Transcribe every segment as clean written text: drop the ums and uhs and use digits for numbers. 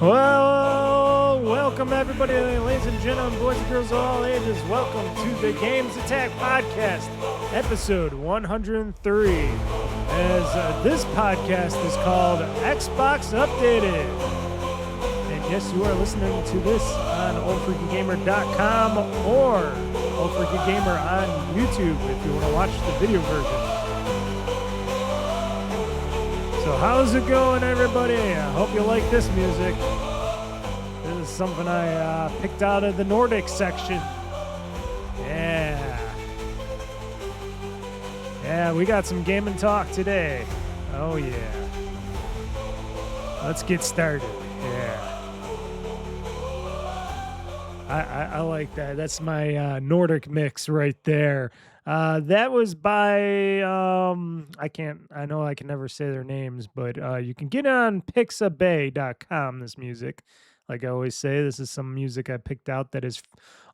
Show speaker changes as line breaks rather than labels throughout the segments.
Well, welcome everybody, ladies and gentlemen, boys and girls of all ages. Welcome to the GamezAttack podcast, episode 103. As this podcast is called Xbox Updated. And yes, you are listening to this on OldFreakyGamer.com or OldFreakyGamer on YouTube if you want to watch the video version. So how's it going, everybody? I hope you like this music. This is something I picked out of the Nordic section. Yeah, we got some gaming talk today. Oh, yeah. Let's get started. Yeah. I like that. That's my Nordic mix right there. That was by, I know I can never say their names, but you can get it on pixabay.com, this music. Like I always say, this is some music I picked out that is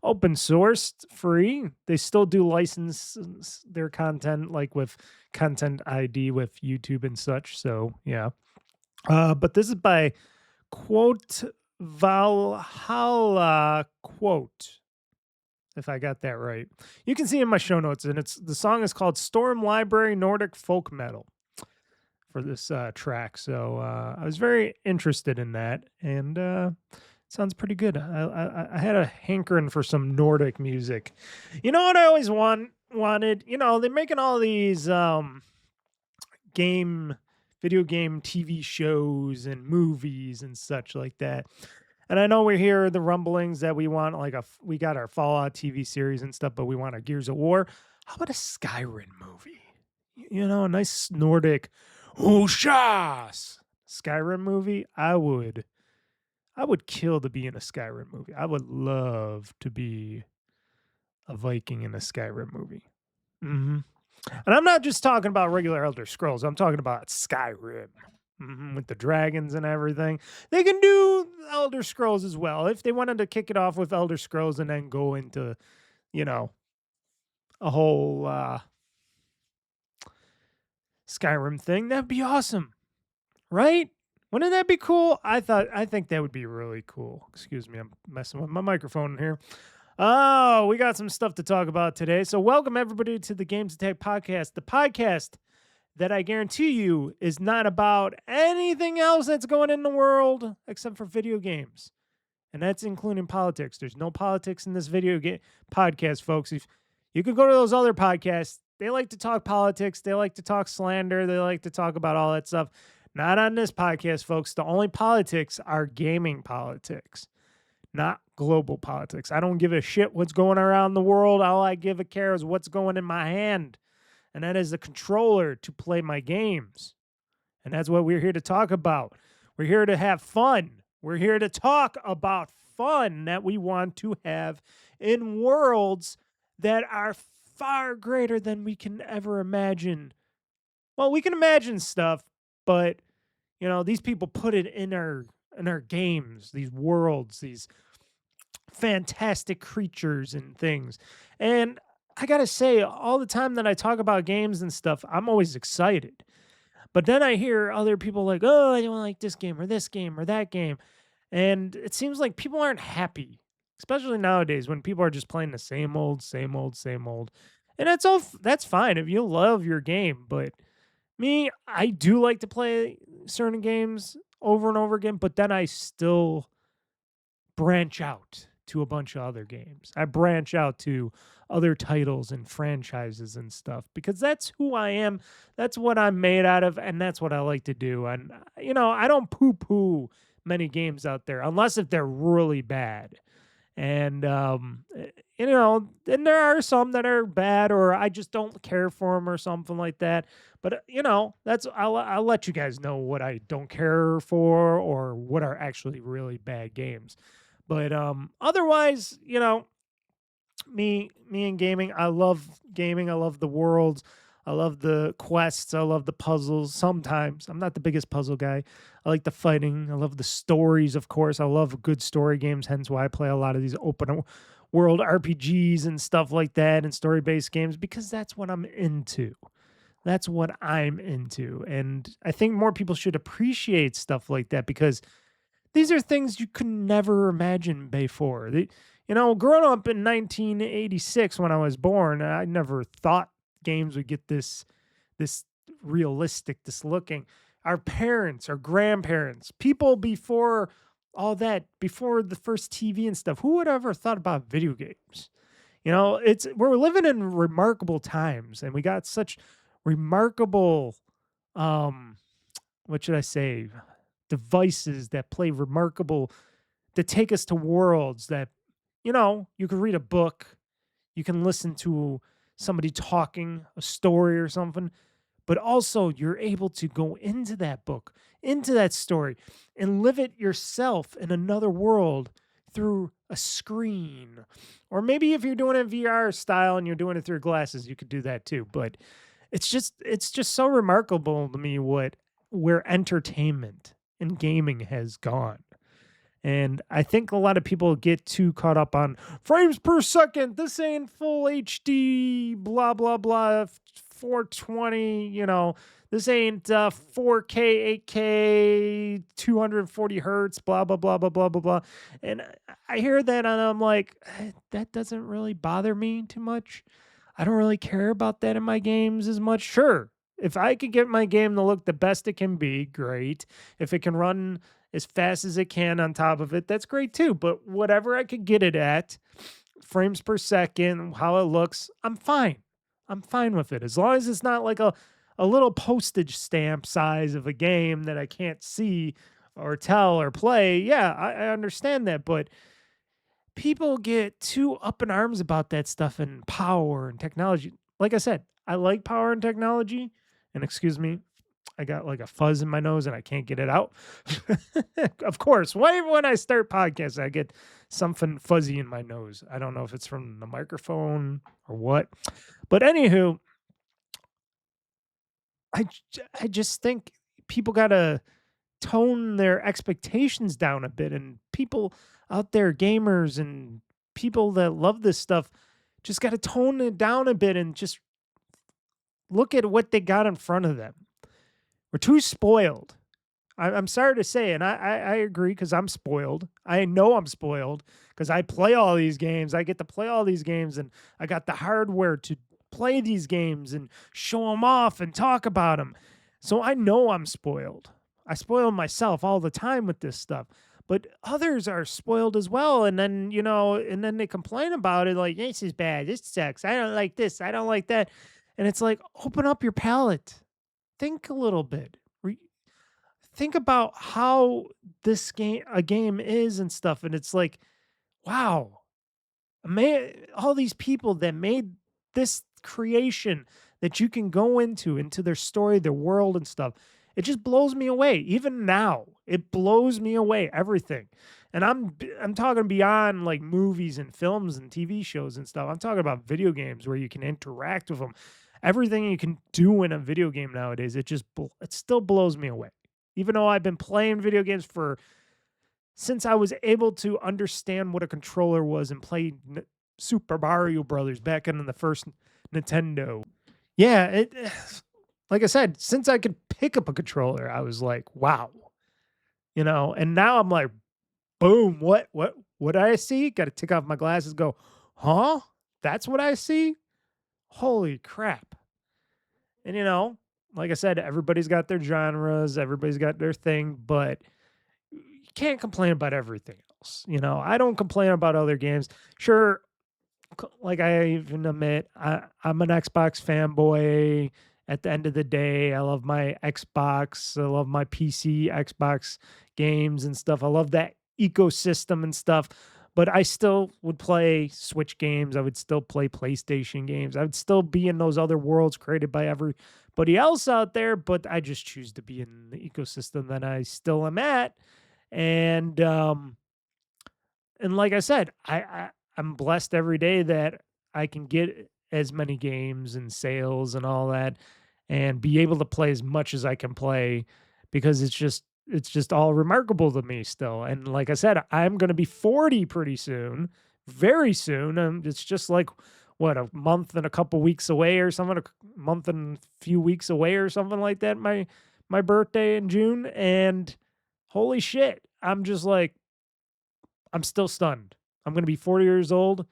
open sourced, free. They still do license their content, like with Content ID with YouTube and such. So, yeah. But this is by Quote Valhalla Quote, if I got that right. You can see in my show notes, and the song is called Storm Library Nordic Folk Metal for this track. So I was very interested in that, and it sounds pretty good. I had a hankering for some Nordic music. You know what I always wanted? You know, they're making all these video game TV shows and movies and such like that. And I know we hear the rumblings that we want, like we got our Fallout TV series and stuff, but we want a Gears of War. How about a Skyrim movie? You know, a nice Nordic Oshas Skyrim movie. I would kill to be in a Skyrim movie. I would love to be a Viking in a Skyrim movie. Mm-hmm. And I'm not just talking about regular Elder Scrolls. I'm talking about Skyrim. With the dragons and everything. They can do Elder Scrolls as well. If they wanted to kick it off with Elder Scrolls and then go into, you know, a whole Skyrim thing, that'd be awesome. Right? Wouldn't that be cool? I think that would be really cool. Excuse me, I'm messing with my microphone here. Oh, we got some stuff to talk about today. So welcome everybody to the GamezAttack podcast, the podcast that I guarantee you is not about anything else that's going in the world except for video games. And that's including politics. There's no politics in this video game podcast, folks. If you could go to those other podcasts, they like to talk politics, they like to talk slander, they like to talk about all that stuff. Not on this podcast, folks. The only politics are gaming politics, not global politics. I don't give a shit what's going around the world. All I give a care is what's going in my hand. And that is the controller to play my games. And that's what we're here to talk about. We're here to have fun. We're here to talk about fun that we want to have in worlds that are far greater than we can ever imagine. Well, we can imagine stuff, but, you know, these people put it in our games, these worlds, these fantastic creatures and things. And I gotta say, all the time that I talk about games and stuff, I'm always excited. But then I hear other people like, oh, I don't like this game or that game. And it seems like people aren't happy, especially nowadays when people are just playing the same old. And that's fine if you love your game. But me, I do like to play certain games over and over again, but then I still branch out to a bunch of other games. I branch out to other titles and franchises and stuff because that's who I am. That's what I'm made out of, and that's what I like to do. And, you know, I don't poo-poo many games out there unless if they're really bad. And, you know, and there are some that are bad or I just don't care for them or something like that. But, you know, I'll let you guys know what I don't care for or what are actually really bad games. But otherwise, you know, me and gaming, I love gaming. I love the worlds. I love the quests. I love the puzzles. Sometimes I'm not the biggest puzzle guy. I like the fighting. I love the stories, of course. I love good story games, hence why I play a lot of these open world RPGs and stuff like that and story-based games because that's what I'm into. That's what I'm into. And I think more people should appreciate stuff like that because These are things you could never imagine before. Growing up in 1986 when I was born, I never thought games would get this realistic, this looking. Our parents, our grandparents, people before all that, before the first TV and stuff, who would ever thought about video games? We're living in remarkable times, and we got such remarkable um what should I say, devices that play remarkable, that take us to worlds that, you can read a book, you can listen to somebody talking a story or something, but also you're able to go into that book, into that story, and live it yourself in another world through a screen. Or maybe if you're doing it VR style and you're doing it through glasses, you could do that too. But it's just so remarkable to me where entertainment and gaming has gone. And I think a lot of people get too caught up on frames per second. This ain't full HD, blah, blah, blah, 420, this ain't 4K, 8K, 240 hertz, blah, blah, blah, blah, blah, blah, blah. And I hear that and I'm like, that doesn't really bother me too much. I don't really care about that in my games as much. Sure, if I could get my game to look the best it can be, great. If it can run as fast as it can on top of it, that's great too. But whatever I could get it at, frames per second, how it looks, I'm fine. I'm fine with it. As long as it's not like a little postage stamp size of a game that I can't see or tell or play. Yeah, I understand that. But people get too up in arms about that stuff and power and technology. Like I said, I like power and technology. And excuse me, I got like a fuzz in my nose and I can't get it out. Of course, why when I start podcasts, I get something fuzzy in my nose. I don't know if it's from the microphone or what. But anywho, I just think people got to tone their expectations down a bit, and people out there, gamers and people that love this stuff, just got to tone it down a bit and just look at what they got in front of them. We're too spoiled. I'm sorry to say, and I agree because I'm spoiled. I know I'm spoiled because I play all these games. I get to play all these games, and I got the hardware to play these games and show them off and talk about them. So I know I'm spoiled. I spoil myself all the time with this stuff. But others are spoiled as well. And then, and then they complain about it like, this is bad. This sucks. I don't like this. I don't like that. And it's like, open up your palate. Think a little bit. Think about how a game is and stuff. And it's like, wow, all these people that made this creation that you can go into their story, their world and stuff. It just blows me away. Even now, it blows me away, everything. And I'm talking beyond like movies and films and TV shows and stuff. I'm talking about video games where you can interact with them. Everything you can do in a video game nowadays, it still blows me away. Even though I've been playing video games since I was able to understand what a controller was and play Super Mario Brothers back in the first Nintendo. Yeah, like I said, since I could pick up a controller, I was like, wow. And now I'm like, boom, what did I see? Got to take off my glasses, go, huh? That's what I see? Holy crap. And like I said, everybody's got their genres, everybody's got their thing, but you can't complain about everything else. I don't complain about other games. Sure, like I even admit, I'm an Xbox fanboy. At the end of the day, I love my Xbox. I love my PC, Xbox games and stuff. I love that ecosystem and stuff. But I still would play Switch games. I would still play PlayStation games. I would still be in those other worlds created by everybody else out there. But I just choose to be in the ecosystem that I still am at. And like I said, I'm blessed every day that I can get as many games and sales and all that and be able to play as much as I can play because it's just all remarkable to me still. And like I said, I'm going to be 40 pretty soon, very soon. It's just like what, a month and a couple weeks away or something, a month and a few weeks away or something like that. My birthday in June, and holy shit, I'm just like, I'm still stunned. I'm going to be 40 years old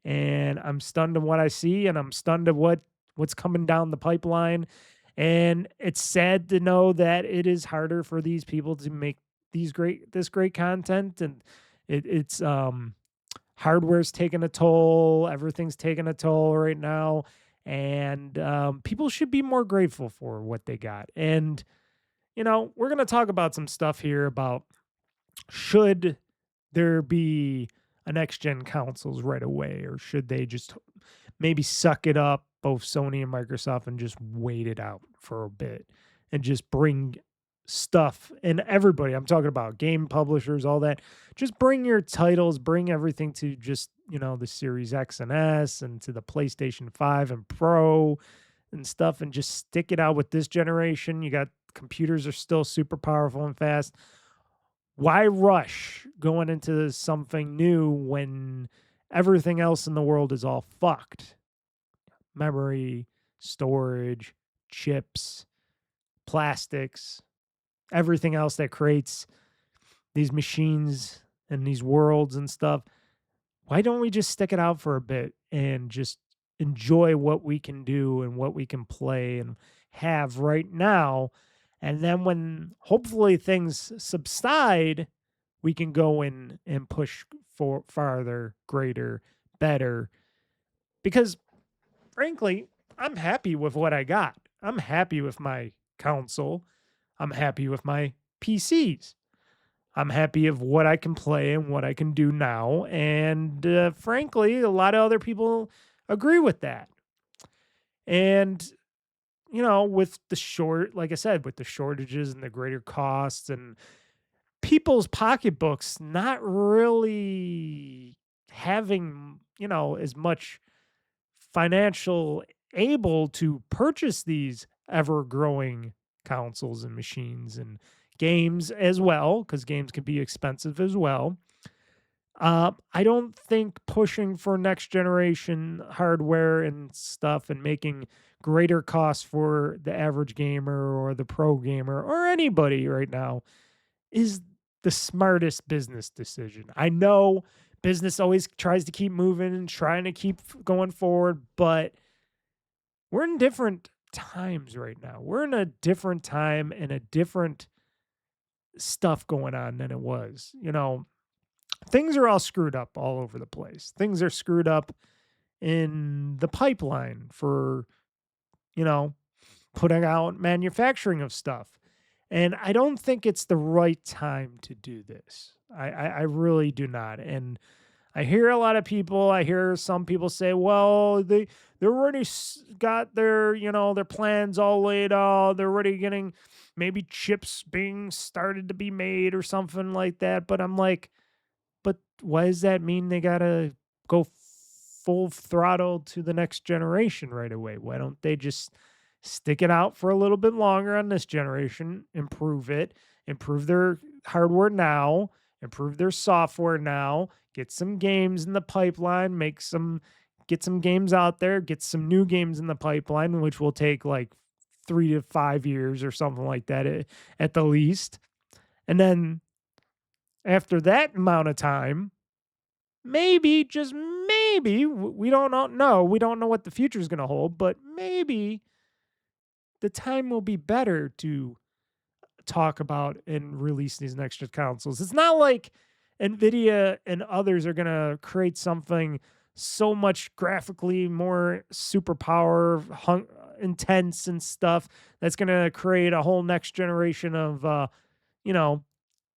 and I'm stunned at what I see and I'm stunned at what's coming down the pipeline. And it's sad to know that it is harder for these people to make this great content, and it's hardware's taking a toll, everything's taking a toll right now, and people should be more grateful for what they got. And we're going to talk about some stuff here about should there be a next gen consoles right away, or should they just maybe suck it up, both Sony and Microsoft, and just wait it out for a bit and just bring stuff, and everybody, I'm talking about game publishers, all that, just bring your titles, bring everything to just, the Series X and S and to the PlayStation 5 and Pro and stuff, and just stick it out with this generation. You got computers are still super powerful and fast. Why rush going into something new when everything else in the world is all fucked? Memory, storage, chips, plastics, everything else that creates these machines and these worlds and stuff. Why don't we just stick it out for a bit and just enjoy what we can do and what we can play and have right now? And then when hopefully things subside, we can go in and push for farther, greater, better. Because frankly, I'm happy with what I got. I'm happy with my console. I'm happy with my PCs. I'm happy of what I can play and what I can do now. And frankly, a lot of other people agree with that. And, with like I said, with the shortages and the greater costs and people's pocketbooks not really having, as much financial able to purchase these ever growing consoles and machines and games as well, because games can be expensive as well. I don't think pushing for next generation hardware and stuff and making greater costs for the average gamer or the pro gamer or anybody right now is the smartest business decision. I know business always tries to keep moving and trying to keep going forward, but we're in different times right now. We're in a different time and a different stuff going on than it was. Things are all screwed up all over the place. Things are screwed up in the pipeline for, putting out manufacturing of stuff. And I don't think it's the right time to do this. I really do not. And I hear a lot of people, I hear some people say, well, they already got their, their plans all laid out. They're already getting maybe chips being started to be made or something like that. But I'm like, but why does that mean they got to go full throttle to the next generation right away? Why don't they just stick it out for a little bit longer on this generation, improve it, improve their hardware now, improve their software now, get some games in the pipeline, get some games out there, get some new games in the pipeline, which will take like 3 to 5 years or something like that at the least. And then after that amount of time, maybe, just maybe, we don't know. We don't know what the future is going to hold, but maybe the time will be better to talk about and release these next gen consoles. It's not like Nvidia and others are going to create something so much graphically more superpower intense and stuff that's going to create a whole next generation of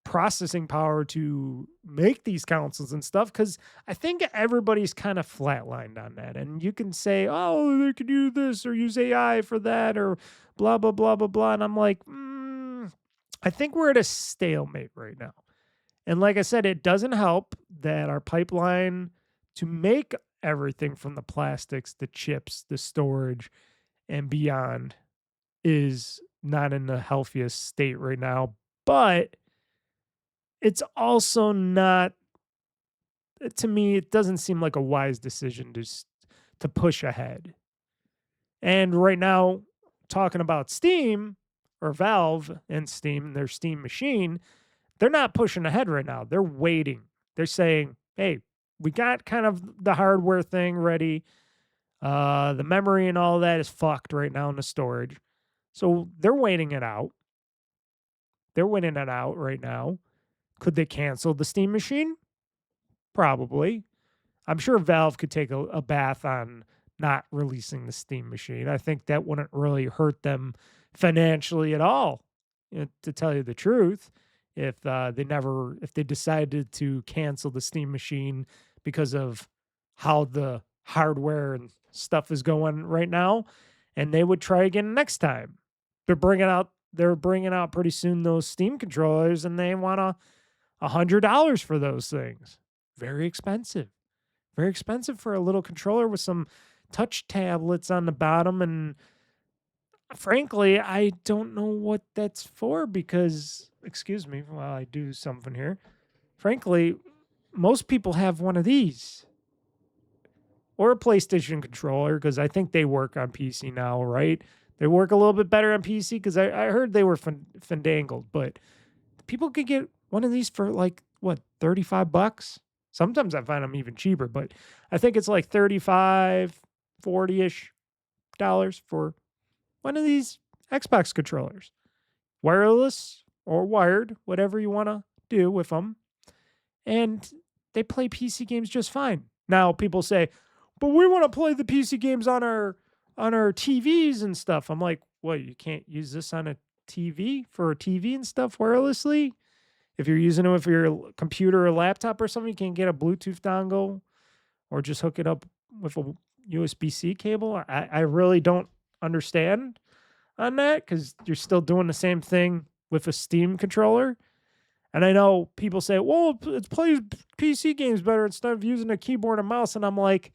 processing power to make these consoles and stuff, because I think everybody's kind of flatlined on that. And you can say, oh, they could do this or use AI for that or blah, blah, blah, blah, blah. And I'm like, I think we're at a stalemate right now. And like I said, it doesn't help that our pipeline to make everything from the plastics, the chips, the storage, and beyond is not in the healthiest state right now. But it's also not, to me, it doesn't seem like a wise decision to push ahead. And right now, talking about Steam or Valve and Steam, their Steam machine, they're not pushing ahead right now. They're waiting. They're saying, hey, we got kind of the hardware thing ready. The memory and all that is fucked right now in the storage. So they're waiting it out. They're winning it out right now. Could they cancel the Steam machine? Probably. I'm sure Valve could take a bath on not releasing the Steam machine. I think that wouldn't really hurt them financially at all, to tell you the truth. If they decided to cancel the Steam machine because of how the hardware and stuff is going right now, and they would try again next time. They're bringing out pretty soon those Steam controllers, and they want $100 for those things. Very expensive. Very expensive for a little controller with some touch tablets on the bottom. And frankly, I don't know what that's for because, excuse me while I do something here. Frankly, most people have one of these or a PlayStation controller because I think they work on PC now, right? They work a little bit better on PC because I heard they were fandangled, but people could get one of these for like, what, $35? Sometimes I find them even cheaper, but I think it's like 35, 40-ish dollars for one of these Xbox controllers. Wireless or wired, whatever you want to do with them. And they play PC games just fine. Now people say, but we want to play the PC games on our TVs and stuff. I'm like, what, you can't use this on a TV for a TV and stuff wirelessly? If you're using it with your computer or laptop or something, you can get a Bluetooth dongle or just hook it up with a USB-C cable. I really don't understand on that because you're still doing the same thing with a Steam controller. And I know people say, well, it plays PC games better instead of using a keyboard and mouse. And I'm like,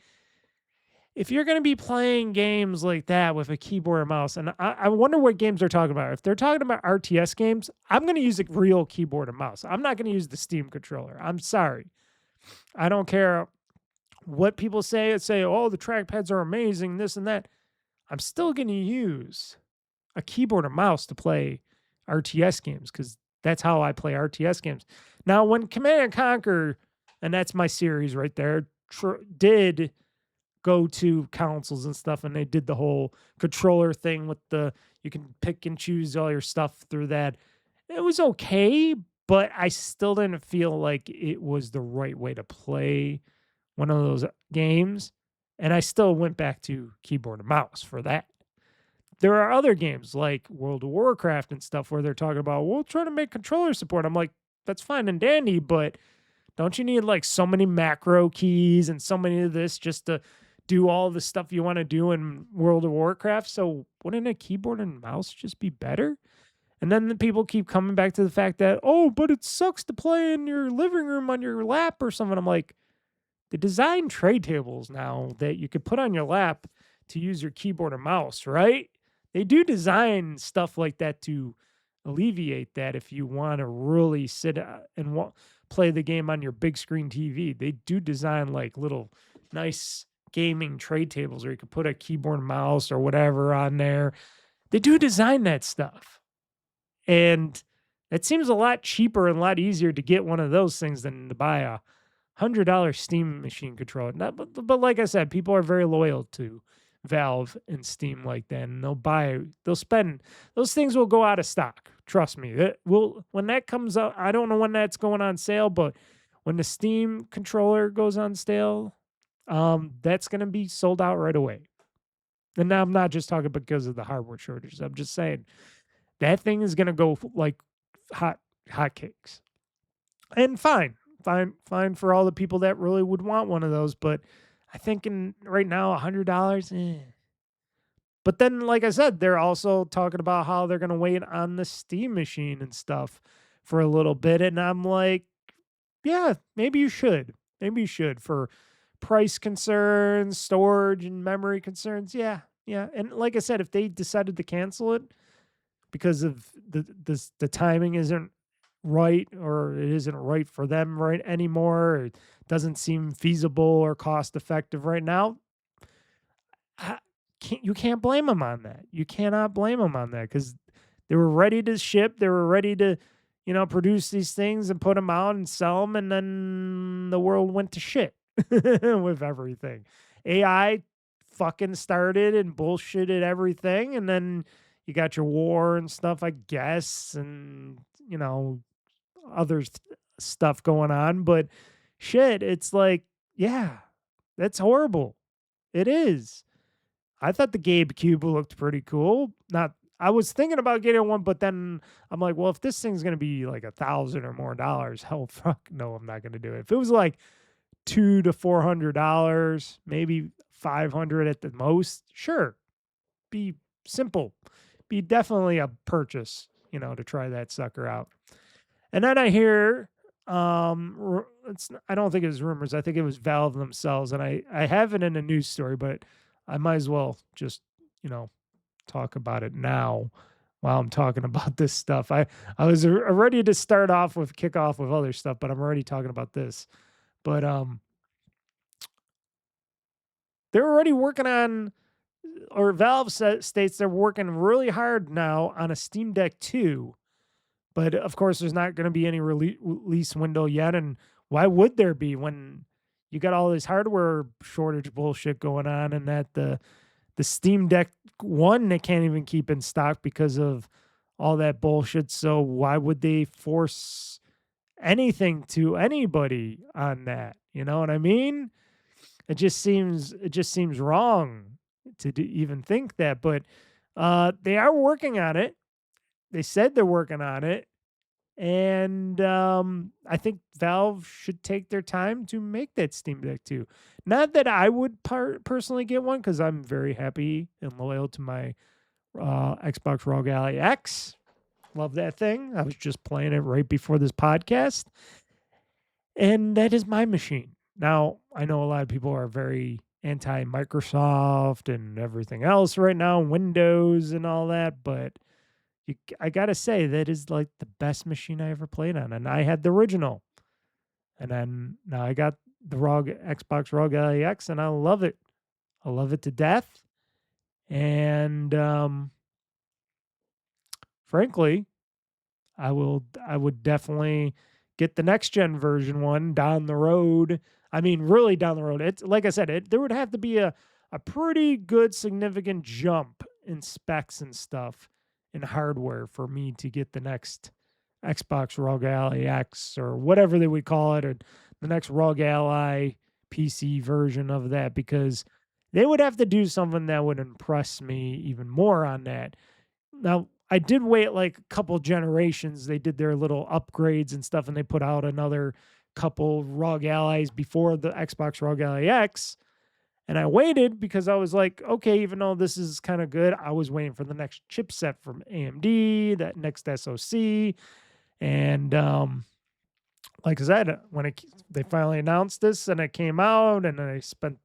if you're going to be playing games like that with a keyboard and mouse, and I wonder what games they're talking about. If they're talking about RTS games, I'm going to use a real keyboard and mouse. I'm not going to use the Steam controller. I'm sorry. I don't care what people say. Oh, the trackpads are amazing, this and that. I'm still going to use a keyboard and mouse to play RTS games because that's how I play RTS games. Now, when Command & Conquer, and that's my series right there, did go to consoles and stuff, and they did the whole controller thing with you can pick and choose all your stuff through that. It was okay, but I still didn't feel like it was the right way to play one of those games. And I still went back to keyboard and mouse for that. There are other games like World of Warcraft and stuff where they're talking about, we'll try to make controller support. I'm like, that's fine and dandy, but don't you need like so many macro keys and so many of this just to do all the stuff you want to do in World of Warcraft? So wouldn't a keyboard and mouse just be better? And then the people keep coming back to the fact that, oh, but it sucks to play in your living room on your lap or something. I'm like, they design tray tables now that you could put on your lap to use your keyboard and mouse, right? They do design stuff like that to alleviate that if you want to really sit and play the game on your big screen TV. They do design like little nice gaming tray tables where you could put a keyboard and mouse or whatever on there. They do design that stuff. And it seems a lot cheaper and a lot easier to get one of those things than to buy a $100 Steam machine controller. But like I said, people are very loyal to Valve and Steam like that, and they'll spend, those things will go out of stock. Trust me. When that comes out, I don't know when that's going on sale, but when the Steam controller goes on sale, that's going to be sold out right away. And now I'm not just talking because of the hardware shortages. I'm just saying that thing is going to go like hotcakes. And fine for all the people that really would want one of those. But I think right now, $100, But then, like I said, they're also talking about how they're going to wait on the Steam machine and stuff for a little bit. And I'm like, yeah, maybe you should. Maybe you should for price concerns, storage and memory concerns. Yeah. And like I said, if they decided to cancel it because of the timing isn't right, or it isn't right for them right anymore, or it doesn't seem feasible or cost effective right now, you can't blame them on that. You cannot blame them on that because they were ready to ship. They were ready to, produce these things and put them out and sell them, and then the world went to shit with everything. AI fucking started and bullshitted everything, and then you got your war and stuff, I guess, and other stuff going on. But shit, it's like, yeah, that's horrible. It is. I thought the GameCube looked pretty cool. Not, I was thinking about getting one, but then I'm like, well, if this thing's gonna be like $1,000 or more, hell, fuck, no, I'm not gonna do it. If it was like $200 to $400, maybe 500 at the most, sure, be simple, be definitely a purchase, to try that sucker out. And then I hear, I don't think it was rumors. I think it was Valve themselves, and I have it in a news story, but I might as well just talk about it now while I'm talking about this stuff. I was ready to start off with kick off with other stuff, but I'm already talking about this. But they're already working on, or Valve states they're working really hard now on a Steam Deck 2. But of course, there's not going to be any release window yet. And why would there be when you got all this hardware shortage bullshit going on, and that the Steam Deck 1 they can't even keep in stock because of all that bullshit? So why would they force anything to anybody on that? You know what I mean? It just seems wrong to even think that. But they are working on it. They said they're working on it. And I think Valve should take their time to make that Steam Deck 2. Not that I would personally get one, because I'm very happy and loyal to my Xbox ROG Ally X. Love that thing. I was just playing it right before this podcast. And that is my machine. Now, I know a lot of people are very anti-Microsoft and everything else right now, Windows and all that, but I gotta say, that is like the best machine I ever played on. And I had the original. And then now I got the Xbox ROG Ally X, and I love it. I love it to death. And frankly, I would definitely get the next gen version one down the road. I mean, really down the road. It's like I said, there would have to be a pretty good significant jump in specs and stuff in hardware for me to get the next Xbox ROG Ally X, or whatever they would call it, or the next ROG Ally PC version of that, because they would have to do something that would impress me even more on that. Now, I did wait like a couple generations. They did their little upgrades and stuff, and they put out another couple ROG Allies before the Xbox ROG Ally X. And I waited because I was like, okay, even though this is kind of good, I was waiting for the next chipset from AMD, that next SoC. And like I said, when they finally announced this and it came out, and I spent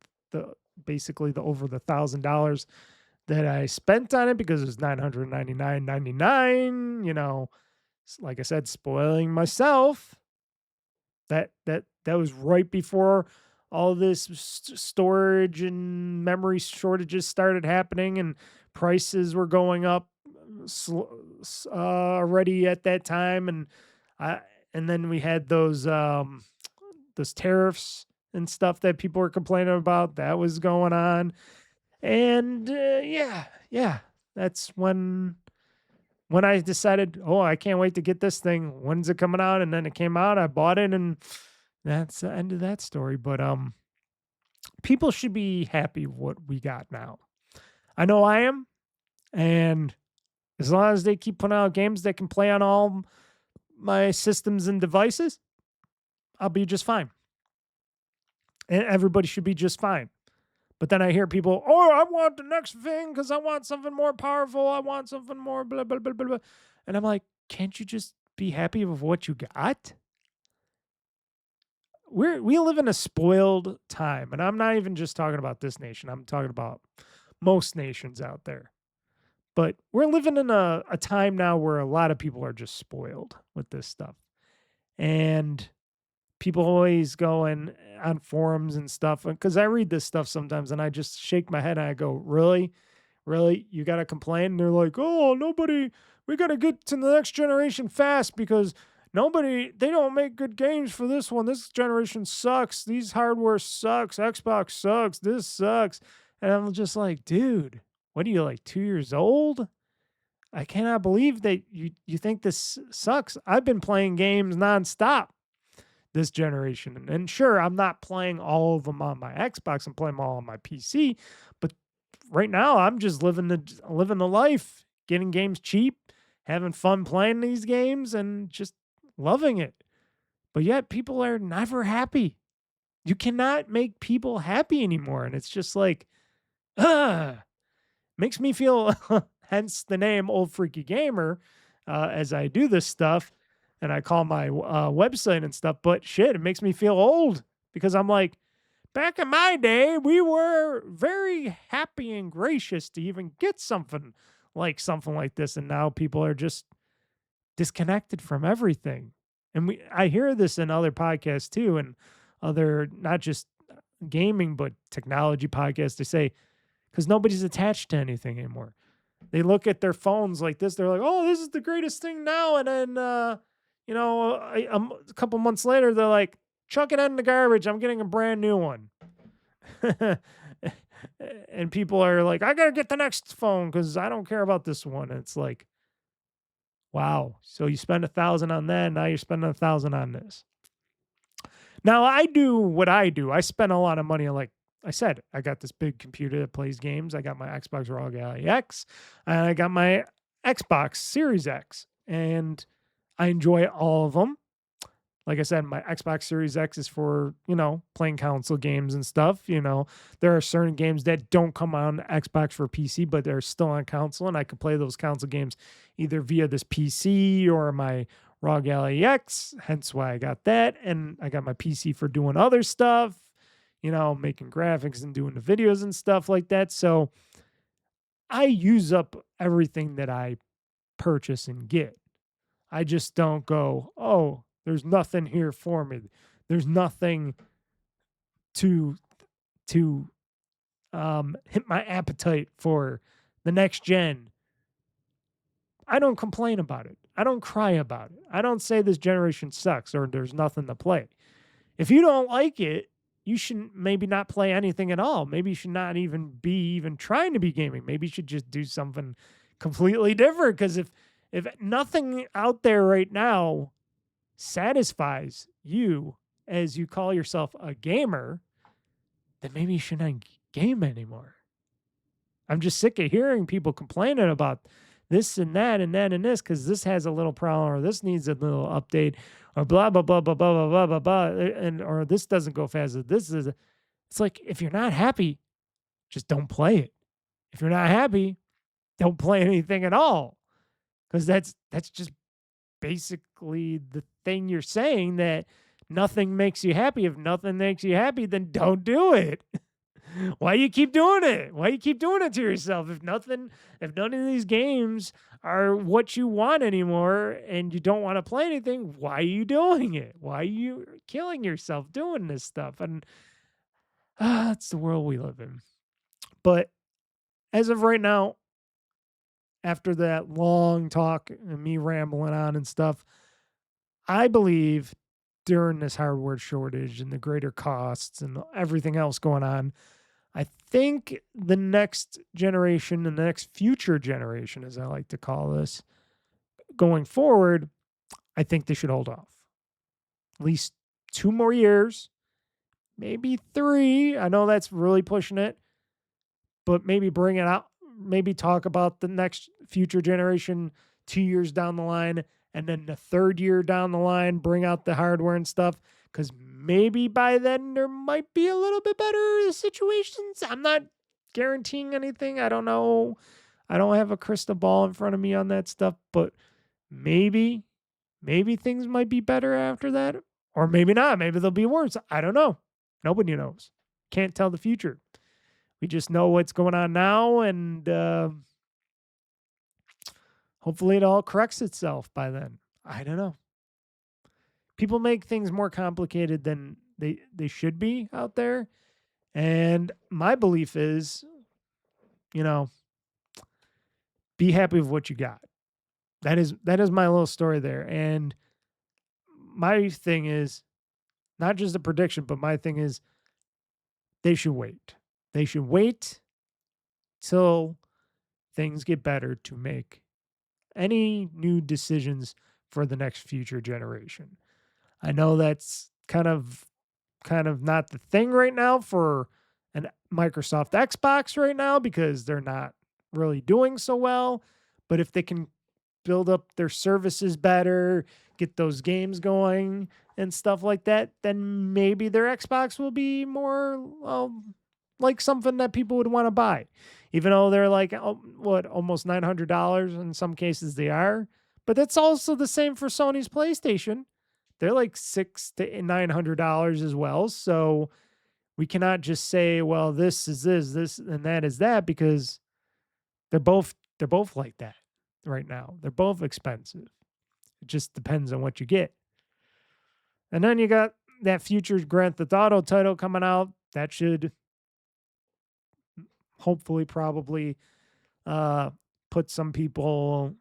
basically over the $1,000 that I spent on it, because it was $999.99, like I said, spoiling myself. That was right before all this storage and memory shortages started happening, and prices were going up already at that time. And then we had those tariffs and stuff that people were complaining about. That was going on. And yeah, that's when I decided, oh, I can't wait to get this thing. When's it coming out? And then it came out. I bought it, and that's the end of that story. But people should be happy with what we got now. I know I am. And as long as they keep putting out games that can play on all my systems and devices, I'll be just fine. And everybody should be just fine. But then I hear people, oh, I want the next thing because I want something more powerful. I want something more blah, blah, blah, blah, blah. And I'm like, can't you just be happy with what you got? We live in a spoiled time. And I'm not even just talking about this nation. I'm talking about most nations out there. But we're living in a time now where a lot of people are just spoiled with this stuff. And people always going on forums and stuff, because I read this stuff sometimes and I just shake my head and I go, really? You got to complain? And they're like, oh, we got to get to the next generation fast because they don't make good games for this one. This generation sucks. These hardware sucks. Xbox sucks. This sucks. And I'm just like, dude, what are you, like 2 years old? I cannot believe that you think this sucks. I've been playing games nonstop this generation. And sure, I'm not playing all of them on my Xbox. I'm playing them all on my PC. But right now, I'm just living the life, getting games cheap, having fun playing these games, and just loving it. But yet, people are never happy. You cannot make people happy anymore. And it's just like, makes me feel, hence the name OldFreakyGamer, as I do this stuff and I call my website and stuff. But shit, it makes me feel old because I'm like, back in my day, we were very happy and gracious to even get something like this. And now people are just disconnected from everything. And I hear this in other podcasts too, and other, not just gaming, but technology podcasts. They say, because nobody's attached to anything anymore. They look at their phones like this. They're like, oh, this is the greatest thing now. And then, a couple months later, they're like, chuck it in the garbage. I'm getting a brand new one. And people are like, I got to get the next phone because I don't care about this one. And it's like, wow. So you spend $1,000 on that. Now you're spending $1,000 on this. Now I do what I do. I spend a lot of money on, like I said, I got this big computer that plays games. I got my Xbox ROG Ally X, and I got my Xbox Series X, and I enjoy all of them. Like I said, my Xbox Series X is for, playing console games and stuff. There are certain games that don't come on Xbox for PC, but they're still on console, and I could play those console games either via this PC or my ROG Ally X, hence why I got that. And I got my PC for doing other stuff, making graphics and doing the videos and stuff like that. So I use up everything that I purchase and get. I just don't go, oh, there's nothing here for me. There's nothing to hit my appetite for the next gen. I don't complain about it. I don't cry about it. I don't say this generation sucks or there's nothing to play. If you don't like it, you should maybe not play anything at all. Maybe you should not even be trying to be gaming. Maybe you should just do something completely different. Because if nothing out there right now satisfies you as you call yourself a gamer, then maybe you shouldn't game anymore. I'm just sick of hearing people complaining about this and that and that and this because this has a little problem or this needs a little update or blah, blah, blah, blah, blah, blah, blah, blah, and or this doesn't go fast. It's like, if you're not happy, just don't play it. If you're not happy, don't play anything at all. Because that's just basically the thing you're saying, that nothing makes you happy. If nothing makes you happy, then don't do it. Why you keep doing it? Why you keep doing it to yourself? If none of these games are what you want anymore and you don't want to play anything, why are you doing it? Why are you killing yourself doing this stuff? And it's the world we live in. But as of right now, after that long talk and me rambling on and stuff, I believe during this hardware shortage and the greater costs and everything else going on, I think the next generation and the next future generation, as I like to call this, going forward, I think they should hold off. At least 2 more years, maybe 3. I know that's really pushing it, but maybe bring it out. Maybe talk about the next future generation 2 years down the line, and then the 3rd year down the line, bring out the hardware and stuff. Because maybe by then there might be a little bit better situations. I'm not guaranteeing anything. I don't know. I don't have a crystal ball in front of me on that stuff, but maybe things might be better after that, or maybe not. Maybe they'll be worse. I don't know. Nobody knows. Can't tell the future. We just know what's going on now, and hopefully it all corrects itself by then. I don't know. People make things more complicated than they should be out there. And my belief is, be happy with what you got. That is my little story there. And my thing is not just a prediction, but my thing is they should wait. They should wait till things get better to make any new decisions for the next future generation. I know that's kind of not the thing right now for an Microsoft Xbox right now because they're not really doing so well. But if they can build up their services better, get those games going and stuff like that, then maybe their Xbox will be more like something that people would want to buy. Even though they're like, almost $900 in some cases they are. But that's also the same for Sony's PlayStation. They're like $600 to $900 as well. So we cannot just say, well, this is this, and that is that, because they're both like that right now. They're both expensive. It just depends on what you get. And then you got that future Grand Theft Auto title coming out. That should hopefully probably put some people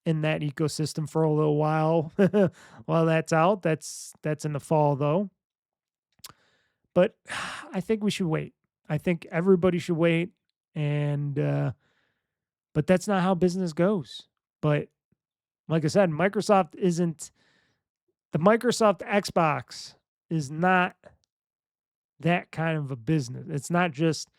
in that ecosystem for a little while while that's out. That's in the fall though. But I think we should wait. I think everybody should wait. And but that's not how business goes. But like I said, the Microsoft Xbox is not that kind of a business. It's not just,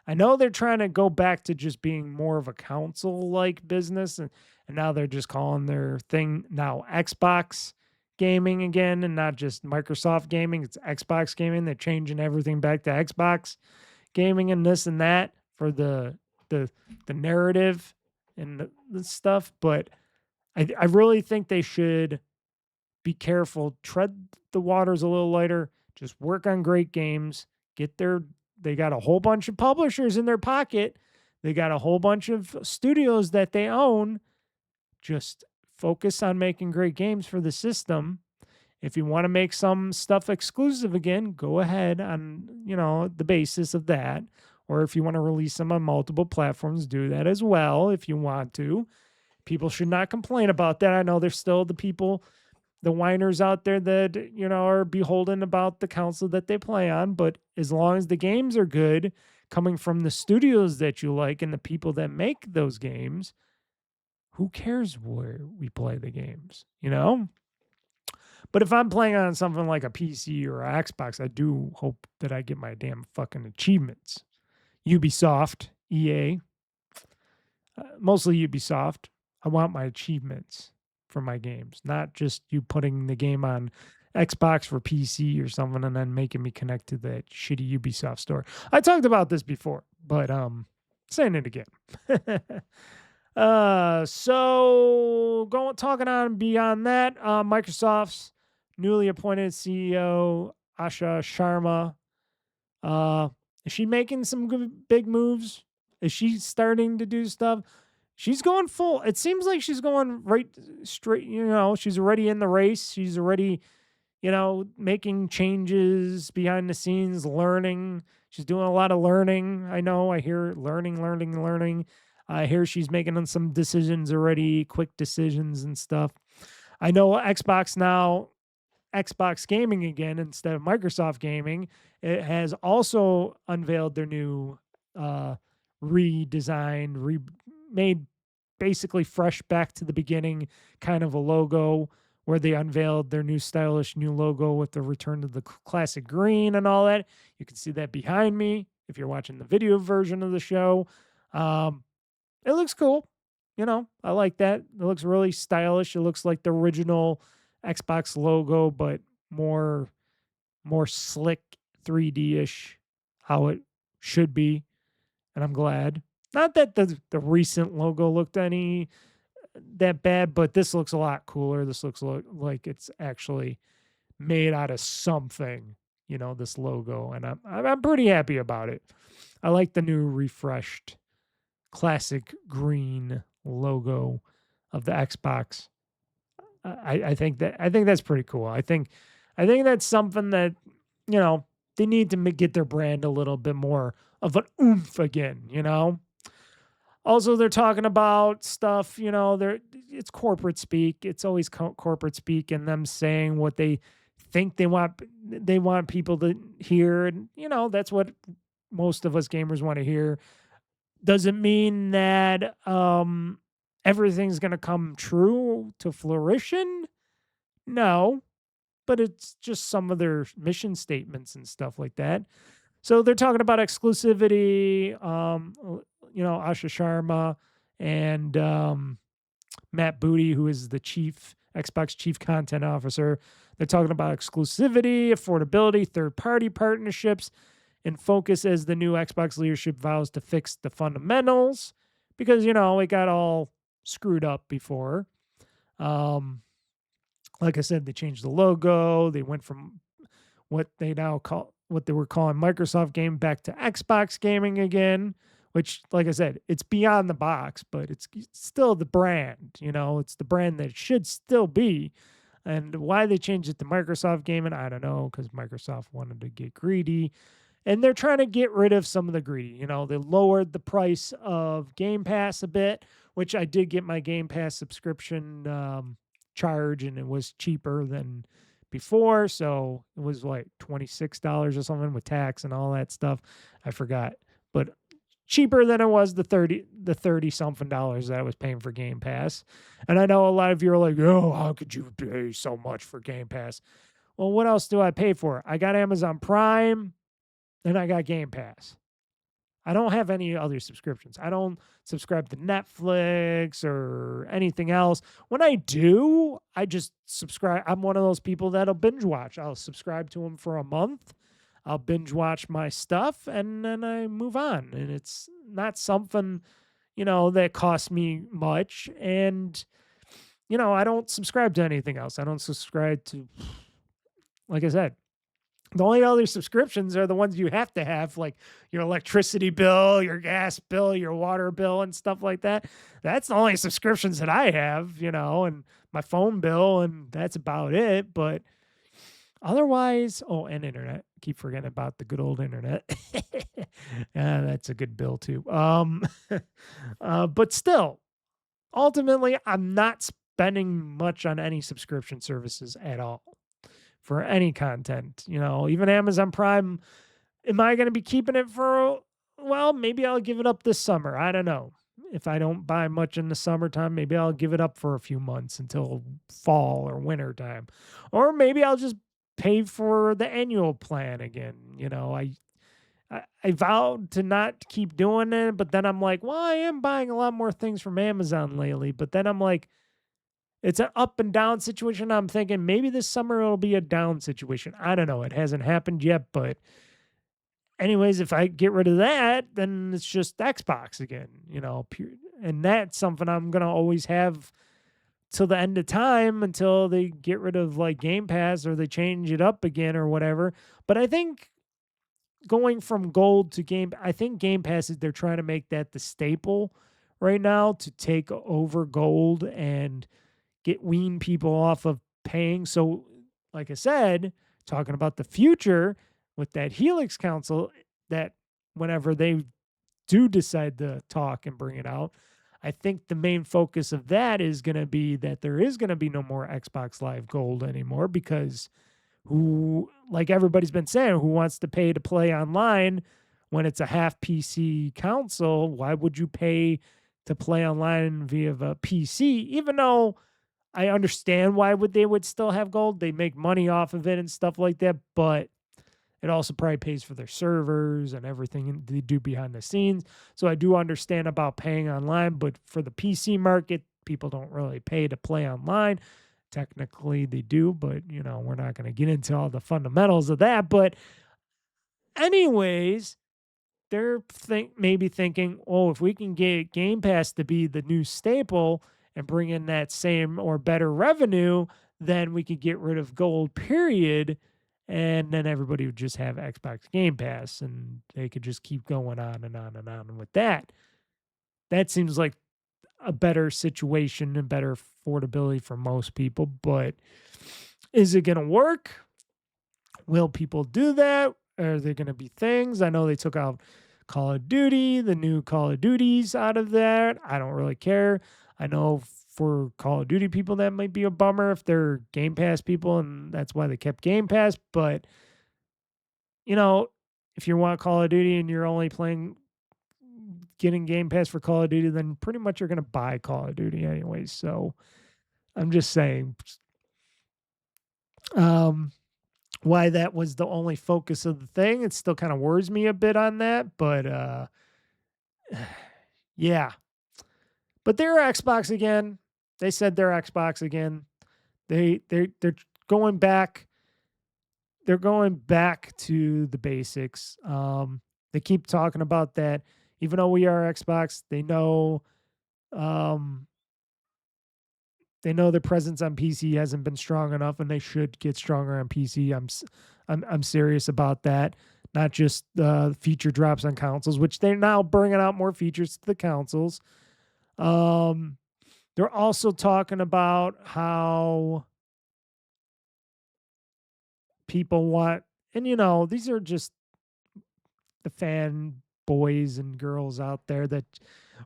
I know they're trying to go back to just being more of a console-like business, and now they're just calling their thing now Xbox gaming again, and not just Microsoft gaming. It's Xbox gaming. They're changing everything back to Xbox gaming and this and that for the narrative and the stuff. But I really think they should be careful, tread the waters a little lighter, just work on great games, they got a whole bunch of publishers in their pocket. They got a whole bunch of studios that they own. Just focus on making great games for the system. If you want to make some stuff exclusive again, go ahead on, the basis of that. Or if you want to release them on multiple platforms, do that as well if you want to. People should not complain about that. I know there's still the whiners out there that, are beholden about the console that they play on. But as long as the games are good, coming from the studios that you like and the people that make those games, who cares where we play the games, But if I'm playing on something like a PC or an Xbox, I do hope that I get my damn fucking achievements. Ubisoft, EA, mostly Ubisoft. I want my achievements for my games, not just you putting the game on Xbox for PC or something and then making me connect to that shitty Ubisoft store. I talked about this before, but saying it again. So talking on beyond that, Microsoft's newly appointed CEO Asha Sharma. Is she making some good, big moves? Is she starting to do stuff? She's going full. It seems like she's going right straight. She's already in the race. She's already, making changes behind the scenes, learning. She's doing a lot of learning. I hear learning. I hear she's making some decisions already, quick decisions and stuff. I know Xbox now, Xbox Gaming again instead of Microsoft Gaming, it has also unveiled their new redesigned, remade basically fresh back to the beginning kind of a logo, where they unveiled their new stylish new logo with the return to the classic green and all that. You can see that behind me if you're watching the video version of the show. It looks cool. I like that. It looks really stylish. It looks like the original Xbox logo, but more slick, 3D-ish, how it should be. And I'm glad. Not that the recent logo looked any that bad, but this looks a lot cooler. This looks like it's actually made out of something, this logo. And I'm pretty happy about it. I like the new refreshed classic green logo of the Xbox. I think that's pretty cool. I think that's something that, they need to get their brand a little bit more of an oomph again, Also, they're talking about stuff, it's corporate speak. It's always corporate speak and them saying what they think they want people to hear. And, that's what most of us gamers want to hear. Doesn't mean that everything's going to come true to fruition. No, but it's just some of their mission statements and stuff like that. So they're talking about exclusivity, Asha Sharma and Matt Booty, who is the Xbox chief content officer. They're talking about exclusivity, affordability, third-party partnerships, and focus as the new Xbox leadership vows to fix the fundamentals because, it got all screwed up before. Like I said, they changed the logo. They went from what they were calling Microsoft Game back to Xbox Gaming again, which, like I said, it's beyond the box, but it's still the brand, it's the brand that it should still be. And why they changed it to Microsoft Gaming, I don't know, because Microsoft wanted to get greedy. And they're trying to get rid of some of the greedy. They lowered the price of Game Pass a bit, which I did get my Game Pass subscription charge, and it was cheaper than before. So it was like $26 or something with tax and all that stuff. I forgot. But cheaper than it was the 30 something dollars that I was paying for Game Pass. And I know a lot of you are like, oh, how could you pay so much for Game Pass? Well, what else do I pay for? I got Amazon Prime and I got Game Pass. I don't have any other subscriptions. I don't subscribe to Netflix or anything else. When I do, I just subscribe. I'm one of those people that'll binge watch. I'll subscribe to them for a month. I'll binge watch my stuff and then I move on. And it's not something, that costs me much. And, I don't subscribe to anything else. I don't subscribe to, like I said, the only other subscriptions are the ones you have to have, like your electricity bill, your gas bill, your water bill, and stuff like that. That's the only subscriptions that I have, and my phone bill, and that's about it. But otherwise, and internet. Keep forgetting about the good old internet. That's a good bill too. But still, ultimately, I'm not spending much on any subscription services at all for any content. Even Amazon Prime, am I going to be keeping it maybe I'll give it up this summer. I don't know. If I don't buy much in the summertime, maybe I'll give it up for a few months until fall or winter time. Or maybe I'll just pay for the annual plan again. I vowed to not keep doing it, but then I'm like, well, I am buying a lot more things from Amazon lately. But then I'm like, it's an up and down situation. I'm thinking maybe this summer it'll be a down situation. I don't know. It hasn't happened yet, but anyways, if I get rid of that, then it's just Xbox again, and that's something I'm going to always have till the end of time until they get rid of like Game Pass or they change it up again or whatever. But I think going from gold to I think Game Pass they're trying to make that the staple right now to take over gold and wean people off of paying. So, like I said, talking about the future with that Helix Council, that whenever they do decide to talk and bring it out, I think the main focus of that is going to be that there is going to be no more Xbox Live Gold anymore because like everybody's been saying, who wants to pay to play online when it's a half PC console? Why would you pay to play online via a PC? Even though I understand why they would still have gold. They make money off of it and stuff like that, but it also probably pays for their servers and everything they do behind the scenes. So I do understand about paying online, but for the PC market, people don't really pay to play online. Technically they do, but we're not going to get into all the fundamentals of that. But anyways, they're maybe thinking, if we can get Game Pass to be the new staple and bring in that same or better revenue, then we could get rid of gold, period. And then everybody would just have Xbox Game Pass and they could just keep going on and on and on with that. That seems like a better situation and better affordability for most people. But is it going to work? Will people do that? Are there going to be things? I know they took out Call of Duty, the new Call of Duties out of that. I don't really care. I know for Call of Duty people that might be a bummer if they're Game Pass people, and that's why they kept Game Pass. But you know, if you want Call of Duty and you're only getting Game Pass for Call of Duty, then pretty much you're gonna buy Call of Duty anyways. So I'm just saying, why that was the only focus of the thing. It still kind of worries me a bit on that, but yeah. But they're Xbox again. They said they're Xbox again. They're going back. They're going back to the basics. They keep talking about that. Even though we are Xbox, they know their presence on PC hasn't been strong enough, and they should get stronger on PC. I'm serious about that. Not just feature drops on consoles, which they're now bringing out more features to the consoles. They're also talking about how people want, and these are just the fanboys and girls out there that,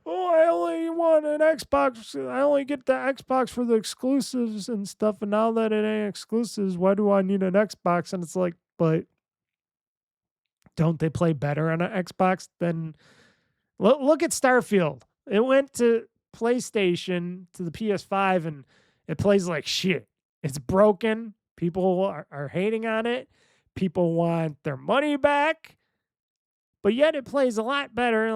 I only want an Xbox. I only get the Xbox for the exclusives and stuff. And now that it ain't exclusives, why do I need an Xbox? And it's like, but don't they play better on an Xbox than? Look at Starfield. It went to PlayStation, to the PS5, and it plays like shit. It's broken. People are hating on it. People want their money back. But yet it plays a lot better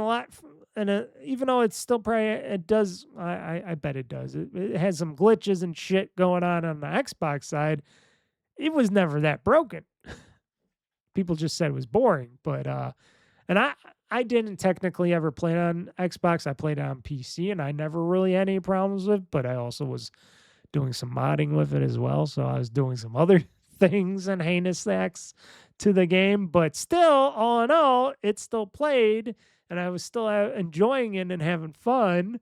and even though it's still probably, it does, I bet it does. It has some glitches and shit going on the Xbox side. It was never that broken. People just said it was boring, but and I didn't technically ever play it on Xbox. I played it on PC, and I never really had any problems with it, but I also was doing some modding with it as well, so I was doing some other things and heinous acts to the game, but still, all in all, it still played, and I was still enjoying it and having fun.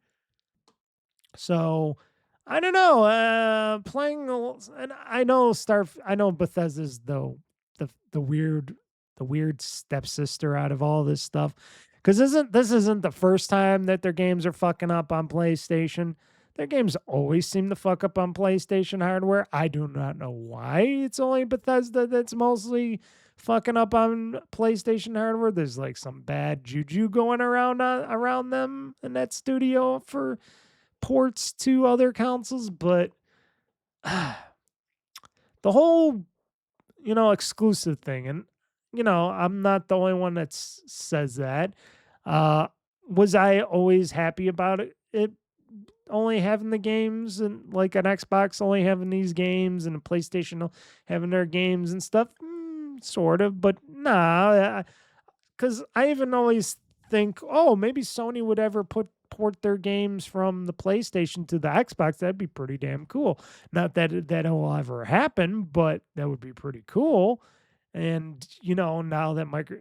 So I don't know, and I know Bethesda's the weird stepsister out of all this stuff, because this isn't the first time that their games are fucking up on PlayStation. Their games always seem to fuck up on PlayStation hardware. I do not know why it's only Bethesda that's mostly fucking up on PlayStation hardware. There's like some bad juju going around them in that studio for ports to other consoles, but the whole exclusive thing, and I'm not the only one that says that. Was I always happy about it only having the games, and like an Xbox only having these games and a PlayStation having their games and stuff? Sort of, but nah, because I even always think, maybe Sony would ever port their games from the PlayStation to the Xbox. That'd be pretty damn cool. Not that that will ever happen, but that would be pretty cool. And now that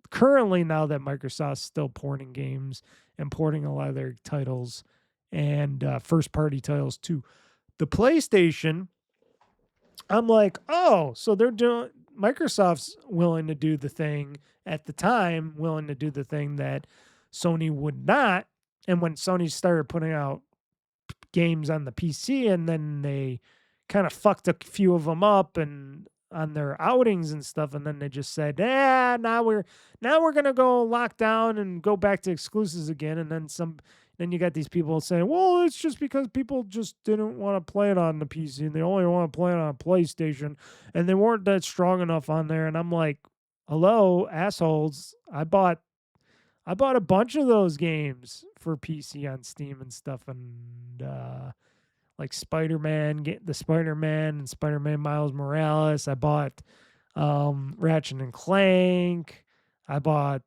currently now that Microsoft's still porting games and porting a lot of their titles and first party titles to the PlayStation, I'm like, so Microsoft's willing to do the thing at the time, willing to do the thing that Sony would not. And when Sony started putting out games on the PC, and then they kind of fucked a few of them up and on their outings and stuff, and then they just said, now we're gonna go lock down and go back to exclusives again. And then you got these people saying, well, it's just because people just didn't want to play it on the PC and they only want to play it on PlayStation, and they weren't that strong enough on there. And I'm like, hello, assholes. I bought a bunch of those games for PC on Steam and stuff, and like Spider-Man and Spider-Man Miles Morales. I bought Ratchet and Clank. I bought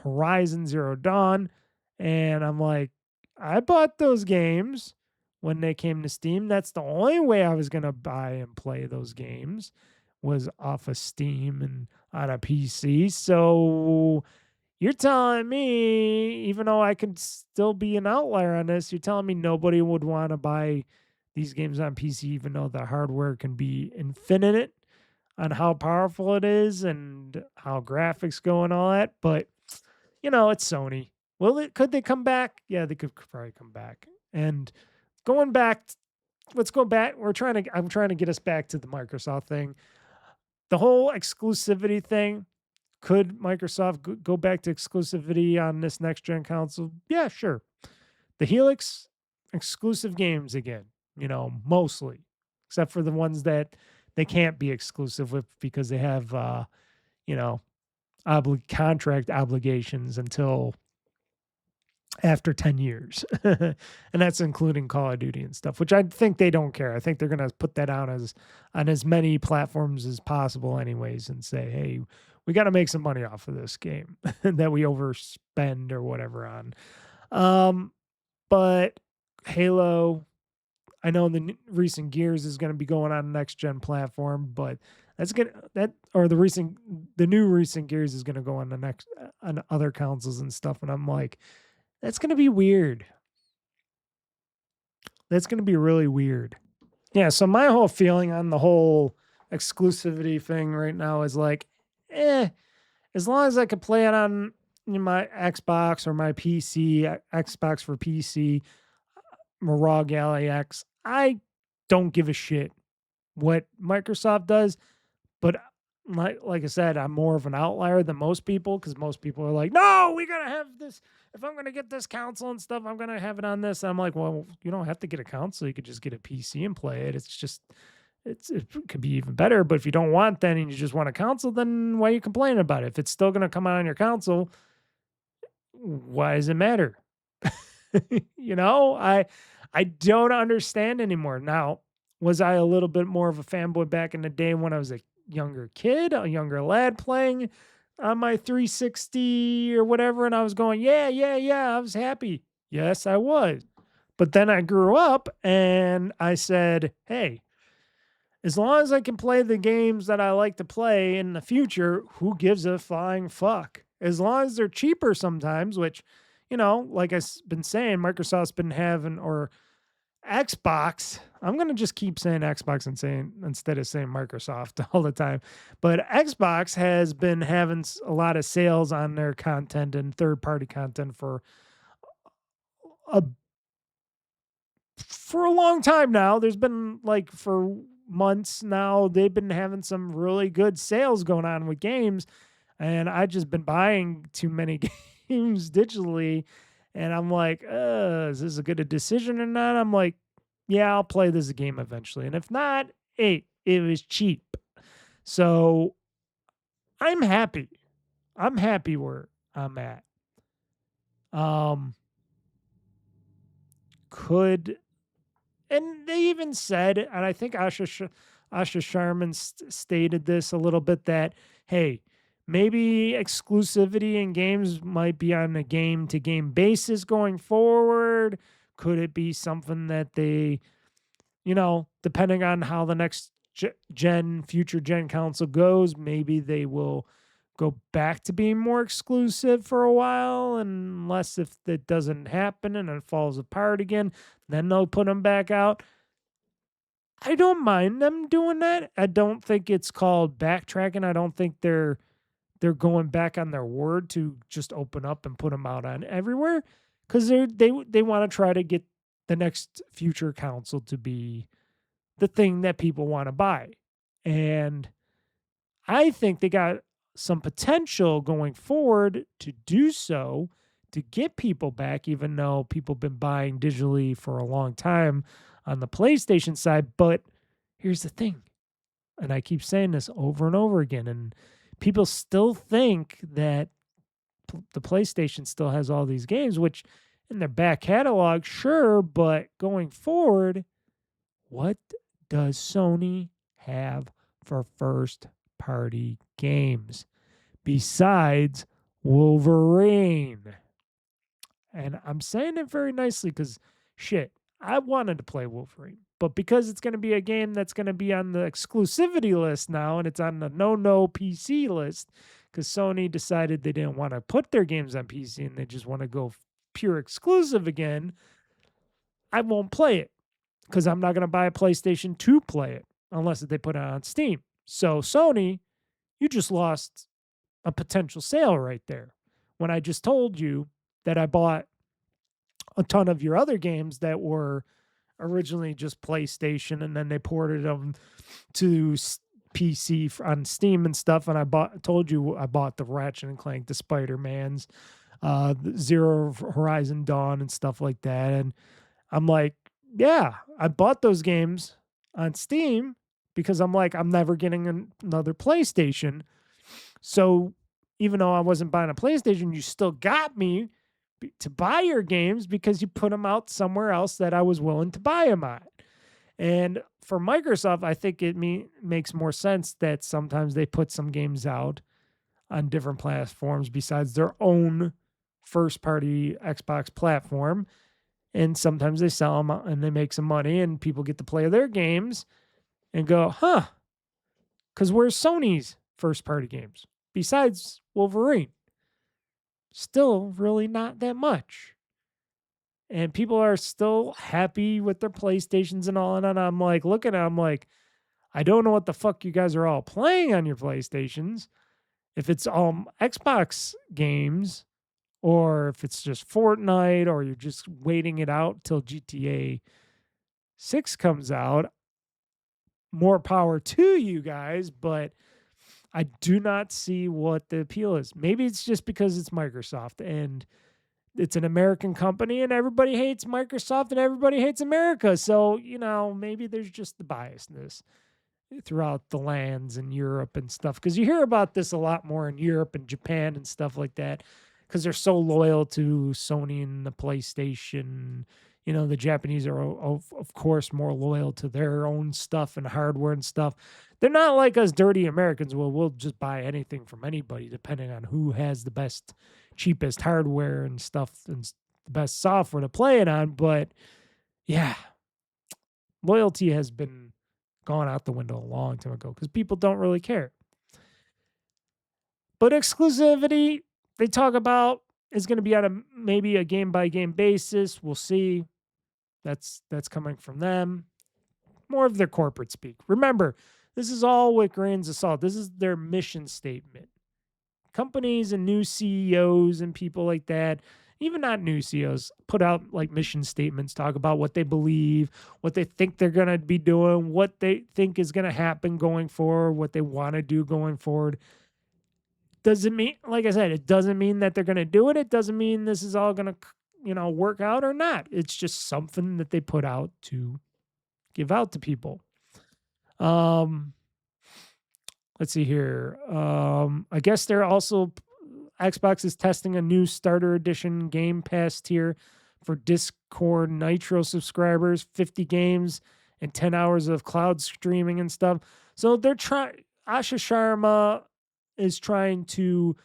Horizon Zero Dawn. And I'm like, I bought those games when they came to Steam. That's the only way I was going to buy and play those games, was off of Steam and on a PC. So you're telling me, even though I could still be an outlier on this, you're telling me nobody would want to buy these games on PC, even though the hardware can be infinite on how powerful it is and how graphics go and all that. But it's Sony. Could they come back? Yeah, they could probably come back. And going back, let's go back. I'm trying to get us back to the Microsoft thing. The whole exclusivity thing. Could Microsoft go back to exclusivity on this next gen console? Yeah, sure. The Helix exclusive games again, mostly, except for the ones that they can't be exclusive with because they have, you know, contract obligations until after 10 years. And that's including Call of Duty and stuff, which I think they don't care. I think they're going to put that out on as many platforms as possible anyways and say, hey, we got to make some money off of this game that we overspend or whatever on. But Halo, I know the recent Gears is going to be going on the next gen platform, but the new recent Gears is going to go on other consoles and stuff. And I'm like, that's going to be weird. That's going to be really weird. Yeah. So my whole feeling on the whole exclusivity thing right now is like, as long as I could play it on my Xbox or my PC, Xbox for PC, Mirage Ally X, I don't give a shit what Microsoft does. But like I said, I'm more of an outlier than most people because most people are like, no, we got to have this. If I'm going to get this console and stuff, I'm going to have it on this. And I'm like, well, you don't have to get a console. You could just get a PC and play it. It's just, it could be even better. But if you don't want that and you just want a console, then why are you complaining about it? If it's still going to come out on your console, why does it matter? I don't understand anymore. Now, was I a little bit more of a fanboy back in the day when I was a younger kid, a younger lad playing on my 360 or whatever, and I was going, yeah, I was happy. Yes, I was. But then I grew up and I said, hey, as long as I can play the games that I like to play in the future, who gives a flying fuck? As long as they're cheaper sometimes, which, like I've been saying, Microsoft's been having, or Xbox. I'm going to just keep saying Xbox instead of saying Microsoft all the time. But Xbox has been having a lot of sales on their content and third-party content for a long time now. There's been for months now, they've been having some really good sales going on with games. And I just been buying too many games digitally. And I'm like, is this a good decision or not? I'm like, yeah, I'll play this game eventually. And if not, hey, it was cheap. So I'm happy. I'm happy where I'm at. And they even said, and I think Asha Sharma stated this a little bit, that, hey, maybe exclusivity in games might be on a game-to-game basis going forward. Could it be something that they, depending on how the next future gen console goes, maybe they will go back to being more exclusive for a while, unless if that doesn't happen and it falls apart again, then they'll put them back out. I don't mind them doing that. I don't think it's called backtracking. I don't think they're going back on their word to just open up and put them out on everywhere, because they want to try to get the next future console to be the thing that people want to buy. And I think they got some potential going forward to do so, to get people back, even though people have been buying digitally for a long time on the PlayStation side. But here's the thing, and I keep saying this over and over again, and people still think that the PlayStation still has all these games, which in their back catalog, sure, but going forward, what does Sony have for first-party games besides Wolverine? And I'm saying it very nicely because, shit, I wanted to play Wolverine. But because it's going to be a game that's going to be on the exclusivity list now, and it's on the no PC list, because Sony decided they didn't want to put their games on PC and they just want to go pure exclusive again, I won't play it because I'm not going to buy a PlayStation to play it unless they put it on Steam. So Sony, you just lost a potential sale right there. When I just told you that I bought a ton of your other games that were originally just PlayStation, and then they ported them to PC on Steam and stuff. And told you I bought the Ratchet and Clank, the Spider-Mans, the Zero Horizon Dawn, and stuff like that. And I'm like, yeah, I bought those games on Steam because I'm like, I'm never getting another PlayStation. So even though I wasn't buying a PlayStation, you still got me to buy your games because you put them out somewhere else that I was willing to buy them at. And for Microsoft, I think it makes more sense that sometimes they put some games out on different platforms besides their own first-party Xbox platform. And sometimes they sell them and they make some money and people get to play their games and go, huh, because where's Sony's first-party games besides Wolverine? Still really not that much. And people are still happy with their PlayStations and all. And I'm like, looking at them like, I don't know what the fuck you guys are all playing on your PlayStations. If it's Xbox games, or if it's just Fortnite, or you're just waiting it out till GTA 6 comes out, more power to you guys. But I do not see what the appeal is. Maybe it's just because it's Microsoft and it's an American company and everybody hates Microsoft and everybody hates America. So, maybe there's just the biasness throughout the lands in Europe and stuff. Because you hear about this a lot more in Europe and Japan and stuff like that. Because they're so loyal to Sony and the PlayStation. The Japanese are, of course, more loyal to their own stuff and hardware and stuff. They're not like us dirty Americans. Well, we'll just buy anything from anybody depending on who has the best, cheapest hardware and stuff and the best software to play it on. But yeah, loyalty has been gone out the window a long time ago because people don't really care. But exclusivity, they talk about, is going to be on maybe a game by game basis. We'll see. That's coming from them. More of their corporate speak. Remember, this is all with grains of salt. This is their mission statement. Companies and new CEOs and people like that, even not new CEOs, put out like mission statements, talk about what they believe, what they think they're going to be doing, what they think is going to happen going forward, what they want to do going forward. Doesn't mean, like I said, it doesn't mean that they're going to do it. It doesn't mean this is all going to, work out or not. It's just something that they put out to give out to people. Let's see here. I guess they're also, Xbox is testing a new starter edition Game Pass tier for Discord Nitro subscribers, 50 games and 10 hours of cloud streaming and stuff. So they're trying, Asha Sharma is trying to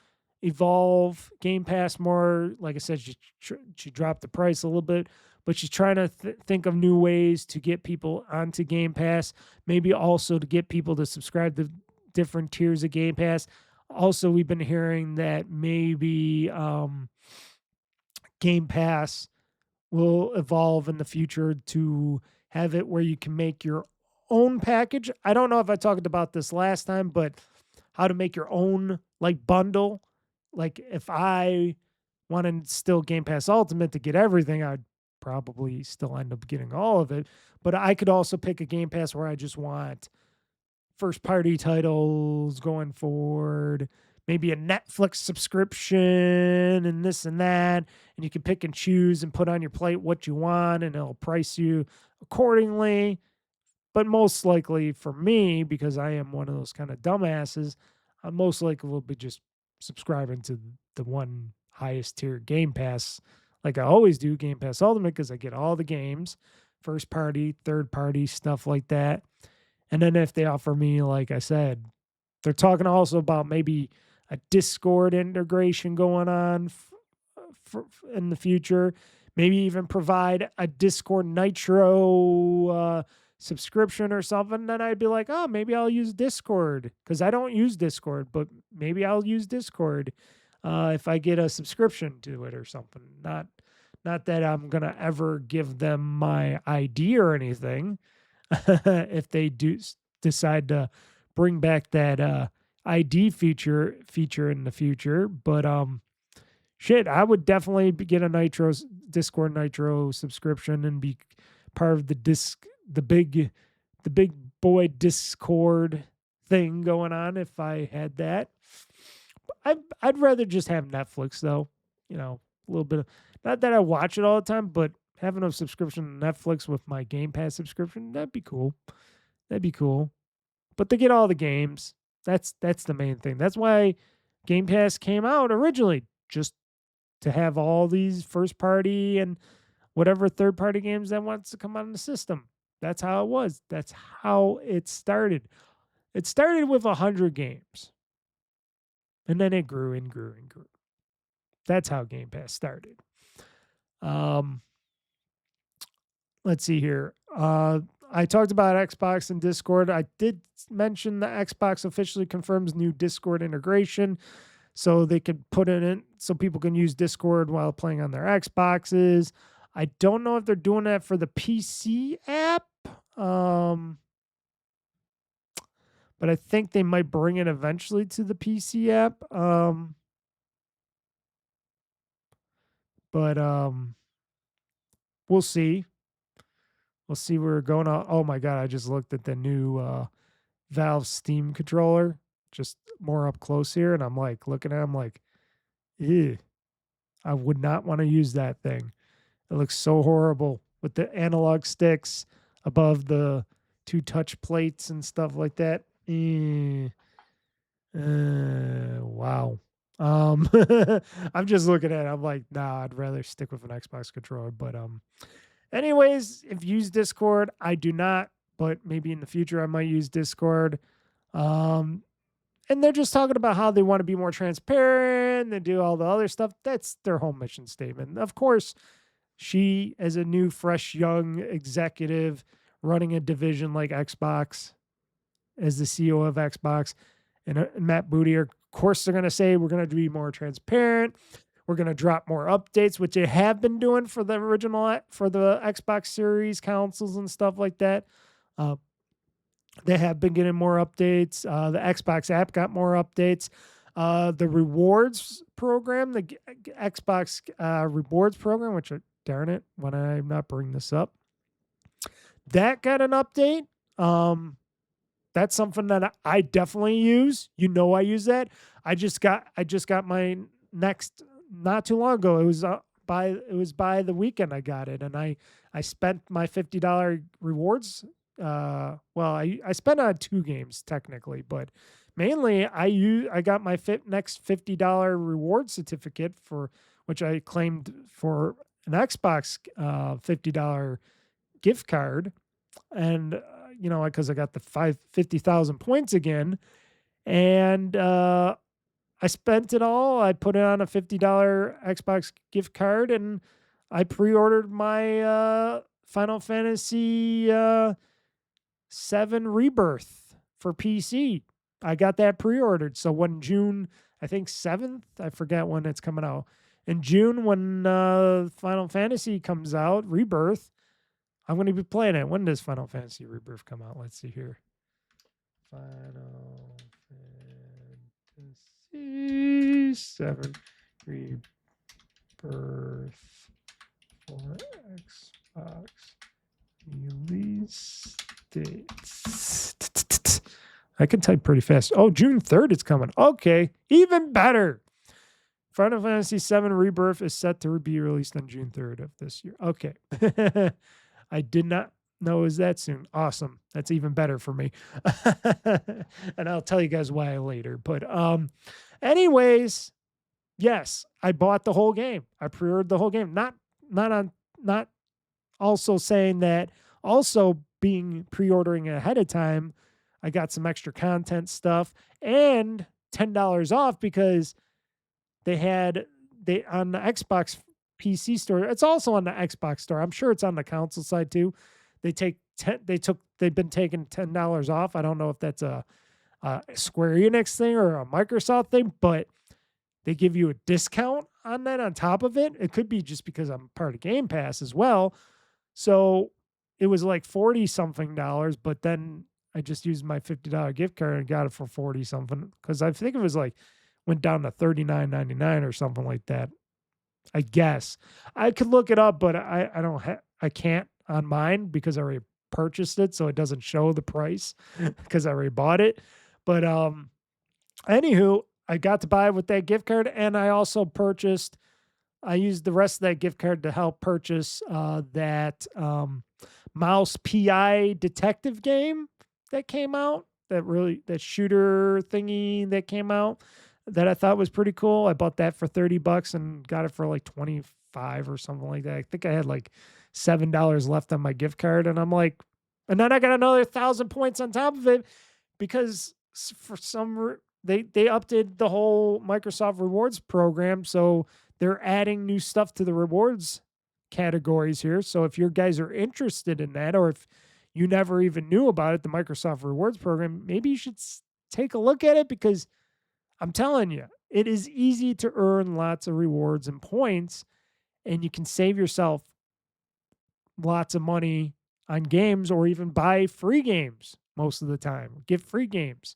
evolve Game Pass more. Like I said, she dropped the price a little bit, but she's trying to think of new ways to get people onto Game Pass, maybe also to get people to subscribe to different tiers of Game Pass. Also, we've been hearing that maybe Game Pass will evolve in the future to have it where you can make your own package. I don't know if I talked about this last time, but how to make your own like bundle. Like if I wanted still Game Pass Ultimate to get everything, I'd probably still end up getting all of it. But I could also pick a Game Pass where I just want first party titles going forward, maybe a Netflix subscription and this and that. And you can pick and choose and put on your plate what you want and it'll price you accordingly. But most likely for me, because I am one of those kind of dumbasses, I most likely will be just subscribing to the one highest tier Game Pass, like I always do, Game Pass Ultimate, because I get all the games, first party, third party, stuff like that. And then if they offer me, like I said, they're talking also about maybe a Discord integration going on in the future, maybe even provide a Discord Nitro subscription or something, then I'd be like, oh, maybe I'll use Discord because I don't use Discord, but maybe I'll use Discord if I get a subscription to it or something. Not that I'm gonna ever give them my ID or anything if they do decide to bring back that ID feature in the future. But shit, I would definitely get a Discord Nitro subscription and be part of the big boy Discord thing going on if I had that. I'd rather just have Netflix though. A little bit of, not that I watch it all the time, but having a subscription to Netflix with my Game Pass subscription, that'd be cool. But to get all the games, that's the main thing. That's why Game Pass came out originally, just to have all these first party and whatever third party games that wants to come out in the system. That's how it was. That's how it started. It started with 100 games. And then it grew and grew and grew. That's how Game Pass started. Let's see here. I talked about Xbox and Discord. I did mention the Xbox officially confirms new Discord integration, so they could put it in so people can use Discord while playing on their Xboxes. I don't know if they're doing that for the PC app, but I think they might bring it eventually to the PC app. But we'll see. We'll see where we're going. Oh my God, I just looked at the new Valve Steam controller, just more up close here, and I'm like looking at it, I'm like, ew, I would not want to use that thing. It looks so horrible with the analog sticks above the 2 touch plates and stuff like that. Wow. I'm just looking at it. I'm like, nah, I'd rather stick with an Xbox controller. But anyways, if you use Discord, I do not, but maybe in the future I might use Discord. And they're just talking about how they want to be more transparent. They do all the other stuff. That's their whole mission statement. Of course, she, as a new, fresh, young executive running a division like Xbox, as the CEO of Xbox, and Matt Booty, of course, they're going to say we're going to be more transparent. We're going to drop more updates, which they have been doing for the Xbox Series consoles and stuff like that. They have been getting more updates. The Xbox app got more updates. The rewards program, the Xbox rewards program, which, darn it, when I'm not bringing this up, that got an update. That's something that I definitely use. I use that. I just got my next not too long ago. It was by the weekend I got it, and I spent my $50 rewards. I spent on 2 games technically, but mainly I got my next $50 reward certificate for which I claimed for an Xbox $50 gift card, and because I got the 50,000 points again, and I spent it all. I put it on a $50 Xbox gift card, and I pre-ordered my Final Fantasy 7 Rebirth for PC. I got that pre-ordered. So when June, I think 7th, I forget when it's coming out. In June, when Final Fantasy comes out, Rebirth, I'm going to be playing it. When does Final Fantasy Rebirth come out? Let's see here. Final Fantasy 7 Rebirth for Xbox release dates. I can type pretty fast. Oh, June 3rd it's coming. Okay, even better. Final Fantasy 7 Rebirth is set to be released on June 3rd of this year. Okay. I did not know it was that soon. Awesome. That's even better for me. And I'll tell you guys why later. But anyways, yes, I bought the whole game. I pre-ordered the whole game. Not also saying that also being pre-ordering ahead of time, I got some extra content stuff and $10 off because they on the Xbox PC store. It's also on the Xbox store. I'm sure it's on the console side too. They've been taking $10 off. I don't know if that's a Square Enix thing or a Microsoft thing, but they give you a discount on that on top of it. It could be just because I'm part of Game Pass as well. So it was like $40 something, but then I just used my $50 gift card and got it for 40 something, because I think it was like went down to $39.99 or something like that. I guess I could look it up, but I don't I can't on mine because I already purchased it, so it doesn't show the price because I already bought it. But anywho, I got to buy it with that gift card, and I also purchased. I used the rest of that gift card to help purchase that mouse PI detective game that came out. That shooter thingy that came out that I thought was pretty cool. I bought that for $30 and got it for like 25 or something like that. I think I had like $7 left on my gift card, and I'm like, and then I got another 1,000 points on top of it because for some they updated the whole Microsoft Rewards program, so they're adding new stuff to the rewards categories here. So if your guys are interested in that, or if you never even knew about it, the Microsoft Rewards program, maybe you should take a look at it, because I'm telling you, it is easy to earn lots of rewards and points, and you can save yourself lots of money on games, or even buy free games most of the time, get free games.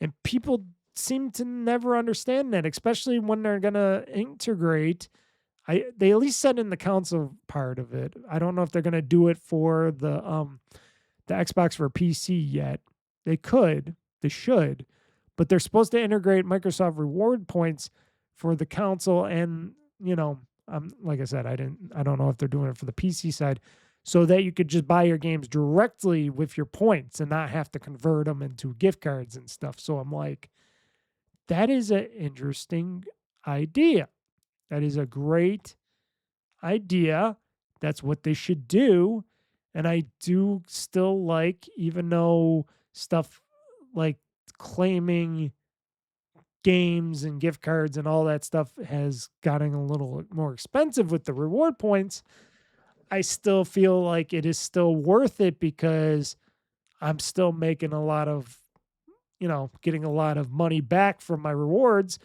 And people seem to never understand that, especially when they're going to integrate. They at least said in the console part of it. I don't know if they're going to do it for the Xbox for PC yet. They should, but they're supposed to integrate Microsoft reward points for the console. And, like I said, I don't know if they're doing it for the PC side, so that you could just buy your games directly with your points and not have to convert them into gift cards and stuff. So I'm like, that is an interesting idea. That is a great idea. That's what they should do. And I do still like, even though stuff like claiming games and gift cards and all that stuff has gotten a little more expensive with the reward points, I still feel like it is still worth it, because I'm still making a lot of, getting a lot of money back from my rewards.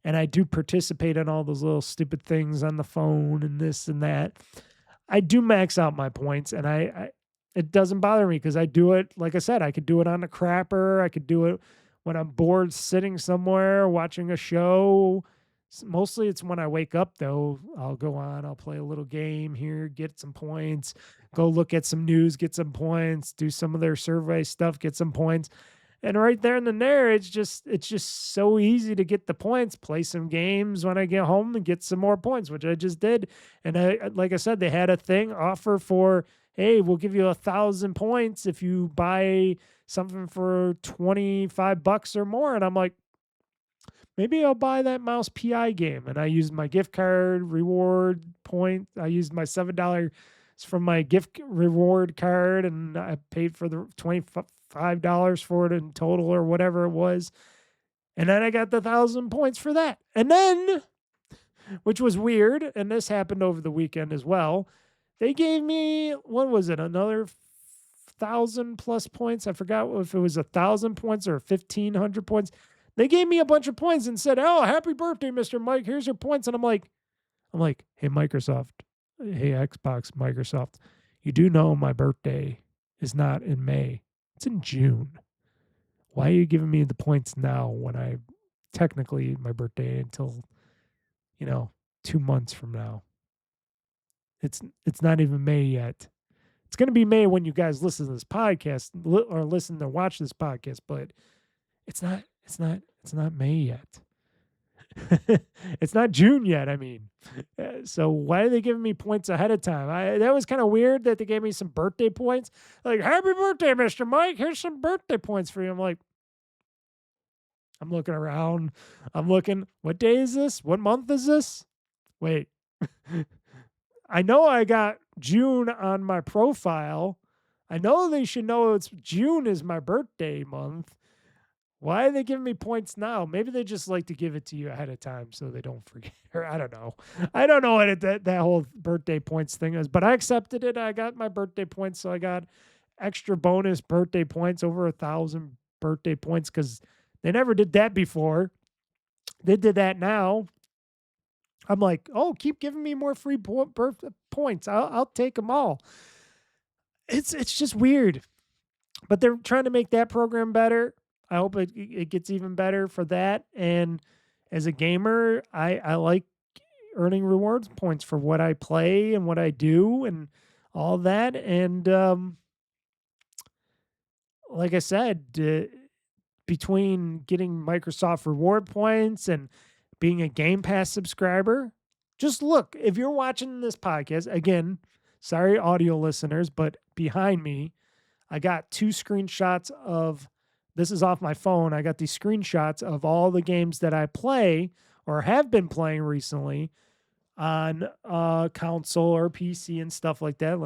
And I do participate in all those little stupid things on the phone and this and that. I do max out my points, and it doesn't bother me, because I do it, like I said, I could do it on the crapper. I could do it when I'm bored sitting somewhere watching a show. Mostly it's when I wake up, though. I'll go on, I'll play a little game here, get some points, go look at some news, get some points, do some of their survey stuff, get some points. And right there and then there, it's just so easy to get the points, play some games when I get home and get some more points, which I just did. And like I said, they had a thing offer for, hey, we'll give you 1,000 points if you buy something for $25 or more. And I'm like, maybe I'll buy that mouse PI game. And I used my gift card reward point. I used my $7 from my gift reward card, and I paid for the $25 for it in total or whatever it was. And then I got the 1,000 points for that. And then, which was weird, and this happened over the weekend as well, they gave me, what was it, another 1,000 plus points? I forgot if it was 1,000 points or 1,500 points. They gave me a bunch of points and said, "Oh, happy birthday, Mr. Mike. Here's your points." And I'm like, hey, Microsoft, hey, Xbox, Microsoft, you do know my birthday is not in May. It's in June. Why are you giving me the points now when I technically my birthday until 2 months from now? It's not even May yet. It's going to be May when you guys listen to this podcast or listen to watch this podcast, but it's not May yet. It's not June yet. I mean, so why are they giving me points ahead of time? That was kind of weird that they gave me some birthday points. Like, happy birthday, Mr. Mike. Here's some birthday points for you. I'm like, I'm looking around. I'm looking, what day is this? What month is this? Wait, I know I got June on my profile. I know they should know it's June is my birthday month. Why are they giving me points now? Maybe they just like to give it to you ahead of time so they don't forget. Or I don't know. I don't know what that whole birthday points thing is, but I accepted it. I got my birthday points, so I got extra bonus birthday points, over 1,000 birthday points, because they never did that before. They did that now. I'm like, oh, keep giving me more free points. I'll take them all. It's just weird. But they're trying to make that program better. I hope it gets even better for that. And as a gamer, I like earning rewards points for what I play and what I do and all that. And like I said, between getting Microsoft reward points and being a Game Pass subscriber, just look, if you're watching this podcast, again, sorry, audio listeners, but behind me, I got 2 screenshots of this is off my phone. I got these screenshots of all the games that I play or have been playing recently on console or PC and stuff like that.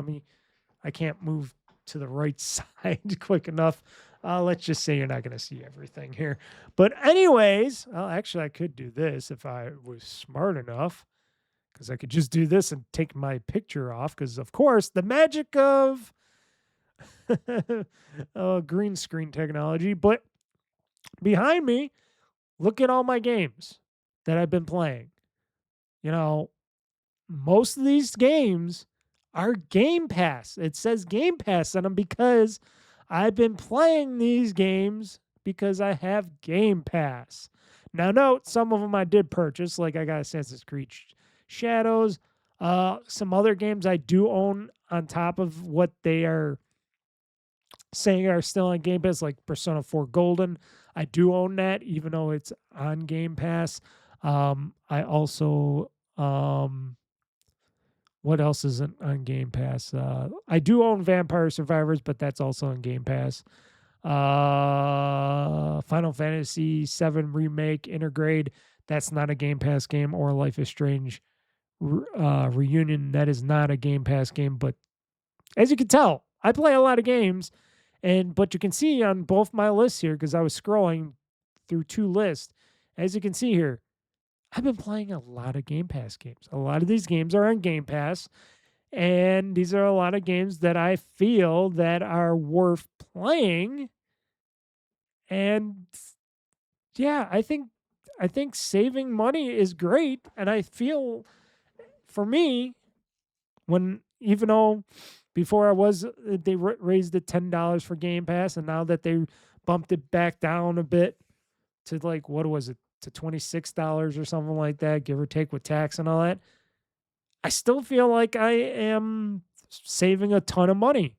I can't move to the right side quick enough. Let's just say you're not going to see everything here. But anyways, well, actually, I could do this if I was smart enough, because I could just do this and take my picture off, because, of course, the magic of green screen technology. But behind me, look at all my games that I've been playing. You know, most of these games are Game Pass. It says Game Pass on them because I've been playing these games because I have Game Pass. Now, note, some of them I did purchase, like I got Assassin's Creed Shadows. Some other games I do own on top of what they are saying are still on Game Pass, like Persona 4 Golden. I do own that, even though it's on Game Pass. I also, what else isn't on Game Pass? I do own Vampire Survivors, but that's also on Game Pass. Final Fantasy VII Remake Intergrade, that's not a Game Pass game, or Life is Strange Reunion, that is not a Game Pass game. But as you can tell, I play a lot of games, but you can see on both my lists here, because I was scrolling through 2 lists, as you can see here, I've been playing a lot of Game Pass games. A lot of these games are on Game Pass, and these are a lot of games that I feel that are worth playing. And yeah, I think saving money is great, and I feel, for me, even though before they raised it $10 for Game Pass, and now that they bumped it back down a bit to, like, what was it, to $26 or something like that, give or take with tax and all that, I still feel like I am saving a ton of money,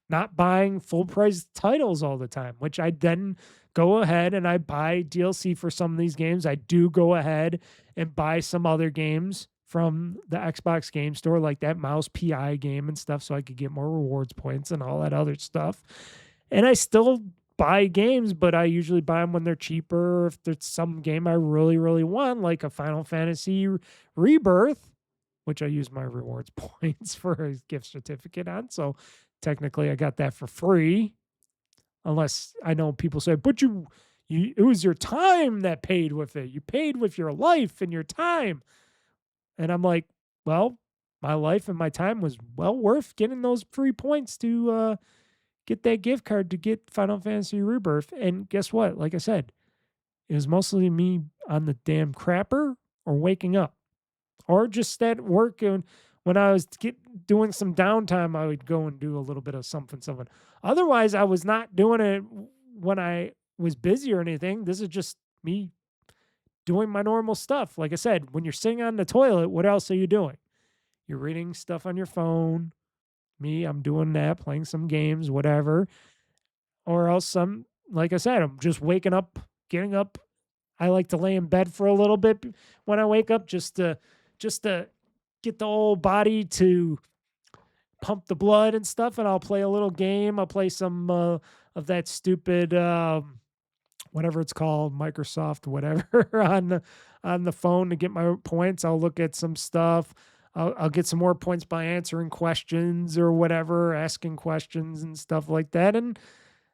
not buying full price titles all the time, which I then go ahead and I buy DLC for some of these games. I do go ahead and buy some other games from the Xbox Game Store, like that Mouse PI game and stuff, so I could get more rewards points and all that other stuff. And I still buy games, but I usually buy them when they're cheaper. If there's some game I really, really want, like a Final Fantasy Rebirth, which I use my rewards points for a gift certificate on. So technically I got that for free. Unless I know people say, but it was your time that paid with it. You paid with your life and your time. And I'm like, well, my life and my time was well worth getting those free points to get that gift card to get Final Fantasy Rebirth. And guess what? Like I said, it was mostly me on the damn crapper or waking up or just at work. And when I was doing some downtime, I would go and do a little bit of something. Otherwise, I was not doing it when I was busy or anything. This is just me doing my normal stuff. Like I said, when you're sitting on the toilet, what else are you doing? You're reading stuff on your phone. Me, I'm doing that, playing some games, whatever. Or else like I said, I'm just waking up, getting up. I like to lay in bed for a little bit when I wake up, just to get the old body to pump the blood and stuff. And I'll play a little game. I'll play some of that stupid whatever it's called, Microsoft, whatever, on the phone to get my points. I'll look at some stuff. I'll get some more points by answering questions or whatever, asking questions and stuff like that. And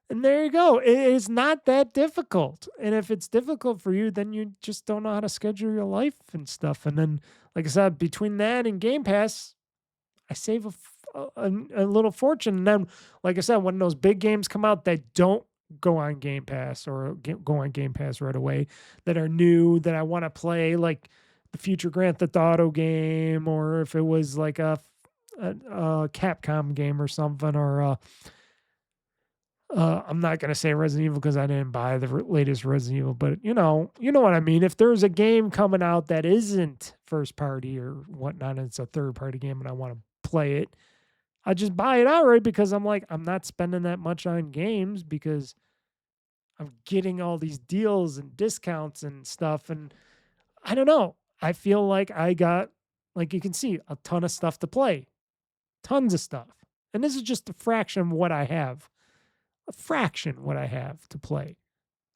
there you go. It is not that difficult. And if it's difficult for you, then you just don't know how to schedule your life and stuff. And then, like I said, between that and Game Pass, I save a little fortune. And then, like I said, when those big games come out that don't go on Game Pass or go on Game Pass right away, that are new, that I want to play, like the future Grand Theft Auto game, or if it was like a Capcom game or something, or I'm not gonna say Resident Evil because I didn't buy the latest Resident Evil, but you know what I mean. If there's a game coming out that isn't first party or whatnot, and it's a third party game, and I want to play it, I just buy it outright because I'm like, I'm not spending that much on games because I'm getting all these deals and discounts and stuff, and I don't know. I feel like I got, like you can see, a ton of stuff to play, tons of stuff, and this is just a fraction of what I have. A fraction what I have to play.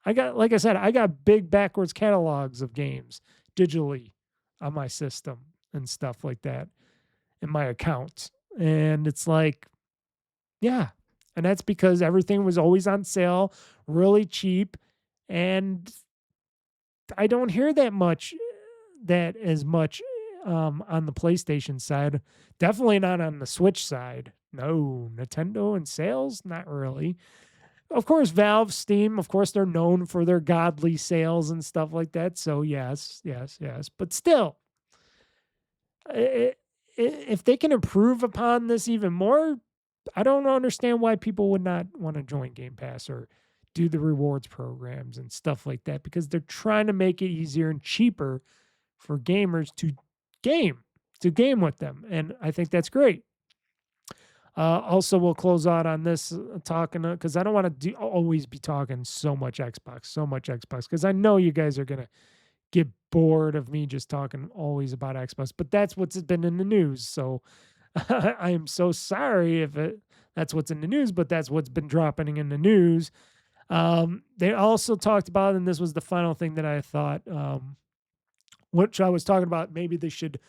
I got, like I said, I got big backwards catalogs of games digitally on my system and stuff like that in my account. And it's like, yeah. And that's because everything was always on sale, really cheap. And I don't hear that as much on the PlayStation side. Definitely not on the Switch side. No, Nintendo and sales, not really. Of course, Valve, Steam, of course, they're known for their godly sales and stuff like that. So yes, yes, yes. But still, if they can improve upon this even more, I don't understand why people would not want to join Game Pass or do the rewards programs and stuff like that, because they're trying to make it easier and cheaper for gamers to game with them. And I think that's great. Also, we'll close out on this talking because I don't want to always be talking so much Xbox, because I know you guys are going to get bored of me just talking always about Xbox, but that's what's been in the news. So I am so sorry if that's what's in the news, but that's what's been dropping in the news. They also talked about, and this was the final thing that I thought, which I was talking about, maybe they should,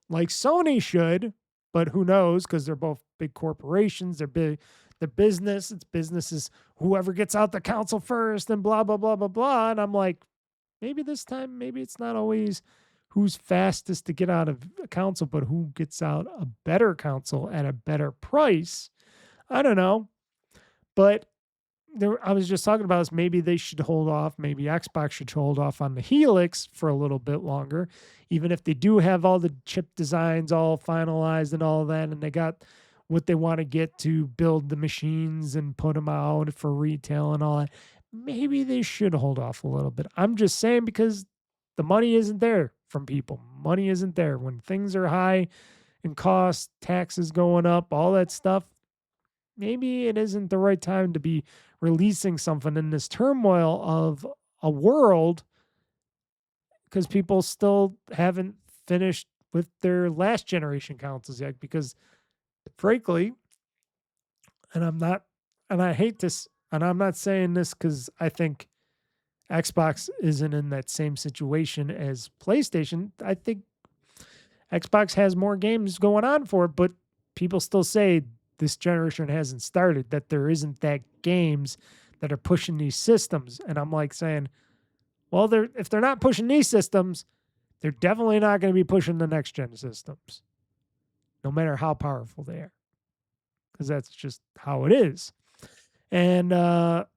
like Sony should, but who knows? Because they're both big corporations. They're big. The business. It's businesses. Whoever gets out the console first, and blah blah blah blah blah. And I'm like, maybe this time, maybe it's not always who's fastest to get out of a console, but who gets out a better console at a better price. I don't know, but I was just talking about this. Maybe they should hold off. Maybe Xbox should hold off on the Helix for a little bit longer, even if they do have all the chip designs all finalized and all that, and they got what they want to get to build the machines and put them out for retail and all that. Maybe they should hold off a little bit. I'm just saying, because the money isn't there from people. Money isn't there when things are high in cost, taxes going up, all that stuff. Maybe it isn't the right time to be releasing something in this turmoil of a world, because people still haven't finished with their last generation consoles yet. Because frankly, I hate this, and I'm not saying this because I think Xbox isn't in that same situation as PlayStation. I think Xbox has more games going on for it, but people still say this generation hasn't started, that there isn't that games that are pushing these systems. And I'm like saying, well, if they're not pushing these systems, they're definitely not going to be pushing the next gen systems, no matter how powerful they are, because that's just how it is. And Asha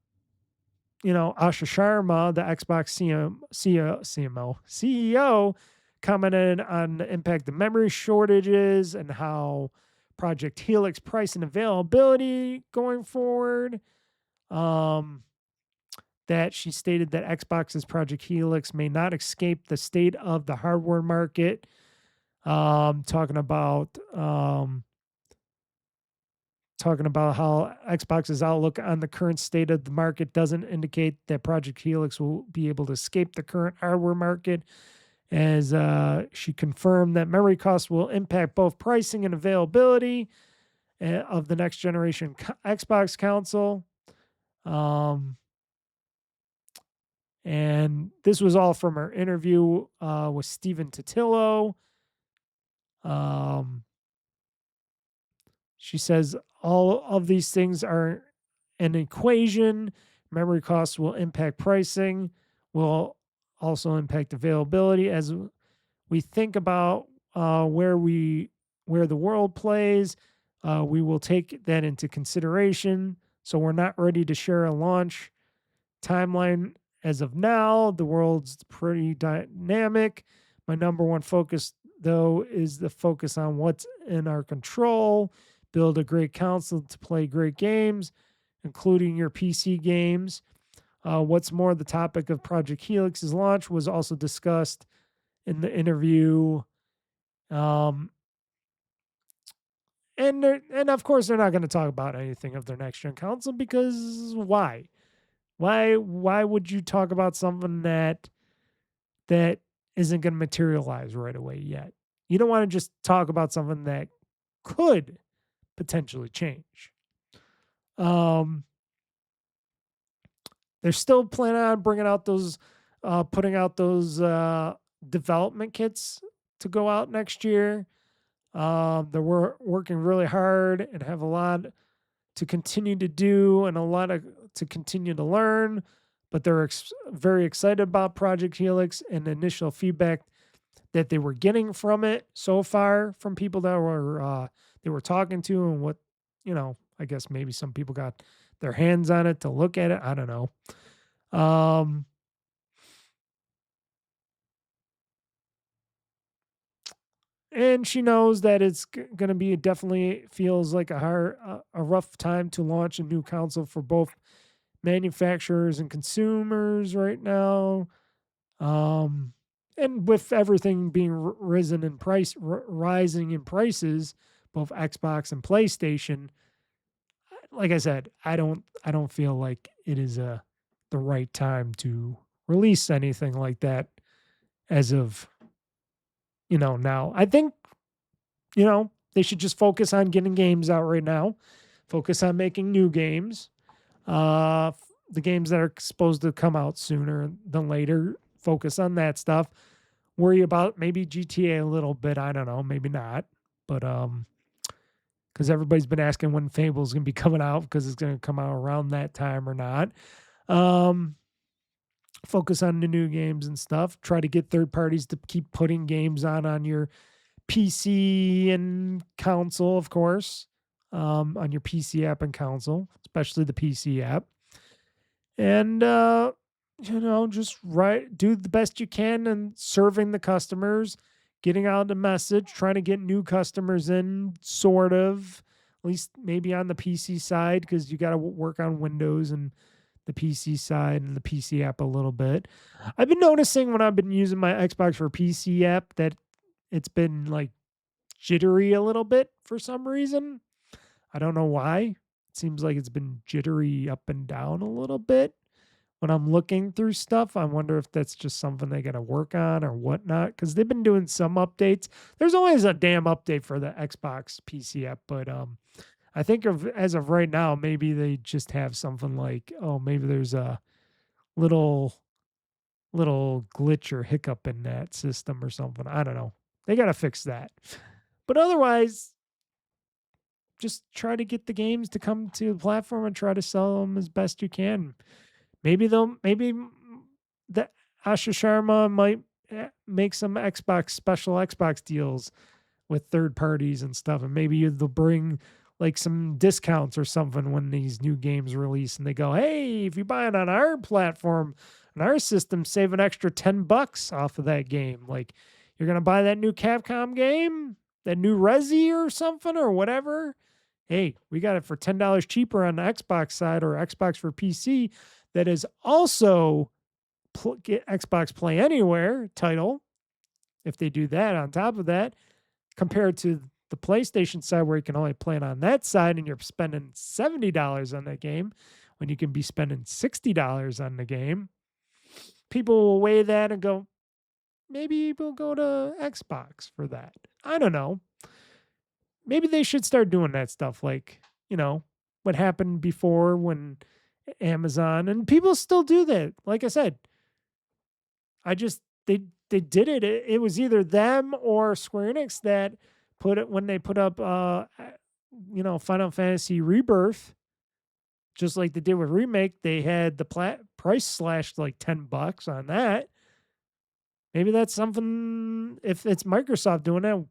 Sharma, the Xbox CEO, commented on the impact of memory shortages and how Project Helix price and availability going forward. That she stated that Xbox's Project Helix may not escape the state of the hardware market. Talking about how Xbox's outlook on the current state of the market doesn't indicate that Project Helix will be able to escape the current hardware market, as she confirmed that memory costs will impact both pricing and availability of the next generation Xbox console. And this was all from her interview with Stephen Totillo. She says all of these things are an equation. Memory costs will impact pricing, will also impact availability. As we think about where the world plays, we will take that into consideration. So we're not ready to share a launch timeline as of now. The world's pretty dynamic. My number one focus, though, is the focus on what's in our control. Build a great console to play great games including your PC games. What's more, the topic of Project Helix's launch was also discussed in the interview. And of course, they're not going to talk about anything of their next gen console because why? Why would you talk about something that isn't going to materialize right away yet? You don't want to just talk about something that could potentially change. They're still planning on bringing out those, putting out those development kits to go out next year. They're working really hard and have a lot to continue to do and a lot to continue to learn. But they're very excited about Project Helix and the initial feedback that they were getting from it so far from people that were they were talking to, and what, I guess maybe some people got their hands on it to look at it. I don't know. And she knows that it's going to be, definitely feels like a rough time to launch a new console for both manufacturers and consumers right now. And with everything being rising in prices, both Xbox and PlayStation, like I said, I don't feel like it is the right time to release anything like that as of now. I think they should just focus on getting games out right now. Focus on making new games. The games that are supposed to come out sooner than later, focus on that stuff. Worry about maybe GTA a little bit. I don't know, maybe not. But because everybody's been asking when Fable's going to be coming out, because it's going to come out around that time or not. Focus on the new games and stuff. Try to get third parties to keep putting games on your PC and console, of course, on your PC app and console, especially the PC app. And, just do the best you can and serving the customers, getting out the message, trying to get new customers in, sort of, at least maybe on the PC side, because you got to work on Windows and the PC side and the PC app a little bit. I've been noticing when I've been using my Xbox for PC app that it's been like jittery a little bit for some reason. I don't know why. It seems like it's been jittery up and down a little bit when I'm looking through stuff. I wonder if that's just something they got to work on or whatnot, because they've been doing some updates. There's always a damn update for the Xbox PC app, but I think as of right now, maybe they just have something like, maybe there's a little glitch or hiccup in that system or something. I don't know. They got to fix that. But otherwise, just try to get the games to come to the platform and try to sell them as best you can. Maybe the Asha Sharma might make some special Xbox deals with third parties and stuff, and maybe they'll bring like some discounts or something when these new games release, and they go, hey, if you buy it on our platform and our system, save an extra $10 off of that game. Like, you're going to buy that new Capcom game, that new Resi or something or whatever. Hey, we got it for $10 cheaper on the Xbox side, or Xbox for PC. That is also Xbox Play Anywhere title. If they do that on top of that, compared to the PlayStation side, where you can only play it on that side and you're spending $70 on that game when you can be spending $60 on the game, people will weigh that and go, maybe we'll go to Xbox for that. I don't know. Maybe they should start doing that stuff, like, what happened before when Amazon, and people still do that. Like I said, they did it. It was either them or Square Enix that put it, when they put up, Final Fantasy Rebirth, just like they did with Remake, they had the price slashed like $10 on that. Maybe that's something, if it's Microsoft doing that,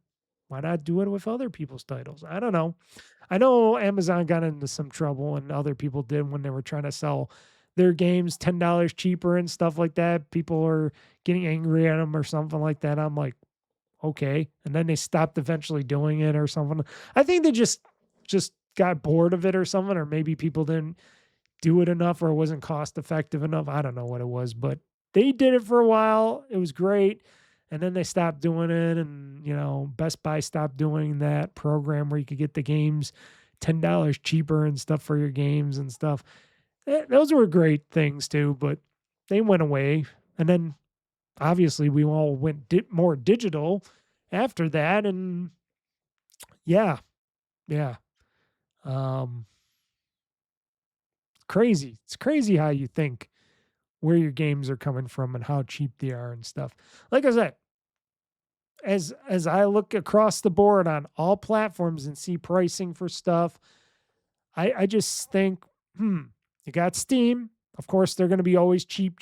why not do it with other people's titles? I don't know. I know Amazon got into some trouble, and other people did, when they were trying to sell their games $10 cheaper and stuff like that. People are getting angry at them or something like that. I'm like, okay. And then they stopped eventually doing it or something. I think they just got bored of it or something, or maybe people didn't do it enough or it wasn't cost effective enough. I don't know what it was, but they did it for a while. It was great. And then they stopped doing it. And, Best Buy stopped doing that program where you could get the games $10 cheaper and stuff for your games and stuff. Those were great things too, but they went away. And then obviously we all went more digital after that. And yeah. Crazy. It's crazy how you think where your games are coming from and how cheap they are and stuff. Like I said, as I look across the board on all platforms and see pricing for stuff, I just think, you got Steam. Of course, they're going to be always cheap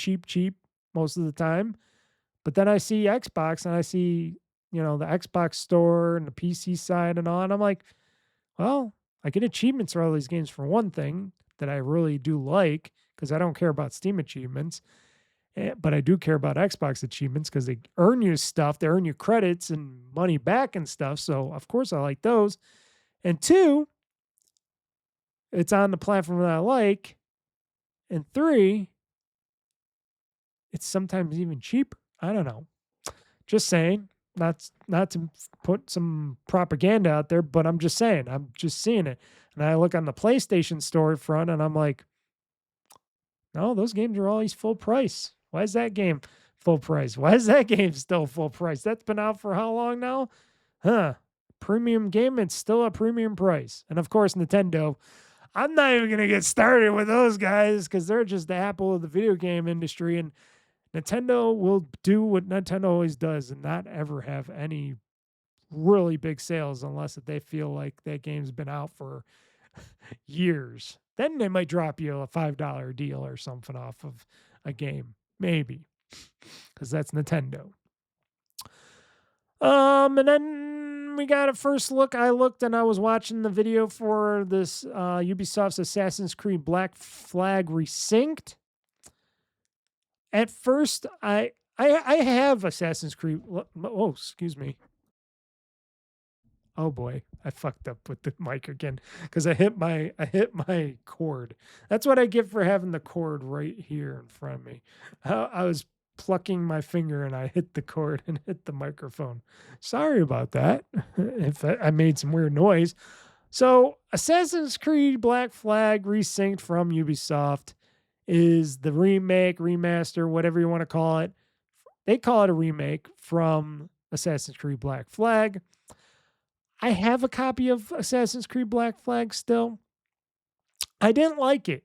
most of the time. But then I see Xbox and I see, the Xbox store and the PC side and all. And I'm like, well, I get achievements for all these games for one thing that I really do like because I don't care about Steam achievements. But I do care about Xbox achievements because they earn you stuff. They earn you credits and money back and stuff. So, of course, I like those. And two, it's on the platform that I like. And three, it's sometimes even cheaper. I don't know. Just saying. Not to put some propaganda out there, but I'm just saying. I'm just seeing it. And I look on the PlayStation store front and I'm like, no, those games are always full price. Why is that game full price? Why is that game still full price? That's been out for how long now? Premium game, it's still a premium price. And of course, Nintendo, I'm not even going to get started with those guys because they're just the Apple of the video game industry. And Nintendo will do what Nintendo always does and not ever have any really big sales unless they feel like that game's been out for years. Then they might drop you a $5 deal or something off of a game. Maybe. Because that's Nintendo. And then we got a first look. I looked and I was watching the video for this Ubisoft's Assassin's Creed Black Flag Resynced. At first, I have Assassin's Creed. Oh, excuse me. Oh boy, I fucked up with the mic again because I hit my cord. That's what I get for having the cord right here in front of me. I was plucking my finger and I hit the cord and hit the microphone. Sorry about that. If I made some weird noise. So, Assassin's Creed Black Flag Resynced from Ubisoft is the remake, remaster, whatever you want to call it. They call it a remake from Assassin's Creed Black Flag. I have a copy of Assassin's Creed Black Flag still. I didn't like it.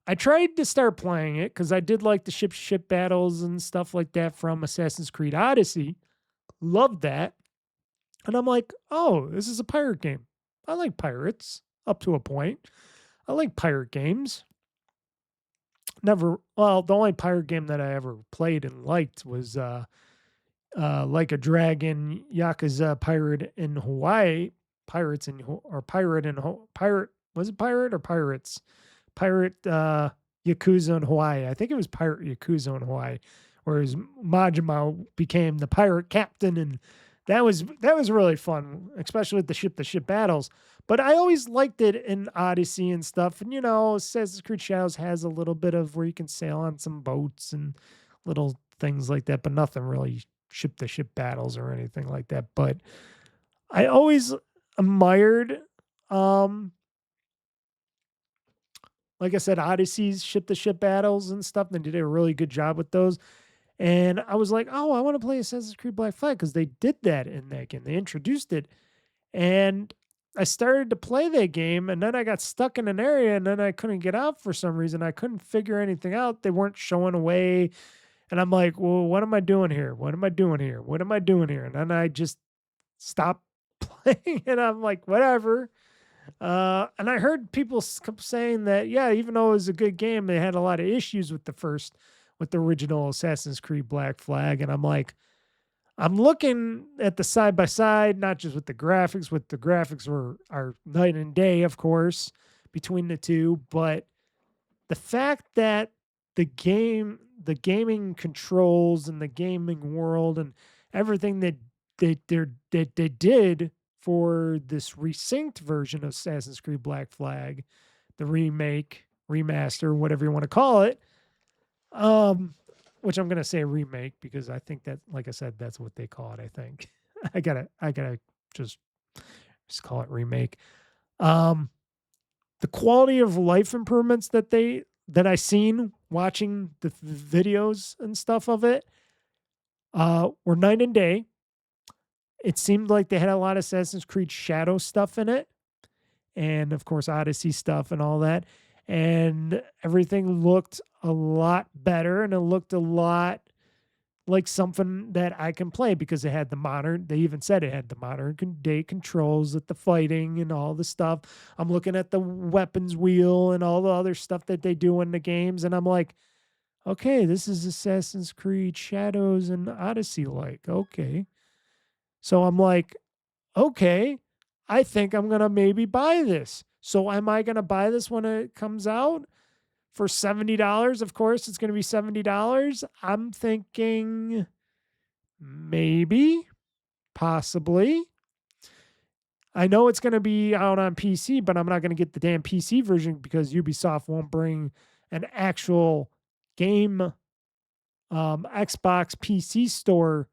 I tried to start playing it because I did like the ship battles and stuff like that from Assassin's Creed Odyssey. Loved that. And I'm like, oh, this is a pirate game. I like pirates up to a point. I like pirate games. The only pirate game that I ever played and liked was Like a Dragon, Yakuza Pirate in Hawaii. Was it pirate or pirates? Pirate Yakuza in Hawaii. I think it was Pirate Yakuza in Hawaii, whereas Majima became the pirate captain, and that was really fun, especially with the ship battles. But I always liked it in Odyssey and stuff. And Assassin's Creed Shadows has a little bit of where you can sail on some boats and little things like that, but nothing really ship battles or anything like that. But I always admired like I said, Odyssey's ship battles and stuff. They did a really good job with those. And I was like, oh, I want to play Assassin's Creed Black Flag because they did that in that game. They introduced it. And I started to play that game, and then I got stuck in an area, and then I couldn't get out for some reason. I couldn't figure anything out. They weren't showing a way. And I'm like, well, what am I doing here? What am I doing here? What am I doing here? And then I just stopped playing, and I'm like, whatever. And I heard people saying that, yeah, even though it was a good game, they had a lot of issues with the original Assassin's Creed Black Flag. And I'm like, I'm looking at the side by side, not just with the graphics. With the graphics are night and day, of course, between the two. But the fact that the gaming controls and the gaming world and everything that they did for this resynced version of Assassin's Creed Black Flag, the remake remaster, whatever you want to call it. Which I'm gonna say remake because I think that, like I said, that's what they call it. I think I gotta just call it remake. The quality of life improvements that I seen watching the videos and stuff of it were night and day. It seemed like they had a lot of Assassin's Creed Shadow stuff in it, and of course Odyssey stuff and all that. And everything looked a lot better, and it looked a lot like something that I can play because it had the modern, they even said it had the modern day controls with the fighting and all the stuff. I'm looking at the weapons wheel and all the other stuff that they do in the games, and I'm like, okay, this is Assassin's Creed Shadows and Odyssey like. Okay. So I'm like, okay, I think I'm going to maybe buy this. So am I going to buy this when it comes out for $70? Of course, it's going to be $70. I'm thinking maybe, possibly. I know it's going to be out on PC, but I'm not going to get the damn PC version because Ubisoft won't bring an actual game Xbox PC store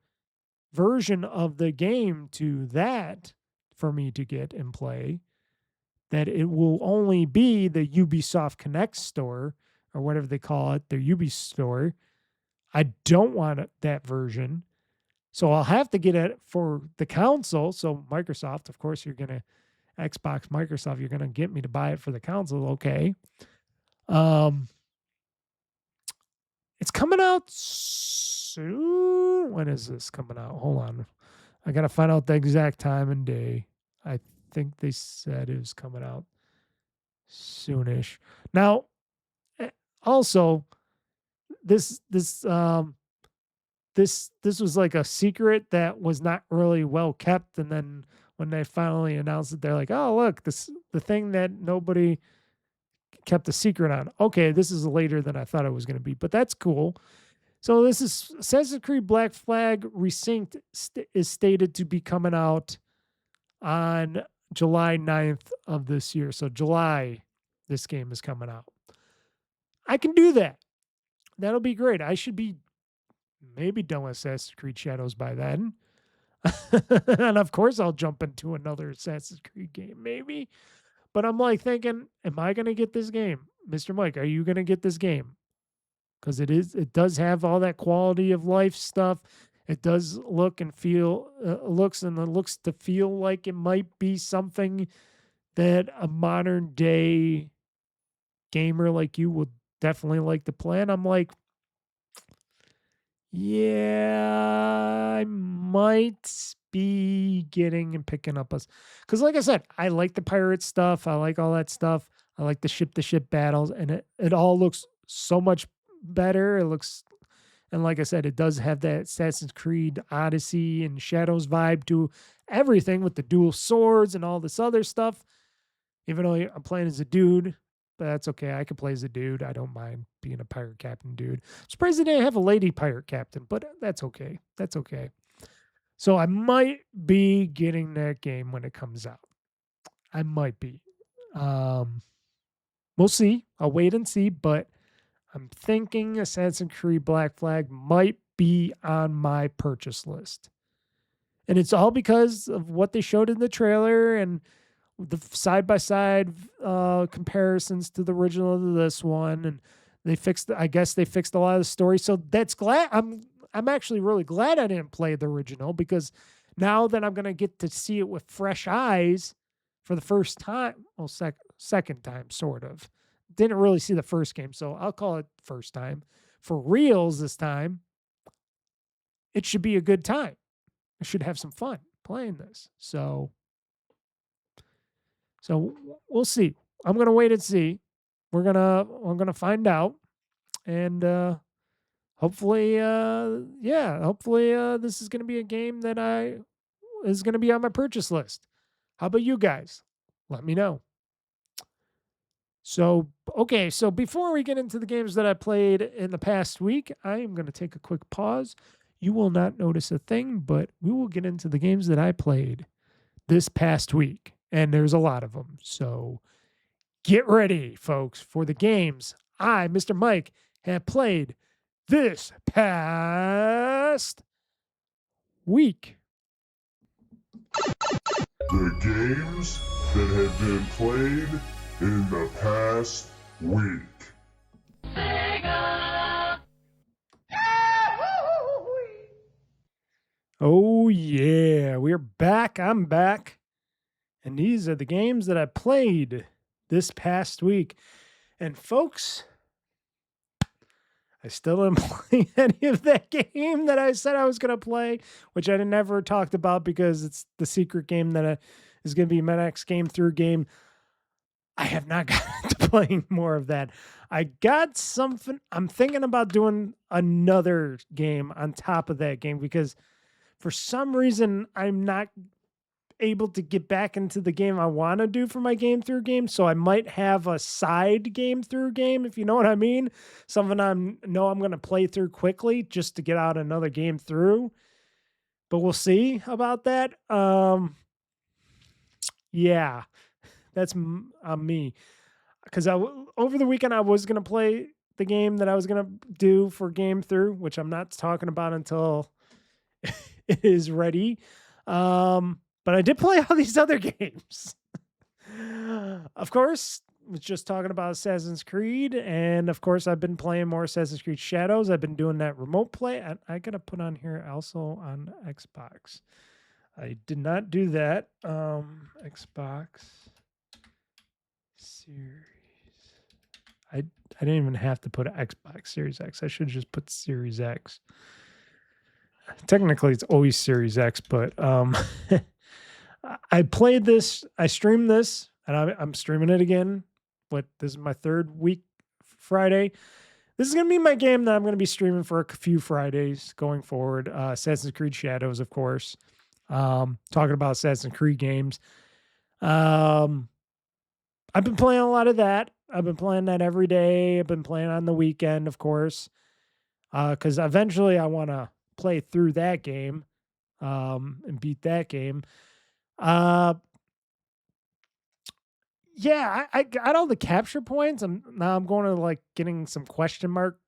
version of the game to that for me to get and play. That it will only be the Ubisoft Connect store or whatever they call it, their Ubi store. I don't want that version. So I'll have to get it for the console. So Microsoft, of course, you're going to Xbox, Microsoft, you're going to get me to buy it for the console. Okay. It's coming out soon. When is this coming out? Hold on. I got to find out the exact time and day. I think they said it was coming out soonish. Now, also, this was like a secret that was not really well kept, and then when they finally announced it, they're like, "Oh, look, the thing that nobody kept a secret on." Okay, this is later than I thought it was going to be, but that's cool. So this is Assassin's Creed Black Flag Resynced is stated to be coming out on July 9th of this year. So July, this game is coming out. I can do that. That'll be great. I should be maybe done with Assassin's Creed Shadows by then. And of course I'll jump into another Assassin's Creed game, maybe. But I'm like thinking, am I going to get this game? Mr. Mike, are you going to get this game? Because it does have all that quality of life stuff. It does look and feel, looks to feel like it might be something that a modern day gamer like you would definitely like to play. And I'm like, yeah, I might be getting and picking up us. Because like I said, I like the pirate stuff. I like all that stuff. I like the ship-to-ship battles. And it all looks so much better. It looks, and like I said, it does have that Assassin's Creed Odyssey and Shadows vibe to everything with the dual swords and all this other stuff. Even though I'm playing as a dude, but that's okay. I can play as a dude. I don't mind being a pirate captain dude. I'm surprised they didn't have a lady pirate captain, but that's okay. That's okay. So I might be getting that game when it comes out. I might be. We'll see. I'll wait and see, but I'm thinking Assassin's Creed Black Flag might be on my purchase list. And it's all because of what they showed in the trailer and the side-by-side comparisons to the original to this one. And I guess they fixed a lot of the story. So that's glad. I'm actually really glad I didn't play the original, because now that I'm going to get to see it with fresh eyes for the first time, well, second time, sort of. Didn't really see the first game, so I'll call it first time. For reals this time, it should be a good time. I should have some fun playing this. So we'll see. I'm going to wait and see. I'm going to find out. And hopefully this is going to be a game that is going to be on my purchase list. How about you guys? Let me know. So, okay, so before we get into the games that I played in the past week, I am going to take a quick pause. You will not notice a thing, but we will get into the games that I played this past week. And there's a lot of them. So Get ready, folks, for the games I, Mr. Mike, have played this past week.
The games that have been played in the past week.
Oh, yeah, we're back. I'm back. And these are the games that I played this past week. And folks, I still didn't play any of that game that I said I was going to play, which I never talked about because it's the secret game that is going to be my next game through game. I have not gotten to playing more of that. I got something. I'm thinking about doing another game on top of that game because for some reason I'm not able to get back into the game I want to do for my game through game. So I might have a side game through game, if you know what I mean. Something I'm going to play through quickly just to get out another game through. But we'll see about that. Yeah, that's me. Because over the weekend I was going to play the game that I was going to do for game through, which I'm not talking about until it is ready. But I did play all these other games. Of course, I was just talking about Assassin's Creed. And of course, I've been playing more Assassin's Creed Shadows. I've been doing that remote play. I got to put on here also on Xbox. I did not do that. Xbox Series. I didn't even have to put Xbox Series X. I should just put Series X. Technically, it's always Series X, but I played this. I streamed this, and I'm streaming it again. This is my third week, Friday. This is going to be my game that I'm going to be streaming for a few Fridays going forward. Assassin's Creed Shadows, of course. Talking about Assassin's Creed games. I've been playing a lot of that. I've been playing that every day. I've been playing on the weekend, of course, because eventually I want to play through that game and beat that game. Yeah, I got all the capture points. Now I'm going to like getting some question mark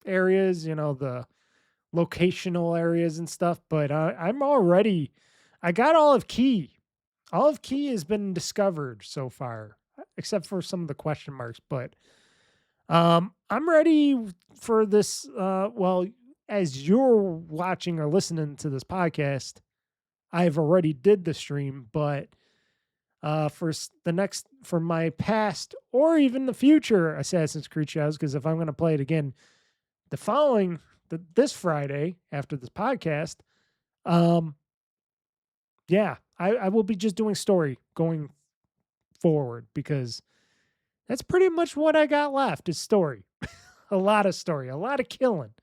areas, the locational areas and stuff. But I'm already, I got all of Key. All of Key has been discovered so far, except for some of the question marks. But I'm ready for this. Well, as you're watching or listening to this podcast, I've already did the stream, but for my past or even the future Assassin's Creed Shadows, because if I'm going to play it again, this Friday after this podcast, yeah, I will be just doing story going forward because that's pretty much what I got left is story. A lot of story, a lot of killing.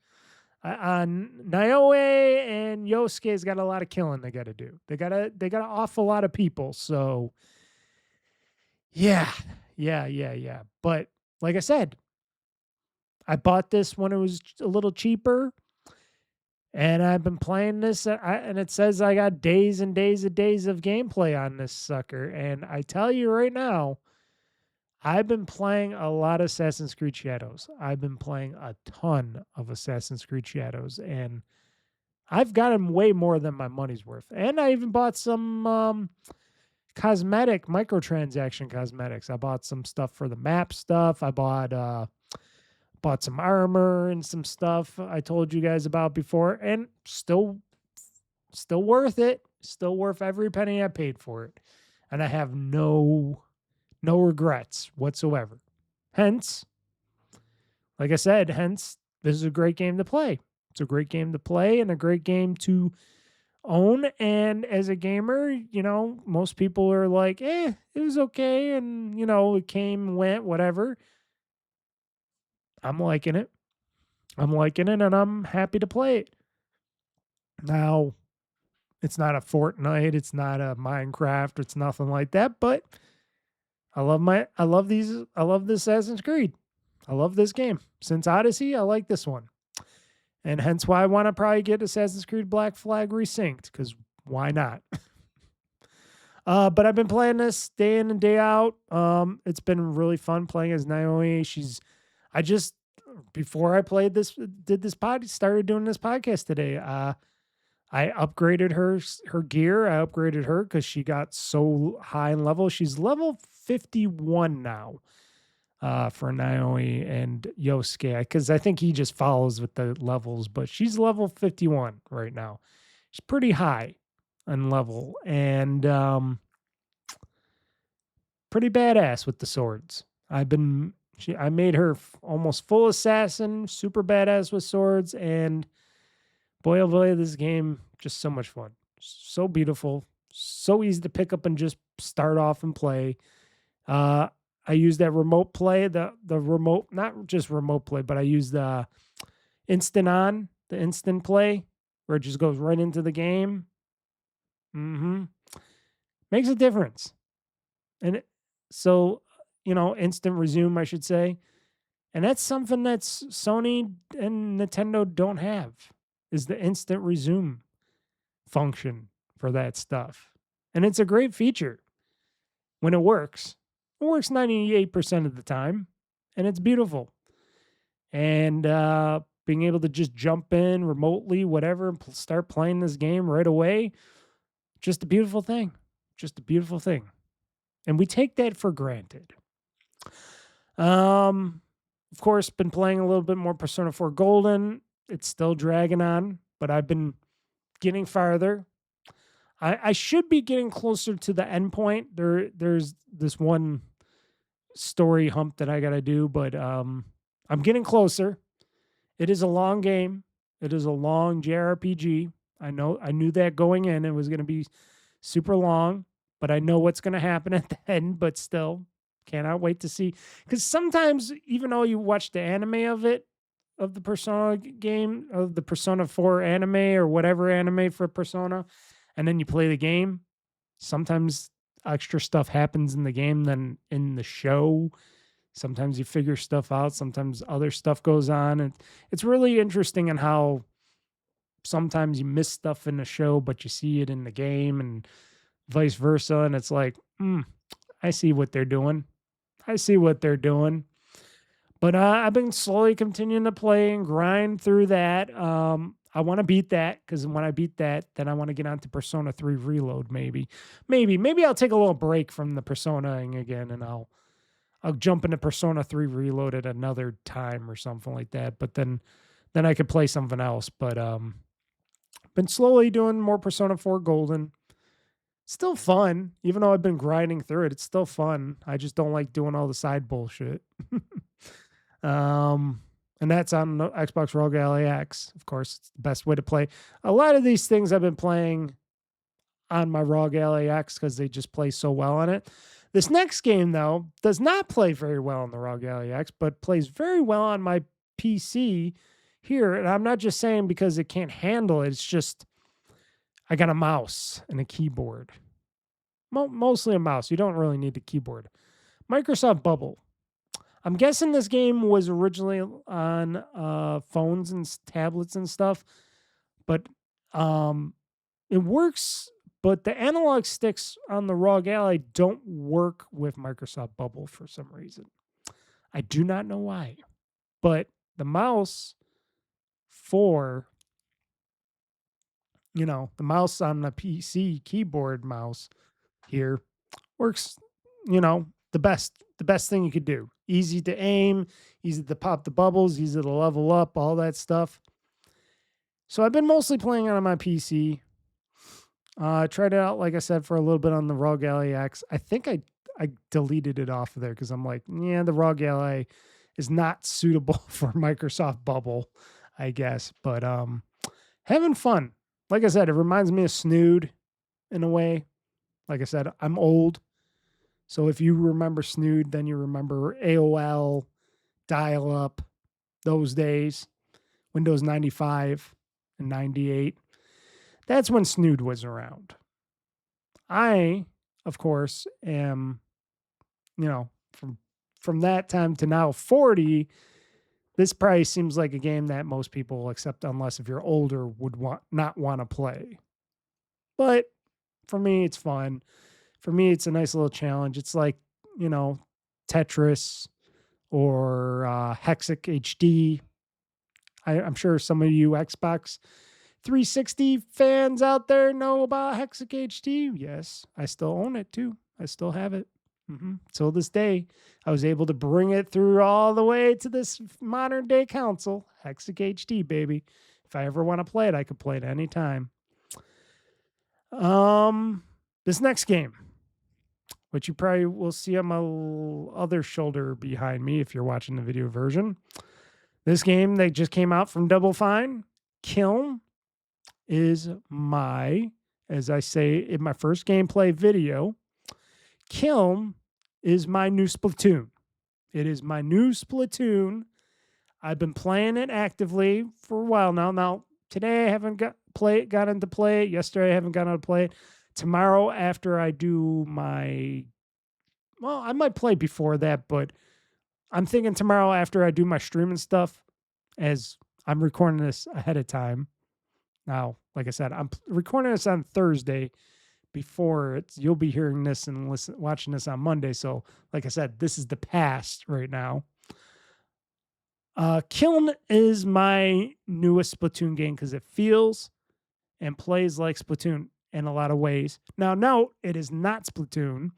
Naoe and Yosuke's got a lot of killing they got to do. They got to off a lot of people. So yeah. But like I said, I bought this when it was a little cheaper, and I've been playing this. And it says I got days and days of gameplay on this sucker. And I tell you right now, I've been playing a lot of Assassin's Creed Shadows. I've been playing a ton of Assassin's Creed Shadows, and I've gotten way more than my money's worth. And I even bought some microtransaction cosmetics. I bought some stuff for the map stuff. I bought some armor and some stuff I told you guys about before, and still worth it. Still worth every penny I paid for it. And I have no regrets whatsoever. Hence, like I said, this is a great game to play. It's a great game to play and a great game to own. And as a gamer, most people are like, it was okay. And, it came, went, whatever. I'm liking it. And I'm happy to play it. Now, it's not a Fortnite. It's not a Minecraft. It's nothing like that. But I love this Assassin's Creed. I love this game. Since Odyssey, I like this one. And hence why I want to probably get Assassin's Creed Black Flag Resynced, because why not? But I've been playing this day in and day out. It's been really fun playing as Naomi. I just before I played this, did this started doing this podcast today. I upgraded her gear. I upgraded her because she got so high in level. She's level 51 now. For Naomi and Yosuke, because I think he just follows with the levels, but she's level 51 right now. She's pretty high on level and pretty badass with the swords. I made her almost full assassin, super badass with swords, and boy oh boy, this game just so much fun, so beautiful, so easy to pick up and just start off and play. I use that remote play, the remote, not just remote play, but I use the instant play where it just goes right into the game. Makes a difference. And instant resume, I should say. And that's something that's Sony and Nintendo don't have, is the instant resume function for that stuff. And it's a great feature when it works. It works 98% of the time, and it's beautiful. And being able to just jump in remotely, whatever, and start playing this game right away, just a beautiful thing. Just a beautiful thing. And we take that for granted. Of course, been playing a little bit more Persona 4 Golden. It's still dragging on, but I've been getting farther. I should be getting closer to the end point. There's this one story hump that I got to do, but I'm getting closer. It is a long game. It is a long JRPG. I knew that going in. It was going to be super long, but I know what's going to happen at the end, but still cannot wait to see. Because sometimes, even though you watch the anime of the Persona game, of the Persona 4 anime or whatever anime for Persona, and then you play the game, sometimes extra stuff happens in the game than in the show. Sometimes you figure stuff out. Sometimes other stuff goes on. And it's really interesting in how sometimes you miss stuff in the show, but you see it in the game and vice versa. And it's like, I see what they're doing. But I've been slowly continuing to play and grind through that. I want to beat that, because when I beat that, then I want to get on to Persona 3 Reload. Maybe I'll take a little break from the Personaing again, and I'll jump into Persona 3 Reload at another time or something like that. But then I could play something else. But been slowly doing more Persona 4 Golden. Still fun, even though I've been grinding through it. It's still fun. I just don't like doing all the side bullshit. And that's on the Xbox ROG Ally X. Of course, it's the best way to play. A lot of these things I've been playing on my ROG Ally X because they just play so well on it. This next game, though, does not play very well on the ROG Ally X, but plays very well on my PC here. And I'm not just saying because it can't handle it. It's just I got a mouse and a keyboard. Mostly a mouse. You don't really need a keyboard. Microsoft Bubble. I'm guessing this game was originally on phones and tablets and stuff, but it works. But the analog sticks on the ROG Ally don't work with Microsoft Bubble for some reason. I do not know why. But the mouse for, the mouse on the PC keyboard mouse here works, the best thing you could do. Easy to aim, easy to pop the bubbles, easy to level up, all that stuff. So I've been mostly playing it on my PC. I tried it out, like I said, for a little bit on the ROG Ally X. I think I deleted it off of there because I'm like, the ROG Ally is not suitable for Microsoft Bubble, I guess. But having fun. Like I said, it reminds me of Snood in a way. Like I said, I'm old. So if you remember Snood, then you remember AOL, dial-up, those days, Windows 95 and 98. That's when Snood was around. I, of course, am, from that time to now 40, this probably seems like a game that most people, except unless if you're older, would not want to play. But for me, it's fun. for me, it's a nice little challenge. It's like, Tetris or Hexic HD. I'm sure some of you Xbox 360 fans out there know about Hexic HD. Yes, I still own it too. I still have it. Till this day, I was able to bring it through all the way to this modern day console, Hexic HD, baby. If I ever want to play it, I could play it anytime. This next game, which you probably will see on my other shoulder behind me if you're watching the video version. This game that just came out from Double Fine, Kiln, is as I say in my first gameplay video, Kiln is my new Splatoon. It is my new Splatoon. I've been playing it actively for a while now. Now, today I haven't got into play it. Yesterday I haven't gotten to play it. Tomorrow after I do I might play before that, but I'm thinking tomorrow after I do my streaming stuff, as I'm recording this ahead of time. Now, like I said, I'm recording this on Thursday before you'll be hearing this and watching this on Monday. So, like I said, this is the past right now. Kiln is my newest Splatoon game because it feels and plays like Splatoon in a lot of ways. Now, no, it is not Splatoon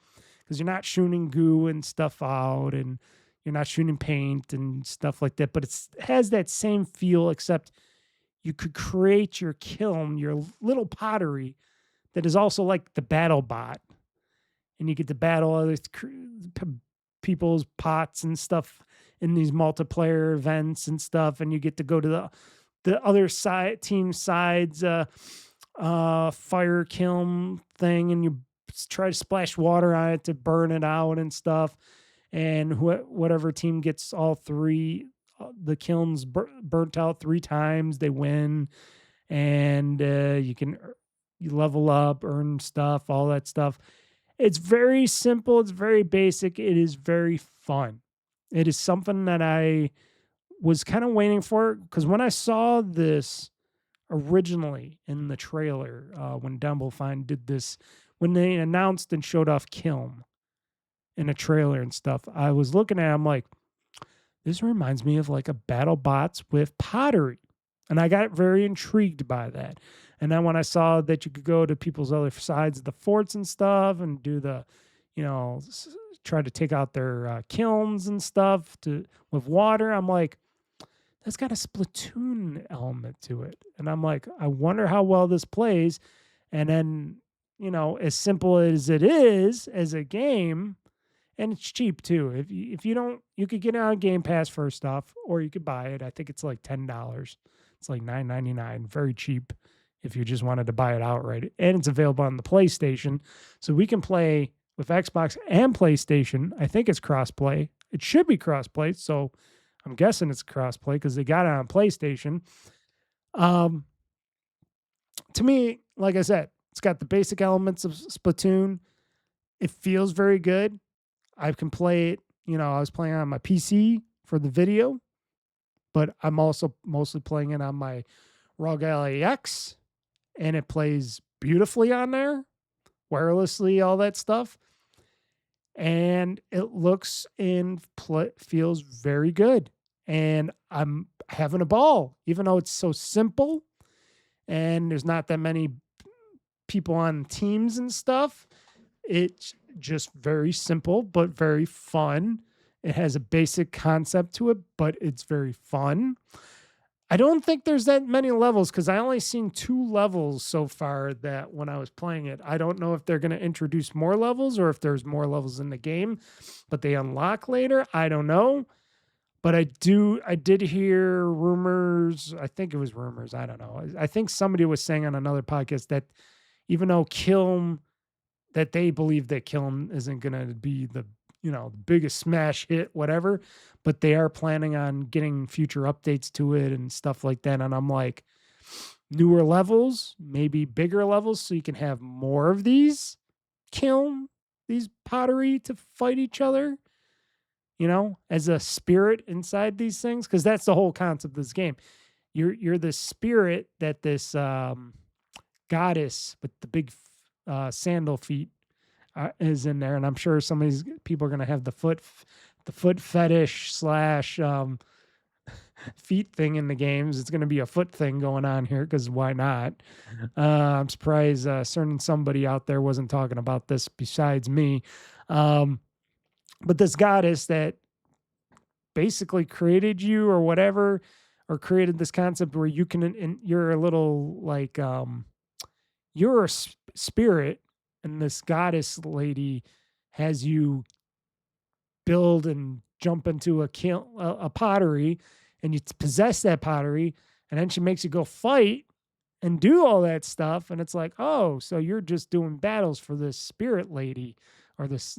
because you're not shooting goo and stuff out and you're not shooting paint and stuff like that. But it has that same feel, except you could create your kiln, your little pottery that is also like the battle bot. And you get to battle other people's pots and stuff in these multiplayer events and stuff. And you get to go to the other team side's fire kiln thing, and you try to splash water on it to burn it out and stuff. And whatever team gets all three, the kilns burnt out 3 times, they win. And you level up, earn stuff, all that stuff. It's very simple. It's very basic. It is very fun. It is something that I was kind of waiting for, because when I saw this originally in the trailer, when Double Fine did this, when they announced and showed off Kiln in a trailer and stuff, I was looking at it, I'm like, this reminds me of like a BattleBots with pottery. And I got very intrigued by that. And then when I saw that you could go to people's other sides of the forts and stuff and do the, try to take out their kilns and stuff with water, I'm like, that's got a Splatoon element to it. And I'm like, I wonder how well this plays. And then, as simple as it is as a game, and it's cheap too. If you don't, you could get it on Game Pass first off, or you could buy it. I think it's like $10. It's like $9.99, very cheap if you just wanted to buy it outright. And it's available on the PlayStation, so we can play with Xbox and PlayStation. I think it's crossplay. It should be crossplay, so I'm guessing it's crossplay because they got it on PlayStation. To me, like I said, it's got the basic elements of Splatoon. It feels very good. I can play it. I was playing on my PC for the video, but I'm also mostly playing it on my ROG Ally X, and it plays beautifully on there, wirelessly, all that stuff. And it looks and feels very good. And I'm having a ball, even though it's so simple and there's not that many people on teams and stuff. It's just very simple, but very fun. It has a basic concept to it, but it's very fun. I don't think there's that many levels because I only seen 2 levels so far that when I was playing it. I don't know if they're going to introduce more levels or if there's more levels in the game, but they unlock later. I don't know. But I did hear rumors. I think it was rumors. I don't know. I think somebody was saying on another podcast that even though Kiln, that they believe that Kiln isn't going to be the biggest smash hit, whatever, but they are planning on getting future updates to it and stuff like that. And I'm like, newer levels, maybe bigger levels, so you can have more of these these pottery to fight each other, as a spirit inside these things. Cause that's the whole concept of this game. You're the spirit that this goddess with the big sandal feet, is in there, and I'm sure some of these people are going to have the foot fetish slash feet thing in the games. It's going to be a foot thing going on here because why not? I'm surprised certain somebody out there wasn't talking about this besides me. But this goddess that basically created you or whatever, or created this concept where you can, and you're a little like, you're a spirit, and this goddess lady has you build and jump into a pottery, and you possess that pottery, and then she makes you go fight and do all that stuff, and it's like, oh, so you're just doing battles for this spirit lady or this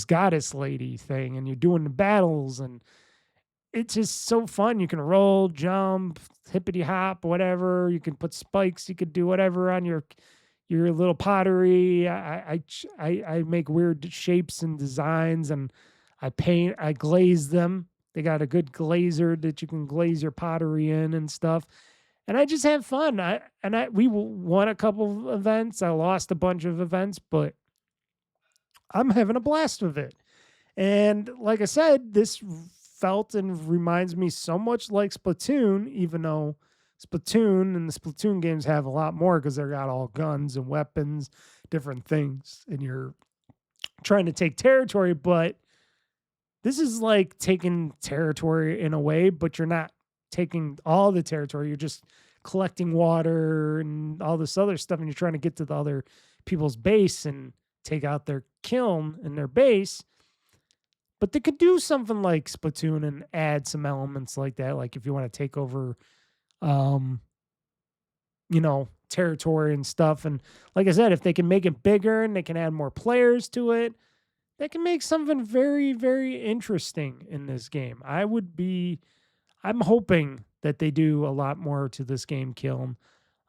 goddess lady thing, and you're doing the battles, and it's just so fun. You can roll, jump, hippity hop, whatever. You can put spikes. You could do whatever on your little pottery. I make weird shapes and designs, and I glaze them. They got a good glazer that you can glaze your pottery in and stuff. And I just have fun. We won a couple of events. I lost a bunch of events, but I'm having a blast with it. And like I said, this felt and reminds me so much like Splatoon, even though Splatoon and the Splatoon games have a lot more because they got all guns and weapons, different things, and you're trying to take territory. But this is like taking territory in a way, but you're not taking all the territory. You're just collecting water and all this other stuff, and you're trying to get to the other people's base and take out their kiln and their base. But they could do something like Splatoon and add some elements like that. Like if you want to take over, territory and stuff. And like I said, if they can make it bigger and they can add more players to it, they can make something very, very interesting in this game. I'm hoping that they do a lot more to this game, Kiln.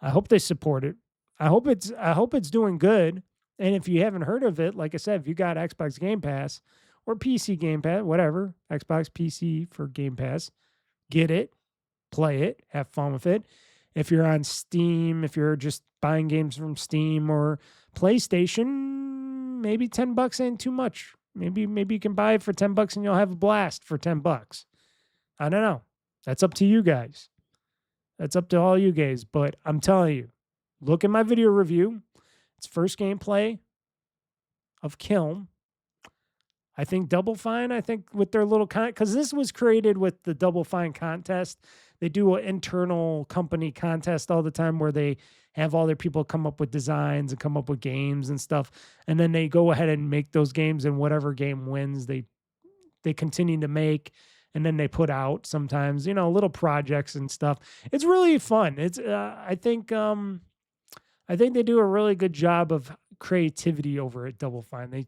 I hope they support it. I hope it's doing good. And if you haven't heard of it, like I said, if you got Xbox Game Pass or PC Game Pass, whatever, Xbox, PC for Game Pass, get it, play it, have fun with it. If you're on Steam, if you're just buying games from Steam or PlayStation, maybe $10 ain't too much. Maybe you can buy it for $10 and you'll have a blast for $10. I don't know. That's up to you guys. That's up to all you guys. But I'm telling you, look at my video review. It's first gameplay of Kiln. I think Double Fine, with their little because this was created with the Double Fine contest. They do an internal company contest all the time where they have all their people come up with designs and come up with games and stuff. And then they go ahead and make those games, and whatever game wins, they continue to make. And then they put out sometimes, little projects and stuff. It's really fun. It's I think they do a really good job of creativity over at Double Fine.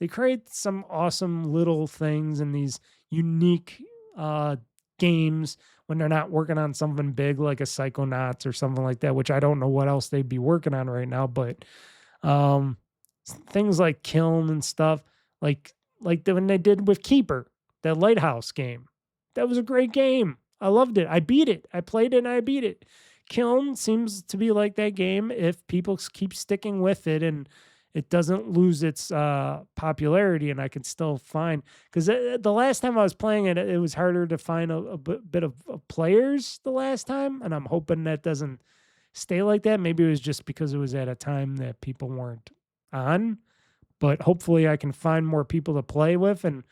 They create some awesome little things in these unique games when they're not working on something big like a Psychonauts or something like that, which I don't know what else they'd be working on right now. But things like Kiln and stuff, like when they did with Keeper, that Lighthouse game. That was a great game. I loved it. I beat it. I played it and I beat it. Kiln seems to be like that game if people keep sticking with it and it doesn't lose its popularity, and I can still find, because the last time I was playing it, it was harder to find a bit of players the last time, and I'm hoping that doesn't stay like that. Maybe it was just because it was at a time that people weren't on, but hopefully I can find more people to play with. And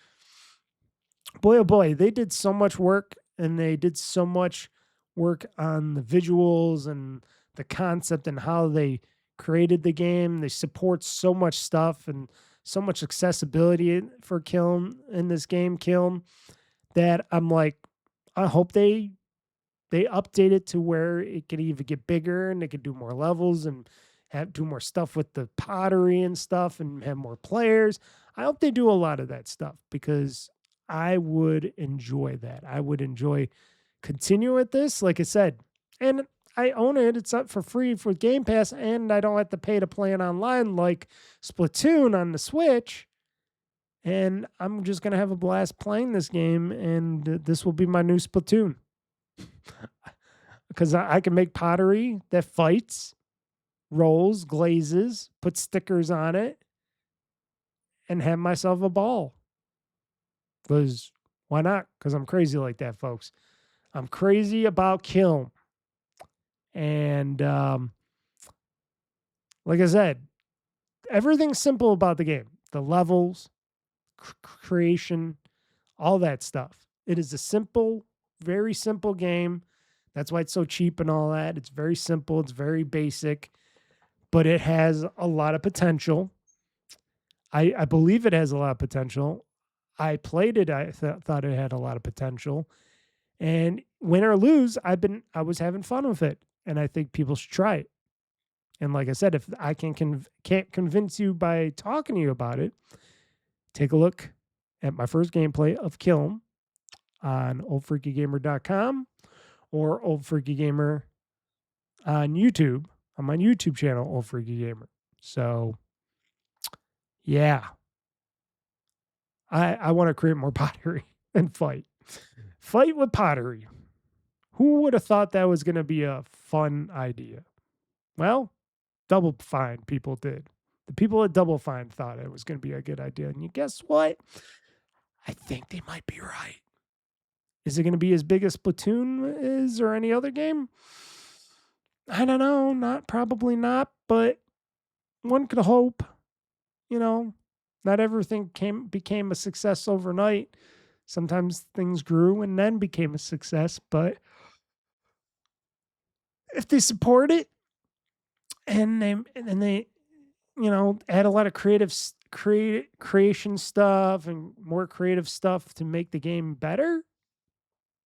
boy, oh boy, they did so much work, and they did so much work on the visuals and the concept and how they created the game. They support so much stuff and so much accessibility for Kiln in this game, Kiln, that I'm like, I hope they update it to where it could even get bigger and they could do more levels and do more stuff with the pottery and stuff and have more players. I hope they do a lot of that stuff because I would enjoy that. I would enjoy continuing with this, like I said. And I own it. It's up for free for Game Pass, and I don't have to pay to play it online like Splatoon on the Switch. And I'm just going to have a blast playing this game, and this will be my new Splatoon. Because I can make pottery that fights, rolls, glazes, put stickers on it, and have myself a ball. Because why not? Because I'm crazy like that, folks. I'm crazy about Kiln. And like I said, everything's simple about the game. The levels, creation, all that stuff. It is a simple, very simple game. That's why it's so cheap and all that. It's very simple. It's very basic, but it has a lot of potential. I believe it has a lot of potential. I played it. I thought it had a lot of potential. And win or lose, I was having fun with it, and I think people should try it. And like I said, if I can't convince you by talking to you about it, take a look at my first gameplay of Kiln on OldFreakyGamer.com or OldFreakyGamer on YouTube, on my YouTube channel, OldFreakyGamer. So, yeah. I want to create more pottery and fight. Fight with pottery. Who would have thought that was going to be a fun idea? Well, Double Fine people did. The people at Double Fine thought it was going to be a good idea. And you guess what? I think they might be right. Is it going to be as big as Splatoon is or any other game? I don't know. Probably not, but one could hope. You know, not everything became a success overnight. Sometimes things grew and then became a success, but if they support it and they add a lot of creation stuff and more creative stuff to make the game better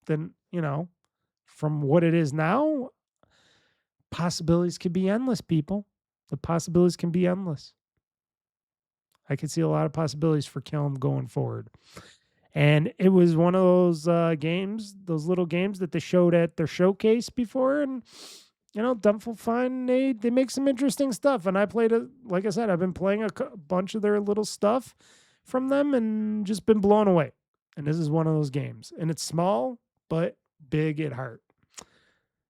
than, from what it is now, possibilities could be endless, people. The possibilities can be endless. I could see a lot of possibilities for Kiln going forward. And it was one of those games, those little games that they showed at their showcase before. And, Double Fine, they make some interesting stuff. And I played it, like I said, I've been playing a bunch of their little stuff from them and just been blown away. And this is one of those games. And it's small, but big at heart.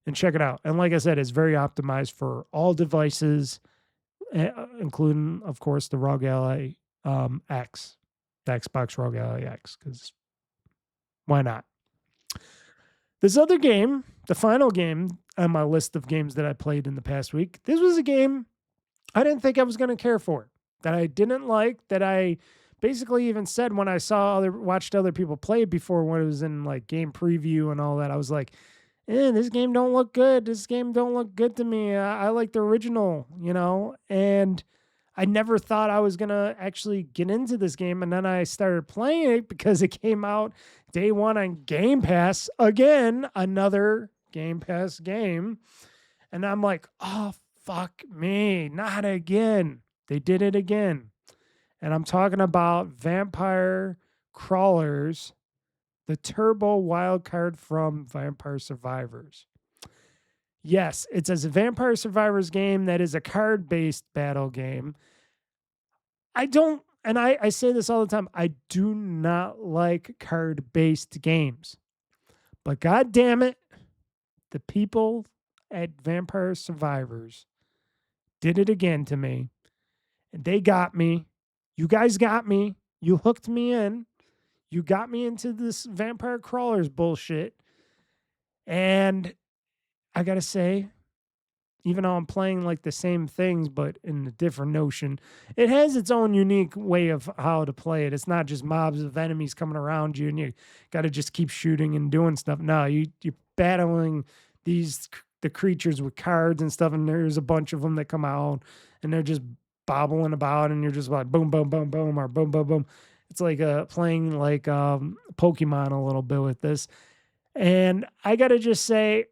And check it out. And like I said, it's very optimized for all devices, including, of course, the ROG Ally X. The Xbox ROG Ally X, because why not? This other game, the final game on my list of games that I played in the past week, this was a game I didn't think I was going to care for, that I didn't like, that I basically even said when I watched other people play it before, when it was in like game preview and all that, I was like, this game don't look good. This game don't look good to me. I like the original, and I never thought I was going to actually get into this game. And then I started playing it because it came out day one on Game Pass. Again, another Game Pass game. And I'm like, oh, fuck me. Not again. They did it again. And I'm talking about Vampire Crawlers, the Turbo Wildcard from Vampire Survivors. Yes, it's a Vampire Survivors game that is a card-based battle game. I say this all the time, I do not like card-based games. But god damn it, the people at Vampire Survivors did it again to me. And they got me. You guys got me. You hooked me in. You got me into this Vampire Crawlers bullshit. And I gotta say, even though I'm playing like the same things, but in a different notion, it has its own unique way of how to play it. It's not just mobs of enemies coming around you and you got to just keep shooting and doing stuff. No, you're battling the creatures with cards and stuff, and there's a bunch of them that come out and they're just bobbling about, and you're just like boom, boom, boom, boom, or boom, boom, boom. It's like playing like Pokemon a little bit with this. And I got to just say,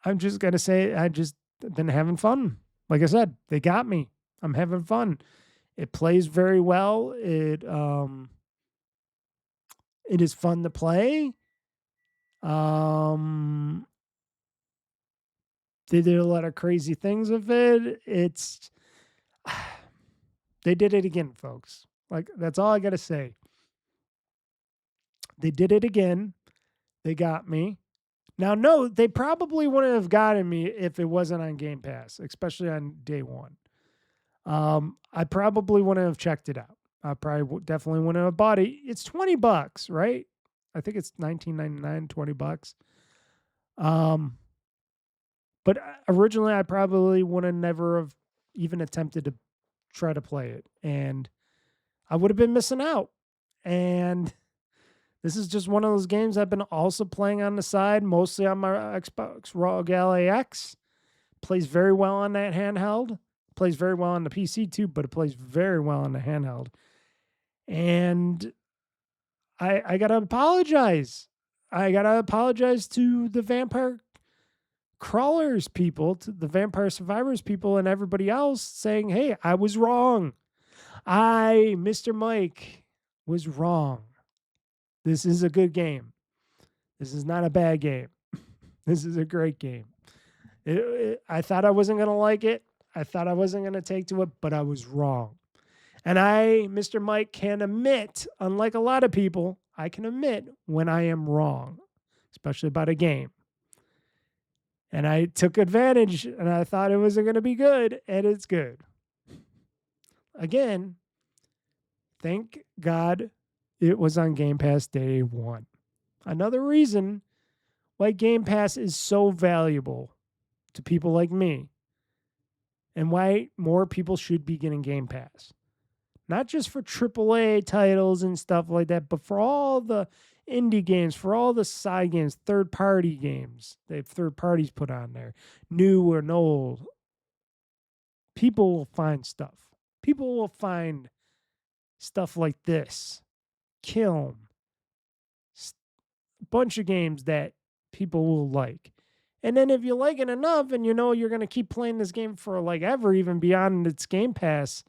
I'm just going to say, I just been having fun. Like I said, they got me. I'm having fun. It plays very well. It is fun to play. They did a lot of crazy things with it. They did it again, folks. Like, that's all I got to say. They did it again. They got me. Now, no, they probably wouldn't have gotten me if it wasn't on Game Pass, especially on day one. I probably wouldn't have checked it out. I probably definitely wouldn't have bought it. It's $20, right? I think it's $19.99, $20. Um, but originally, I probably would have never have even attempted to try to play it, and I would have been missing out. And this is just one of those games I've been also playing on the side, mostly on my Xbox ROG Ally X. Plays very well on that handheld. Plays very well on the PC too, but it plays very well on the handheld. And I gotta apologize. I gotta apologize to the Vampire Crawlers people, to the Vampire Survivors people, and everybody else saying, hey, I was wrong. Mr. Mike, was wrong. This is a good game. This is not a bad game. This is a great game. I thought I wasn't going to like it. I thought I wasn't going to take to it, but I was wrong. And Mr. Mike, can admit, unlike a lot of people, I can admit when I am wrong, especially about a game. And I took advantage, and I thought it wasn't going to be good, and it's good. Again, thank God it was on Game Pass day one. Another reason why Game Pass is so valuable to people like me, and why more people should be getting Game Pass. Not just for AAA titles and stuff like that, but for all the indie games, for all the side games, third-party games that third parties put on there, new and old. People will find stuff. People will find stuff like this. Kiln. A bunch of games that people will like. And then if you like it enough and you know you're going to keep playing this game for like ever, even beyond its Game Pass,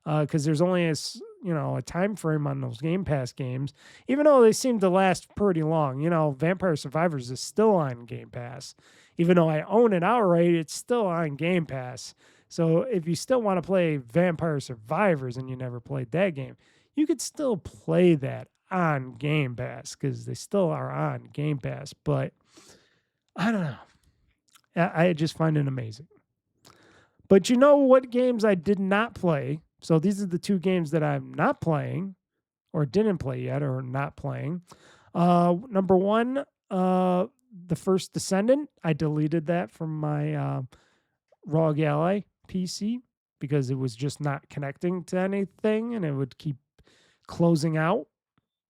because there's only a time frame on those Game Pass games, even though they seem to last pretty long. Vampire Survivors is still on Game Pass. Even though I own it outright, it's still on Game Pass. So if you still want to play Vampire Survivors and you never played that game, you could still play that on Game Pass because they still are on Game Pass. But I don't know. I just find it amazing. But you know what games I did not play? So these are the two games that I'm not playing or didn't play yet or not playing. Number one, The First Descendant. I deleted that from my ROG Ally PC because it was just not connecting to anything and it would keep closing out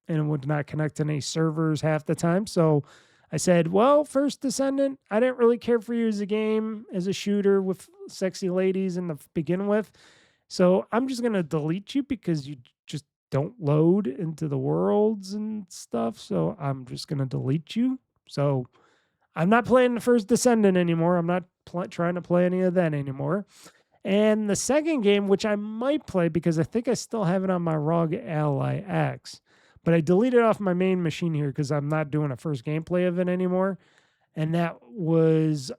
and it would not connect to any servers half the time. So I said, well, First Descendant, I didn't really care for you as a game, as a shooter with sexy ladies in the begin with. So I'm just going to delete you because you just don't load into the worlds and stuff. So I'm just going to delete you. So I'm not playing The First Descendant anymore. I'm not trying to play any of that anymore. And the second game, which I might play because I think I still have it on my ROG Ally X, but I deleted off my main machine here because I'm not doing a first gameplay of it anymore. And that was,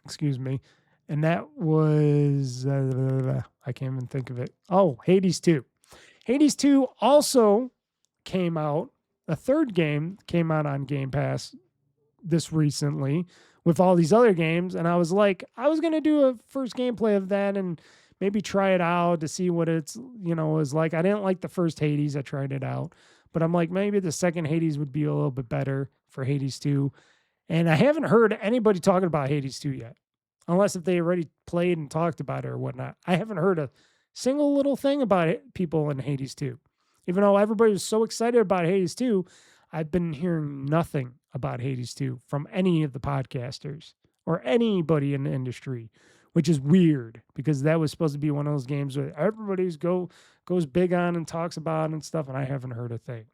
excuse me. And that was, I can't even think of it. Oh, Hades 2. Hades 2 also came out. A third game came out on Game Pass this recently with all these other games. And I was like, I was going to do a first gameplay of that and maybe try it out to see what it's, is like. I didn't like the first Hades. I tried it out. But I'm like, maybe the second Hades would be a little bit better for Hades 2. And I haven't heard anybody talking about Hades 2 yet. Unless if they already played and talked about it or whatnot. I haven't heard a single little thing about it, people in Hades 2. Even though everybody was so excited about Hades 2, I've been hearing nothing about Hades 2 from any of the podcasters or anybody in the industry, which is weird because that was supposed to be one of those games where everybody's goes big on and talks about and stuff, and I haven't heard a thing.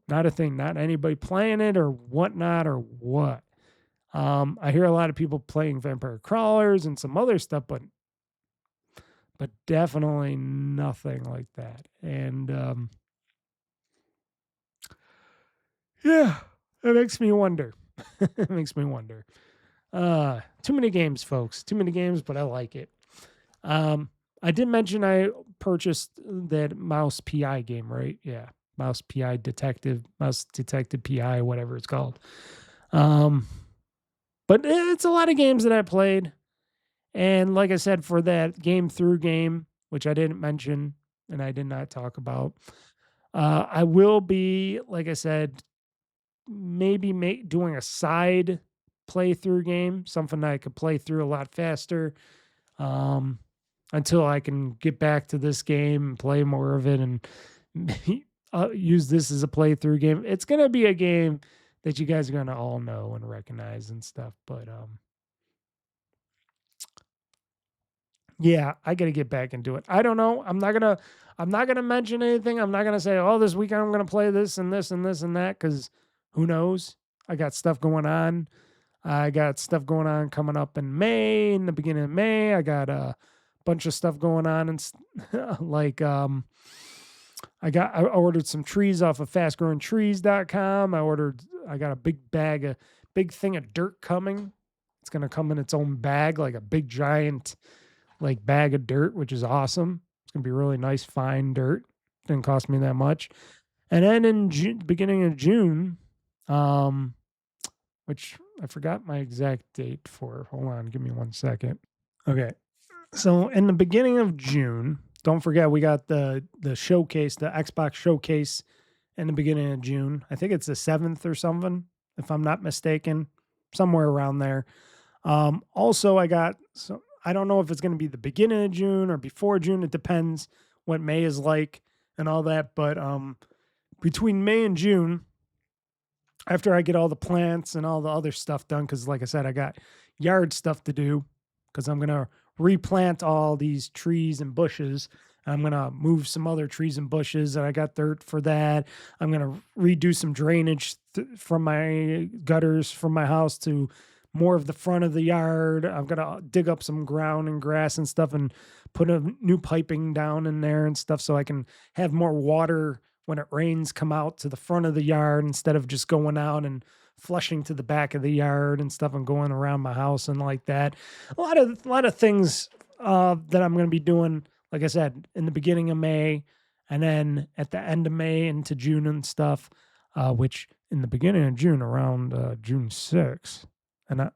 Not a thing. Not anybody playing it or whatnot or what. I hear a lot of people playing Vampire Crawlers and some other stuff, but definitely nothing like that. And yeah, it makes me wonder. It makes me wonder. Too many games, folks. Too many games, but I like it. I did mention I purchased that Mouse PI game, right? Yeah, Mouse Detective PI, whatever it's called. But it's a lot of games that I played, And like I said, for that game through game, which I didn't mention and I did not talk about, I will be, like I said, maybe doing a side playthrough game, something that I could play through a lot faster, um, until I can get back to this game and play more of it and use this as a playthrough game. It's gonna be a game that you guys are gonna all know and recognize and stuff. But yeah, I gotta get back into it. I don't know. I'm not gonna mention anything. I'm not gonna say, oh, this weekend I'm gonna play this and this and this and that, because who knows? I got stuff going on. I got stuff going on coming up in May, in the beginning of May. I got a bunch of stuff going on and like I ordered some trees off of fastgrowingtrees.com. I got a big thing of dirt coming. It's going to come in its own bag, like a big giant like bag of dirt, which is awesome. It's going to be really nice fine dirt. Didn't cost me that much. And then in beginning of June, which I forgot my exact date for. Hold on, give me 1 second. Okay. So in the beginning of June, don't forget we got the showcase, the Xbox showcase in the beginning of June. I think it's the 7th or something, if I'm not mistaken, somewhere around there. Also I got I don't know if it's going to be the beginning of June or before June. It depends what May is like and all that, but between May and June, after I get all the plants and all the other stuff done, because like I said, I got yard stuff to do, because I'm going to replant all these trees and bushes. I'm going to move some other trees and bushes, and I got dirt for that. I'm going to redo some drainage from my gutters from my house to more of the front of the yard. I'm going to dig up some ground and grass and stuff and put a new piping down in there and stuff, so I can have more water when it rains come out to the front of the yard instead of just going out and flushing to the back of the yard and stuff and going around my house and like that. A lot of things that I'm going to be doing, like I said, in the beginning of May and then at the end of May into June and stuff, which in the beginning of June, around June 6th. And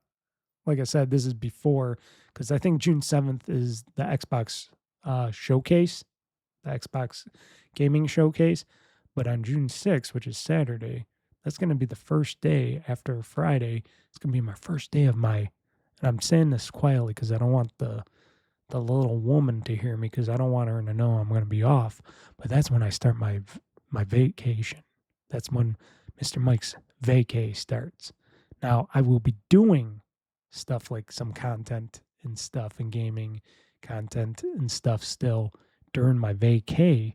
like I said, this is before, because I think June 7th is the Xbox showcase, the Xbox gaming showcase. But on June 6th, which is Saturday, that's going to be the first day after Friday. It's going to be my first day of my, and I'm saying this quietly because I don't want the little woman to hear me, because I don't want her to know I'm going to be off. But that's when I start my vacation. That's when Mr. Mike's vacay starts. Now, I will be doing stuff like some content and stuff and gaming content and stuff still during my vacay,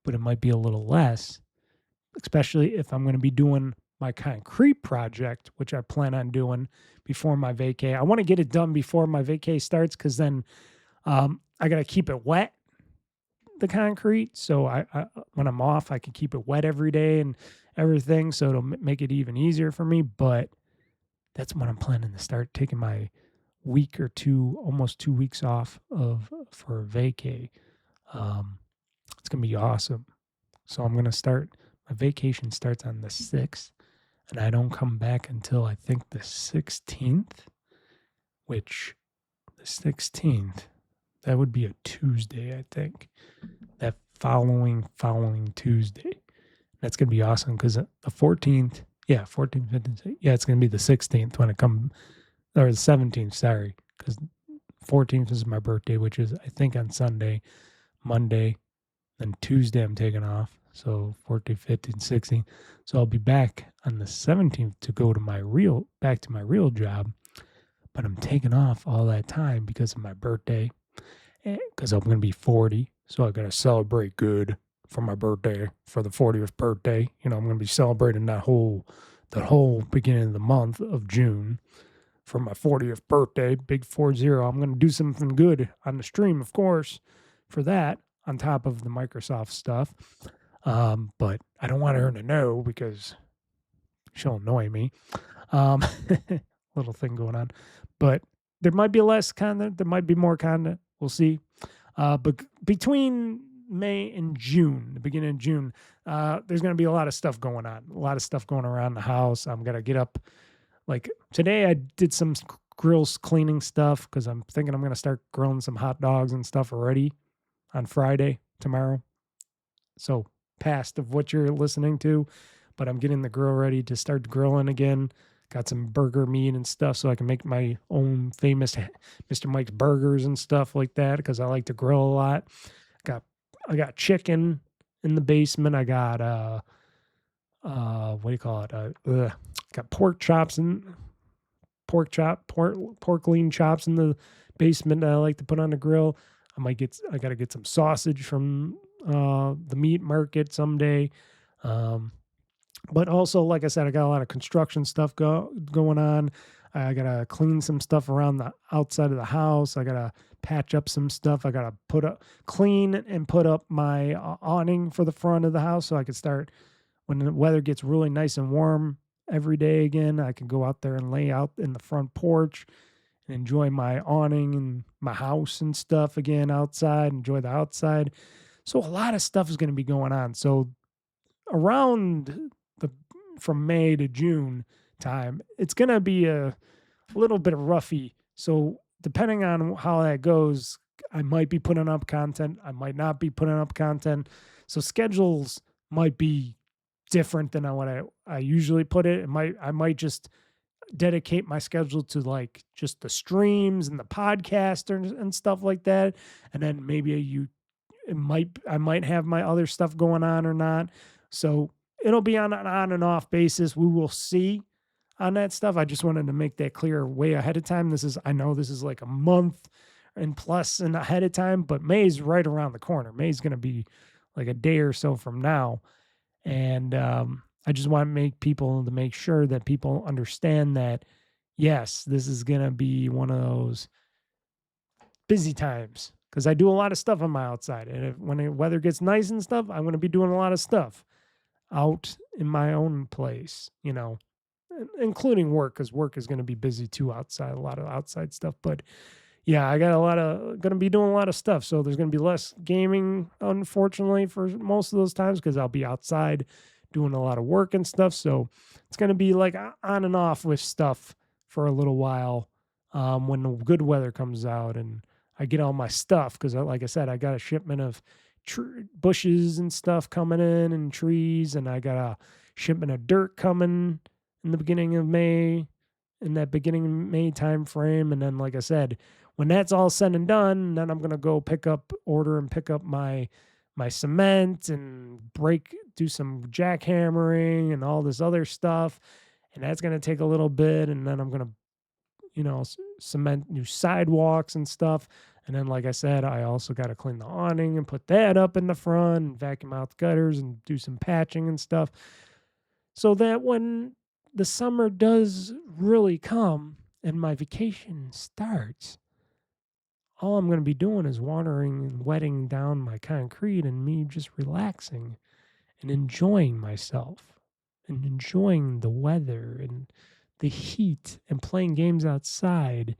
but it might be a little less, especially if I'm going to be doing my concrete project, which I plan on doing before my vacay. I want to get it done before my vacay starts, because then I got to keep it wet, the concrete. So I when I'm off, I can keep it wet every day and everything. So it'll make it even easier for me. But that's when I'm planning to start taking my week or two, almost 2 weeks off for a vacay. It's going to be awesome. So I'm going to start, my vacation starts on the 6th, and I don't come back until I think the 16th, which the 16th, that would be a Tuesday, I think. That following Tuesday. That's going to be awesome, because the 14th, 14th, 15th, it's going to be the 16th when I come, or the 17th, sorry, because 14th is my birthday, which is, I think, on Sunday, Monday, then Tuesday I'm taking off. So 14th, 15th, 16th. So I'll be back on the 17th to go to back to my real job. But I'm taking off all that time because of my birthday, because I'm going to be 40. So I got to celebrate good for my birthday, for the 40th birthday. You know, I'm going to be celebrating that whole beginning of the month of June for my 40th birthday, big 40. I'm going to do something good on the stream, of course, for that, on top of the Microsoft stuff. But I don't want her to know, because she'll annoy me. Little thing going on. But there might be less content. There might be more content. We'll see. But between May and June, the beginning of June, there's going to be a lot of stuff going on. A lot of stuff going around the house. I'm going to get up. Like today, I did some grills cleaning stuff because I'm thinking I'm going to start grilling some hot dogs and stuff already on Friday, tomorrow. So past of what you're listening to, but I'm getting the grill ready to start grilling again. Got some burger meat and stuff so I can make my own famous Mr. Mike's burgers and stuff like that because I like to grill a lot. I got chicken in the basement. I got what do you call it? Got pork lean chops in the basement that I like to put on the grill. I got to get some sausage from the meat market someday. But also, like I said, I got a lot of construction stuff going on. I got to clean some stuff around the outside of the house. I got to patch up some stuff. I got to clean and put up my awning for the front of the house so I can start when the weather gets really nice and warm every day again. I can go out there and lay out in the front porch and enjoy my awning and my house and stuff again outside, enjoy the outside. So a lot of stuff is going to be going on. So around from May to June time, it's going to be a little bit roughy. So depending on how that goes, I might be putting up content. I might not be putting up content. So schedules might be different than what I usually put it. I might just dedicate my schedule to like just the streams and the podcast and stuff like that. And then maybe I might have my other stuff going on or not. So it'll be on an on and off basis. We will see on that stuff. I just wanted to make that clear way ahead of time. I know this is like a month and plus and ahead of time, but May's right around the corner. May's going to be like a day or so from now. And I just want to make sure that people understand that, yes, this is going to be one of those busy times because I do a lot of stuff on my outside. And when the weather gets nice and stuff, I'm going to be doing a lot of stuff out in my own place, including work, because work is going to be busy too outside, a lot of outside stuff. But yeah, I got going to be doing a lot of stuff. So there's going to be less gaming, unfortunately, for most of those times because I'll be outside doing a lot of work and stuff. So it's going to be like on and off with stuff for a little while when the good weather comes out and I get all my stuff. Because like I said, I got a shipment of bushes and stuff coming in and trees, and I got a shipment of dirt coming in the beginning of May, in that beginning of May time frame. And then, like I said, when that's all said and done, then I'm gonna go pick up my cement and do some jackhammering and all this other stuff, and that's gonna take a little bit. And then I'm gonna cement new sidewalks and stuff. And then, like I said, I also got to clean the awning and put that up in the front and vacuum out the gutters and do some patching and stuff so that when the summer does really come and my vacation starts, all I'm going to be doing is watering and wetting down my concrete and me just relaxing and enjoying myself and enjoying the weather and the heat and playing games outside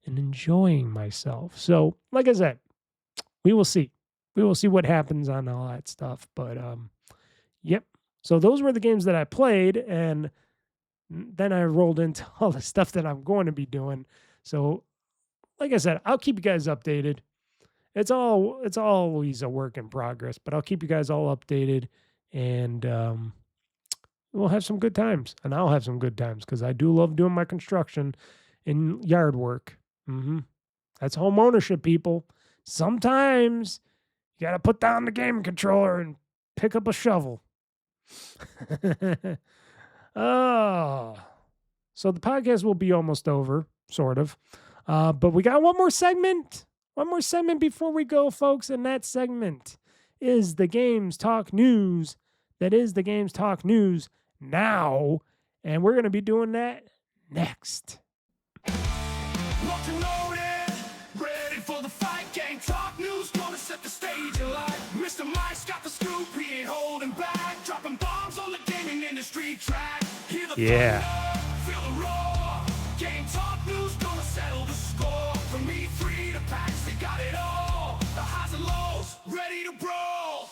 and enjoying myself. So, like I said, we will see. We will see what happens on all that stuff. But, yep. So those were the games that I played, and then I rolled into all the stuff that I'm going to be doing. So, like I said, I'll keep you guys updated. It's always a work in progress, but I'll keep you guys all updated, and we'll have some good times, and I'll have some good times because I do love doing my construction and yard work. That's home ownership, people. Sometimes you got to put down the gaming controller and pick up a shovel. Oh, so the podcast will be almost over, sort of. But we got one more segment before we go, folks. And that segment is the Games Talk News. That is the Games Talk News now. And we're going to be doing that next.
Locked and loaded, ready for the fight. Game Talk News, gonna set the stage alight. Mr. Mike's got the scoop, he ain't holding back. Dropping bombs on the gaming industry track. Hear the thunder, feel the roar. Game Talk News, gonna settle the score. From E3 to PAX, they got it all. The highs and lows, ready to brawl.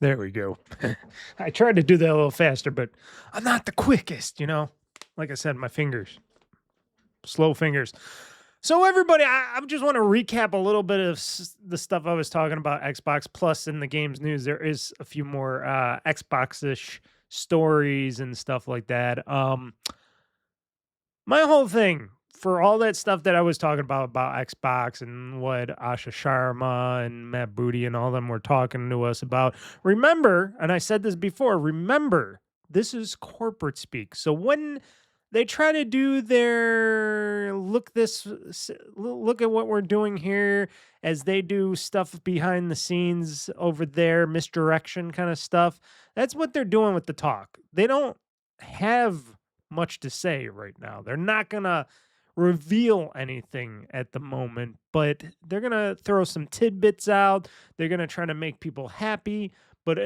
There we go. I tried to do that a little faster, but I'm not the quickest, you know? Like I said, my fingers. Slow fingers. So everybody, I just want to recap a little bit of the stuff I was talking about Xbox. Plus, in the games news, there is a few more Xbox-ish stories and stuff like that. My whole thing for all that stuff that I was talking about Xbox and what Asha Sharma and Matt Booty and all them were talking to us about. Remember, and I said this before, remember, this is corporate speak. So when they try to do their look at what we're doing here as they do stuff behind the scenes over there, misdirection kind of stuff, that's what they're doing with the talk. They don't have much to say right now. They're not gonna reveal anything at the moment, but they're gonna throw some tidbits out. They're gonna try to make people happy. But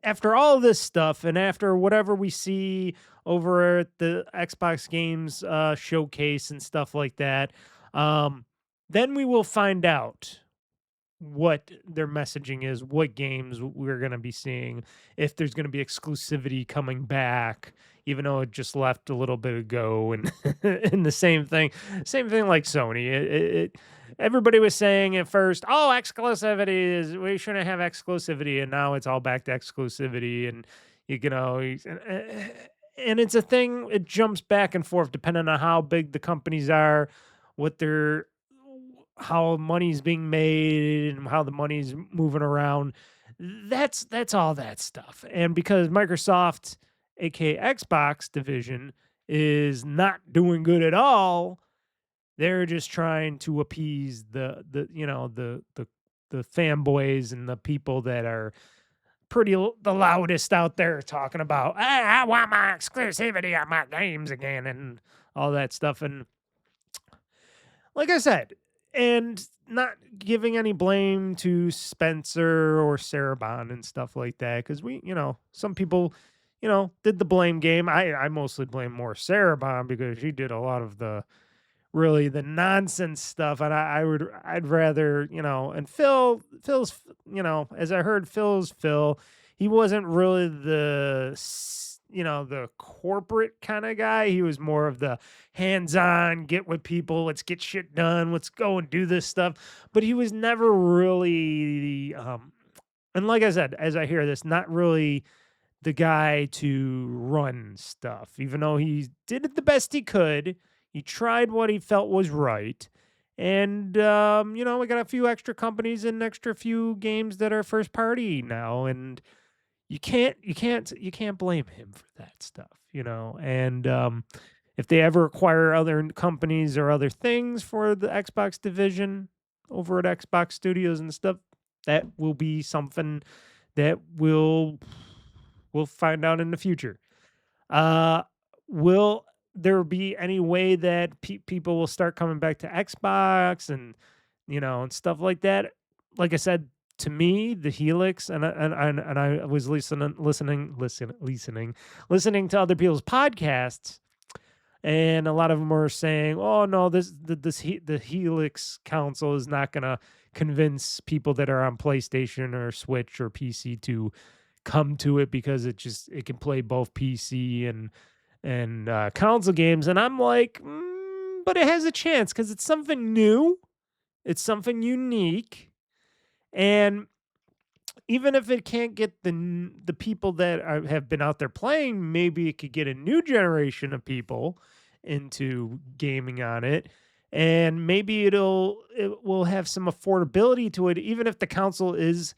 after all this stuff, and after whatever we see over at the Xbox Games showcase and stuff like that, then we will find out what their messaging is, what games we're going to be seeing, if there's going to be exclusivity coming back, even though it just left a little bit ago, and and the same thing like Sony. Everybody was saying at first, oh, exclusivity is, we shouldn't have exclusivity, and now it's all back to exclusivity, and and it's a thing. It jumps back and forth depending on how big the companies are, what they're how money's being made and how the money's moving around. That's all that stuff. And because Microsoft, aka Xbox division, is not doing good at all, they're just trying to appease the fanboys and the people that are the loudest out there talking about, hey, I want my exclusivity on my games again and all that stuff. And like I said, and not giving any blame to Spencer or Sarabon and stuff like that, because some people, did the blame game. I mostly blame more Sarabon because she did a lot of the nonsense stuff, and I'd rather, and Phil's, as I heard Phil's Phil, he wasn't really the corporate kind of guy. He was more of the hands-on, get with people, let's get shit done, let's go and do this stuff. But he was never really, and like I said, as I hear this, not really the guy to run stuff, even though he did it the best he could. He tried what he felt was right. And, we got a few extra companies and extra few games that are first party now. And you can't blame him for that stuff, and if they ever acquire other companies or other things for the Xbox division over at Xbox Studios and stuff, that will be something that we'll find out in the future. Will there be any way that people will start coming back to Xbox and, and stuff like that? Like I said, to me, the Helix, and I was listening to other people's podcasts, and a lot of them were saying, "Oh no, the Helix console is not going to convince people that are on PlayStation or Switch or PC to come to it because it can play both PC and console games." And I'm like, but it has a chance because it's something new, it's something unique. And even if it can't get the people that have been out there playing, maybe it could get a new generation of people into gaming on it. And maybe it will have some affordability to it, even if the console is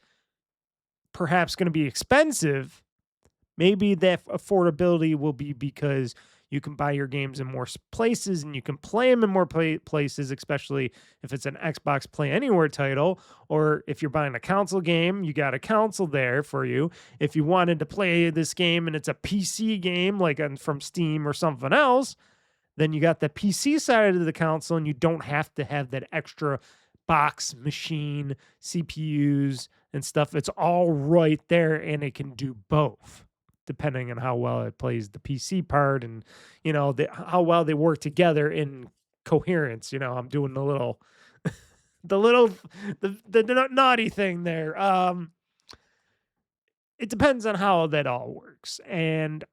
perhaps going to be expensive. Maybe that affordability will be because you can buy your games in more places and you can play them in more places, especially if it's an Xbox Play Anywhere title. Or if you're buying a console game, you got a console there for you. If you wanted to play this game and it's a PC game, like from Steam or something else, then you got the PC side of the console and you don't have to have that extra box, machine, CPUs and stuff. It's all right there and it can do both, depending on how well it plays the PC part and, how well they work together in coherence. I'm doing a little the little the naughty thing there. It depends on how that all works. And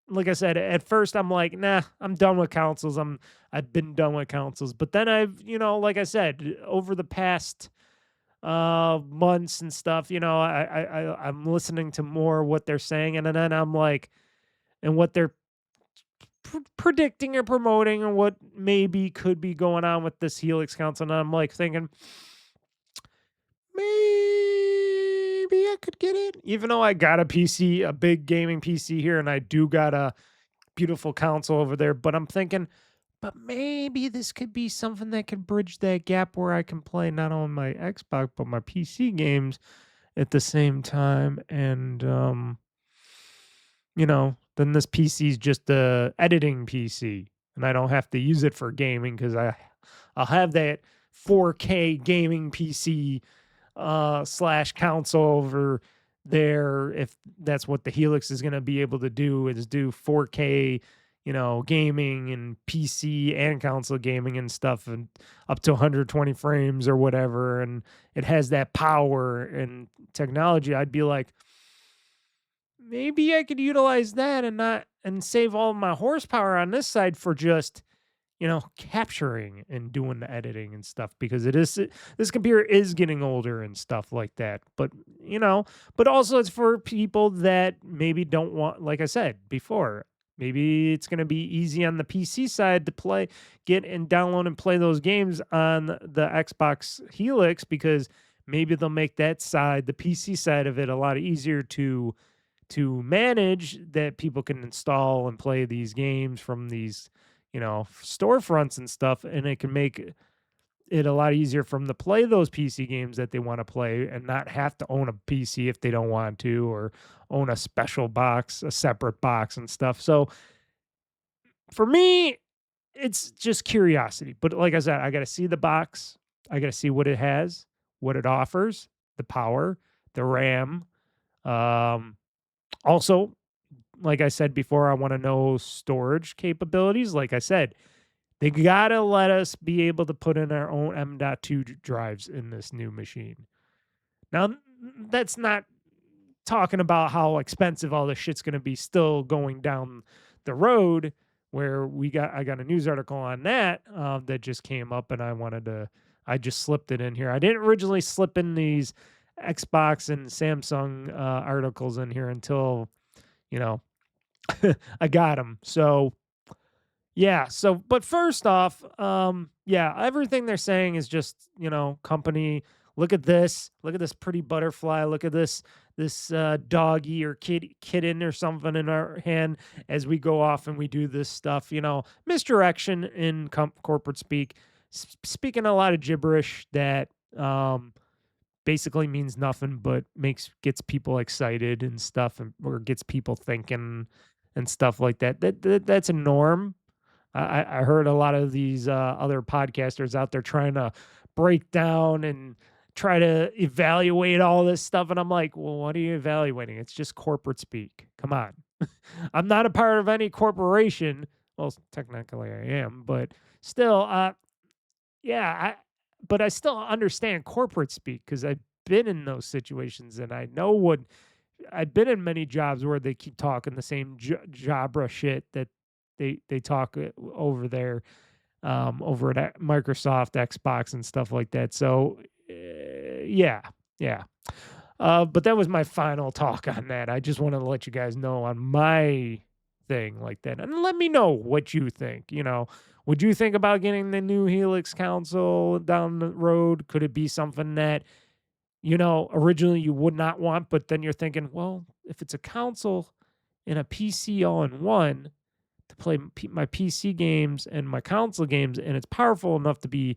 like I said, at first I'm like, nah, I'm done with consoles. I've been done with consoles. But then I've, like I said, over the past months and stuff, I'm listening to more what they're saying, and then I'm like, and what they're predicting or promoting, and what maybe could be going on with this Helix console. And I'm like thinking, maybe I could get it, even though I got a PC, a big gaming PC here, and I do got a beautiful console over there. But I'm thinking, but maybe this could be something that could bridge that gap where I can play not only my Xbox but my PC games at the same time. And then this PC is just a editing PC, and I don't have to use it for gaming because I'll have that 4K gaming PC slash console over there, if that's what the Helix is going to be able to do, is do 4K gaming and PC and console gaming and stuff, and up to 120 frames or whatever, and it has that power and technology. I'd be like, maybe I could utilize that and save all my horsepower on this side for just capturing and doing the editing and stuff, because this computer is getting older and stuff like that. But but also it's for people that maybe don't want, like I said before, maybe it's going to be easy on the PC side to get and download and play those games on the Xbox Helix, because maybe they'll make that side, the PC side of it, a lot easier to manage, that people can install and play these games from these storefronts and stuff, and it can make it a lot easier for them to play those PC games that they want to play, and not have to own a PC if they don't want to, or own a special box, a separate box and stuff. So for me, it's just curiosity. But like I said, I got to see the box. I got to see what it has, what it offers, the power, the RAM. Also, like I said before, I want to know storage capabilities. Like I said, they got to let us be able to put in our own M.2 drives in this new machine. Now, that's not talking about how expensive all this shit's going to be still going down the road, where I got a news article on that that just came up, and I just slipped it in here. I didn't originally slip in these Xbox and Samsung articles in here until, I got them. So, yeah. So, but first off, everything they're saying is just, company, look at this pretty butterfly. Look at this doggy or kitten or something in our hand as we go off and we do this stuff, misdirection in corporate speak, speaking a lot of gibberish that, basically means nothing, but gets people excited and stuff, or gets people thinking and stuff like that. That's a norm. I heard a lot of these other podcasters out there trying to break down and try to evaluate all this stuff, and I'm like, well, what are you evaluating? It's just corporate speak. Come on. I'm not a part of any corporation. Well, technically I am, but still, but I still understand corporate speak, because I've been in those situations, and I know I've been in many jobs where they keep talking the same Jabra shit that they talk over there, over at Microsoft, Xbox, and stuff like that. So, yeah. But that was my final talk on that. I just wanted to let you guys know on my thing like that, and let me know what you think. Would you think about getting the new Helix console down the road? Could it be something that, originally you would not want, but then you're thinking, well, if it's a console and a PC all in one to play my PC games and my console games, and it's powerful enough to be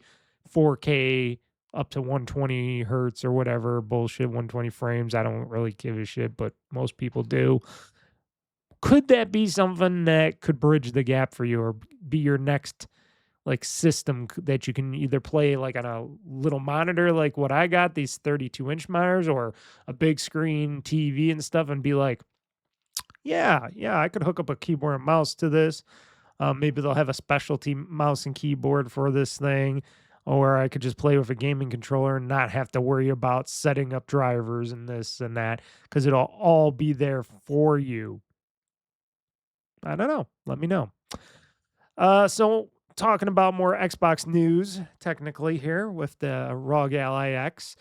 4K up to 120 hertz or whatever bullshit, 120 frames. I don't really give a shit, but most people do. Could that be something that could bridge the gap for you, or be your next system that you can either play like on a little monitor, like what I got, these 32-inch monitors, or a big screen TV and stuff, and be like, yeah, I could hook up a keyboard and mouse to this. Maybe they'll have a specialty mouse and keyboard for this thing. or I could just play with a gaming controller and not have to worry about setting up drivers and this and that because it'll all be there for you. I don't know. Let me know. So talking about more Xbox news, technically here with the ROG Ally X.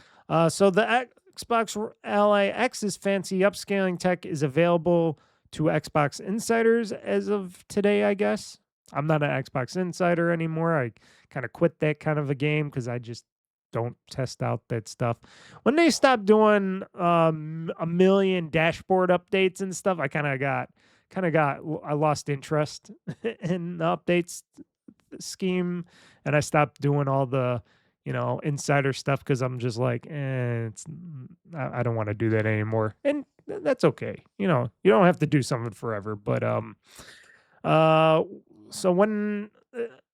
So the Xbox Ally X's fancy upscaling tech is available to Xbox insiders as of today, I guess. I'm not an Xbox insider anymore. I kind of quit that kind of a game because I just don't test out that stuff. When they stopped doing a million dashboard updates and stuff, I I lost interest in the updates scheme, and I stopped doing all the insider stuff because I'm just like, I don't want to do that anymore, and that's okay. You don't have to do something forever, but uh, so when,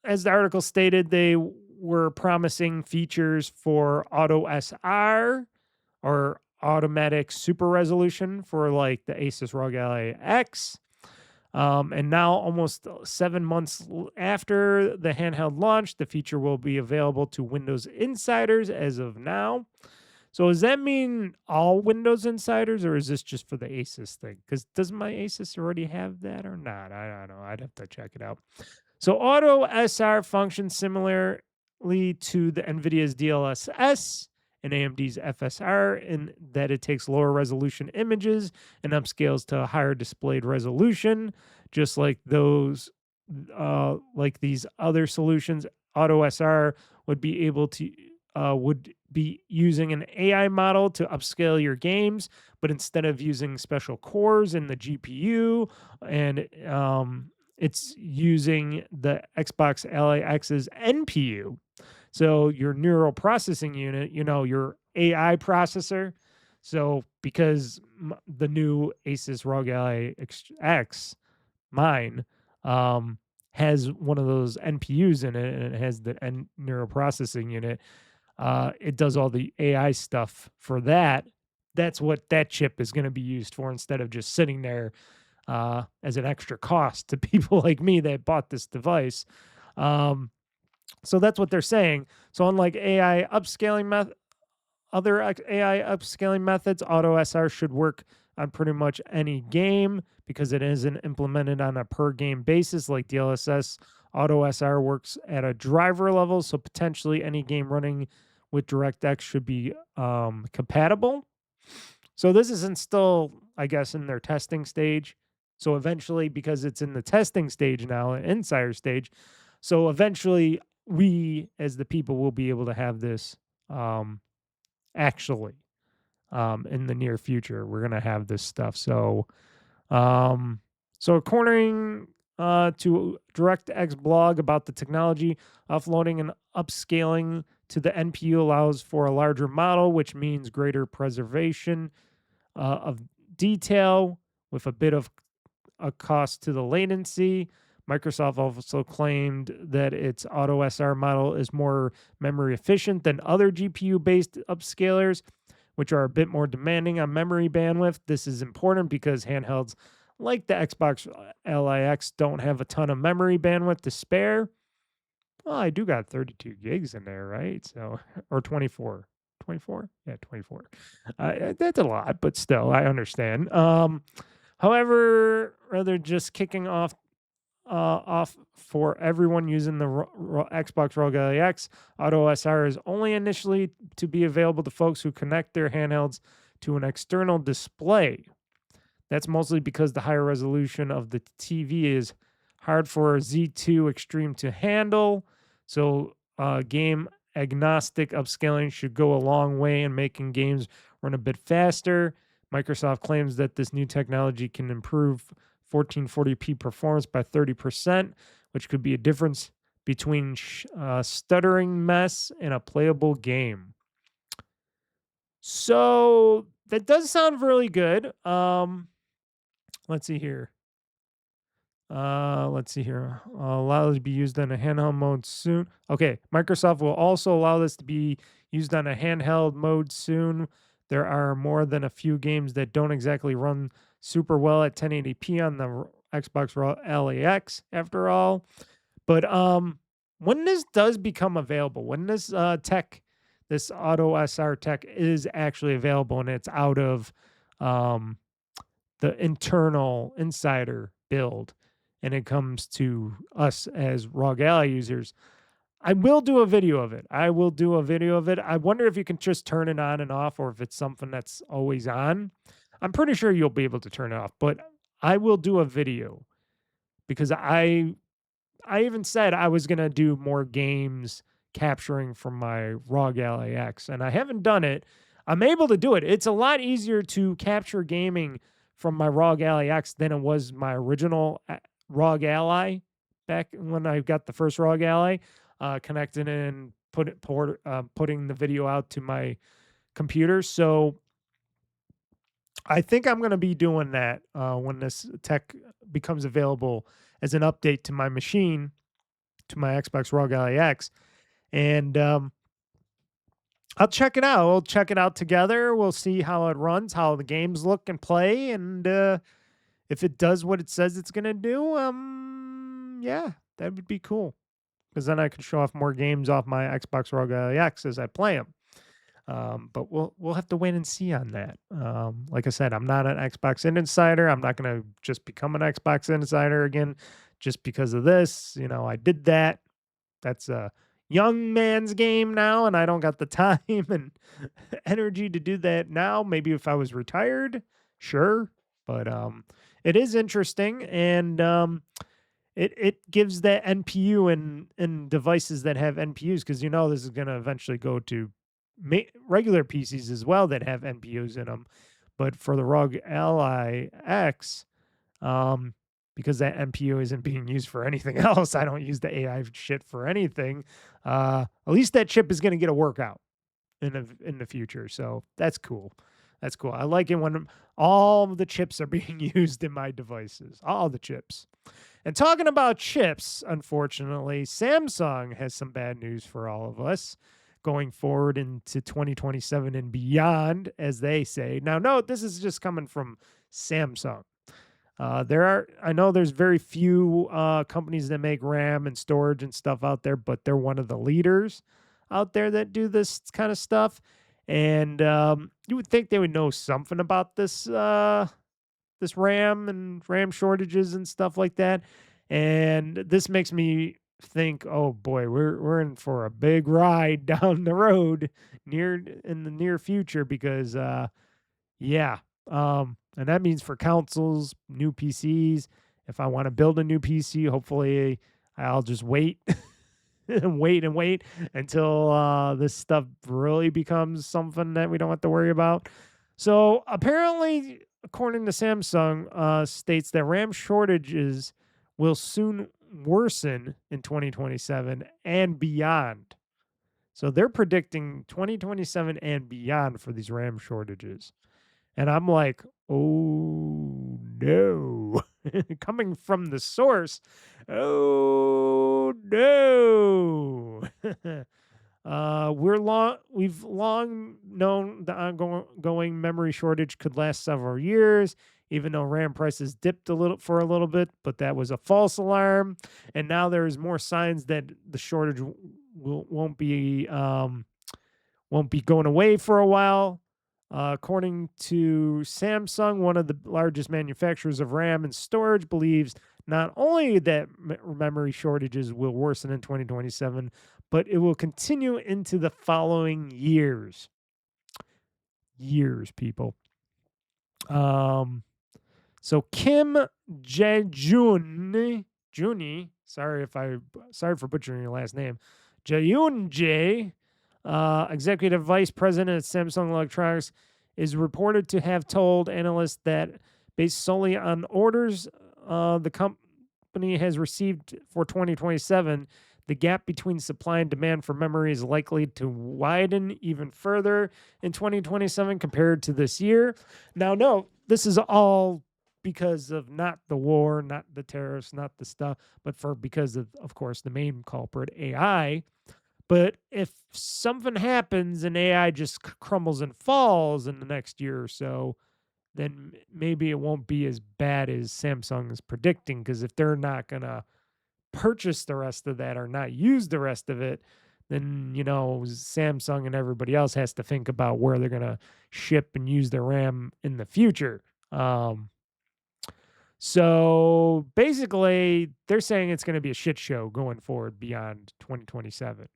as the article stated, they were promising features for Auto SR or automatic super resolution for like the Asus ROG Ally X. And now, almost 7 months after the handheld launch, the feature will be available to Windows insiders as of now. So does that mean all Windows insiders, or is this just for the Asus thing? Because does my Asus already have that or not? I don't know. I'd have to check it out. So Auto SR functions similarly to the NVIDIA's DLSS and AMD's FSR in that it takes lower resolution images and upscales to a higher displayed resolution, just like these other solutions. Auto SR would be using an AI model to upscale your games, but instead of using special cores in the GPU, and it's using the Xbox Ally X's NPU. So your neural processing unit, your AI processor. So because the new Asus ROG Ally X, mine, has one of those NPUs in it, and it has the neural processing unit. It does all the AI stuff for that. That's what that chip is going to be used for instead of just sitting there as an extra cost to people like me that bought this device. So that's what they're saying. So unlike AI upscaling other AI upscaling methods, Auto SR should work on pretty much any game because it isn't implemented on a per game basis like DLSS. Auto SR works at a driver level, so potentially any game running with DirectX should be compatible. So this isn't still, I guess, in their testing stage. So eventually, because it's in the testing stage now, insider stage, so eventually we, as the people, will be able to have this actually in the near future. We're going to have this stuff. So, according to DirectX blog about the technology, offloading and upscaling to the NPU allows for a larger model, which means greater preservation of detail with a bit of a cost to the latency. Microsoft also claimed that its Auto SR model is more memory efficient than other GPU-based upscalers, which are a bit more demanding on memory bandwidth. This is important because handhelds like the Xbox Ally X don't have a ton of memory bandwidth to spare. Well, I do got 32 gigs in there, right? So, or 24. 24? Yeah, 24. That's a lot, but still, I understand. However, rather just kicking off for everyone using the Xbox ROG Ally X, Auto SR is only initially to be available to folks who connect their handhelds to an external display. That's mostly because the higher resolution of the TV is hard for Z2 Extreme to handle. So game agnostic upscaling should go a long way in making games run a bit faster. Microsoft claims that this new technology can improve 1440p performance by 30%, which could be a difference between stuttering mess and a playable game. So that does sound really good. Let's see here. Allow it to be used on a handheld mode soon. Okay, Microsoft will also allow this to be used on a handheld mode soon. There are more than a few games that don't exactly run super well at 1080p on the Xbox Ally X, after all. But when this does become available, when this tech, this auto SR tech is actually available and it's out of um, the internal insider build and it comes to us as ROG Ally users, I will do a video of it. I will do a video of it. I wonder if you can just turn it on and off or if it's something that's always on. I'm pretty sure you'll be able to turn it off, but I will do a video because I even said I was going to do more games capturing from my ROG Ally X, and I haven't done it. I'm able to do it. It's a lot easier to capture gaming from my ROG Ally X than it was my original ROG Ally back when I got the first ROG Ally, connecting and putting the video out to my computer. So I think I'm going to be doing that when this tech becomes available as an update to my machine, to my Xbox ROG Ally X. And I'll check it out. We'll check it out together. We'll see how it runs, how the games look and play. And if it does what it says it's going to do, yeah, that would be cool. Because then I can show off more games off my Xbox ROG Ally X as I play them. But we'll have to wait and see on that. Like I said, I'm not an Xbox insider. I'm not going to just become an Xbox insider again just because of this. You know, I did that. That's a young man's game now, and I don't got the time and energy to do that now. Maybe if I was retired, sure. But it is interesting, and it gives that NPU in devices that have NPUs, because you know this is going to eventually go to regular PCs as well that have NPUs in them. But for the ROG Ally X, because that NPU isn't being used for anything else, I don't use the AI shit for anything. At least that chip is going to get a workout in the future. So that's cool. That's cool. I like it when all the chips are being used in my devices. All the chips. And talking about chips, unfortunately, Samsung has some bad news for all of us going forward into 2027 and beyond, as they say. Now, note, this is just coming from Samsung. I know there's very few companies that make RAM and storage and stuff out there, but they're one of the leaders out there that do this kind of stuff. And you would think they would know something about this this RAM and RAM shortages and stuff like that. And this makes me think, oh boy, we're in for a big ride down the road in the near future, because yeah. And that means for consoles, new PCs. If I want to build a new PC, hopefully I'll just wait and wait until this stuff really becomes something that we don't have to worry about. So apparently, according to Samsung, states that RAM shortages will soon worsen in 2027 and beyond. So they're predicting 2027 and beyond for these RAM shortages. And I'm like, oh no. Coming from the source, oh no. We've long known the ongoing memory shortage could last several years, even though RAM prices dipped a little bit, but that was a false alarm. And now there is more signs that the shortage won't be going away for a while. According to Samsung, one of the largest manufacturers of RAM and storage, believes not only that memory shortages will worsen in 2027, but it will continue into the following years. Years, people. So Kim Jae-jun, sorry for butchering your last name, Jae-yoon, executive vice president at Samsung Electronics, is reported to have told analysts that based solely on orders the company has received for 2027, the gap between supply and demand for memory is likely to widen even further in 2027 compared to this year. Now, no, this is all because of not the war, not the tariffs, not the stuff, but because of course, the main culprit, AI. But if something happens and AI just crumbles and falls in the next year or so, then maybe it won't be as bad as Samsung is predicting. Because if they're not going to purchase the rest of that or not use the rest of it, then, Samsung and everybody else has to think about where they're going to ship and use their RAM in the future. So basically, they're saying it's going to be a shit show going forward beyond 2027.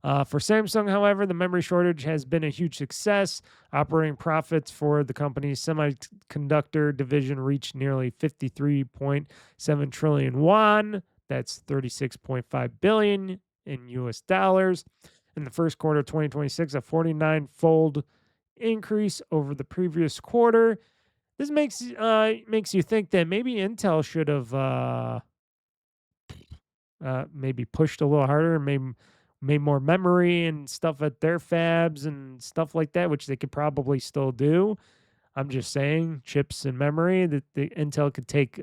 For Samsung, however, the memory shortage has been a huge success. Operating profits for the company's semiconductor division reached nearly 53.7 trillion won. That's 36.5 billion in US dollars. In the first quarter of 2026, a 49-fold increase over the previous quarter. This makes you think that maybe Intel should have maybe pushed a little harder and made more memory and stuff at their fabs and stuff like that, which they could probably still do. I'm just saying, chips and memory that the Intel could take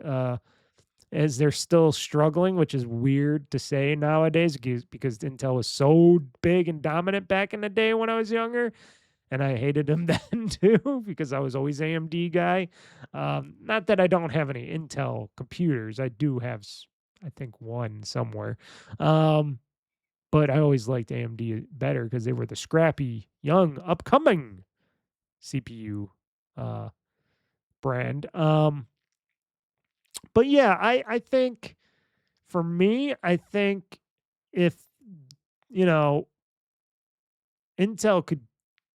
as they're still struggling, which is weird to say nowadays because Intel was so big and dominant back in the day when I was younger. And I hated them then too because I was always AMD guy. Not that I don't have any Intel computers. I do have, I think, one somewhere. But I always liked AMD better because they were the scrappy, young, upcoming CPU brand. But yeah, I think for me, I think if, Intel could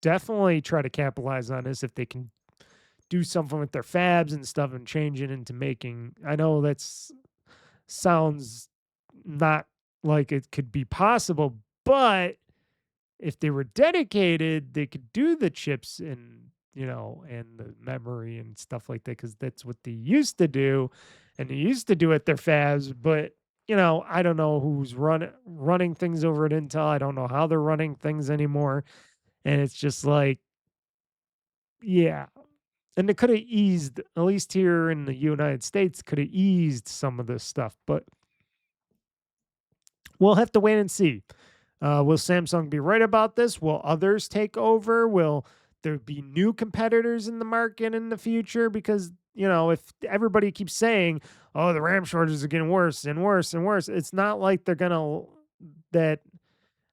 definitely try to capitalize on this if they can do something with their fabs and stuff and change it into making. I know that sounds not like it could be possible, but if they were dedicated, they could do the chips and and the memory and stuff like that because that's what they used to do, and they used to do at their fabs. But I don't know who's running things over at Intel. I don't know how they're running things anymore. And it's just like, yeah. And it could have eased, at least here in the United States, could have eased some of this stuff. But we'll have to wait and see. Will Samsung be right about this? Will others take over? Will there be new competitors in the market in the future? Because, if everybody keeps saying, oh, the RAM shortages are getting worse and worse and worse, it's not like they're going to,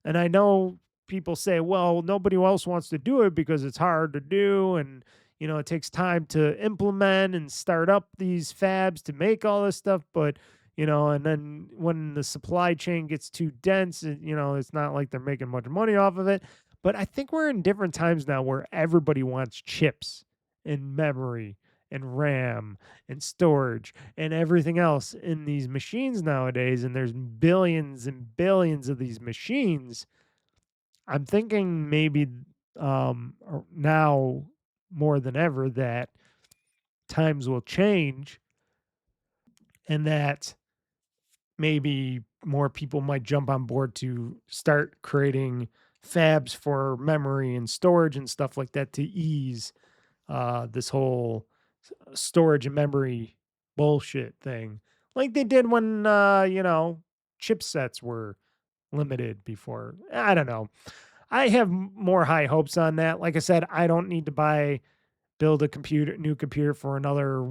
and I know people say, well, nobody else wants to do it because it's hard to do. And, it takes time to implement and start up these fabs to make all this stuff. But, and then when the supply chain gets too dense, it's not like they're making much money off of it. But I think we're in different times now where everybody wants chips and memory and RAM and storage and everything else in these machines nowadays. And there's billions and billions of these machines. I'm thinking maybe now more than ever that times will change and that maybe more people might jump on board to start creating fabs for memory and storage and stuff like that to ease this whole storage and memory bullshit thing. Like they did when, chipsets were limited before. I don't know. I have more high hopes on that. Like I said, I don't need to build a new computer for another,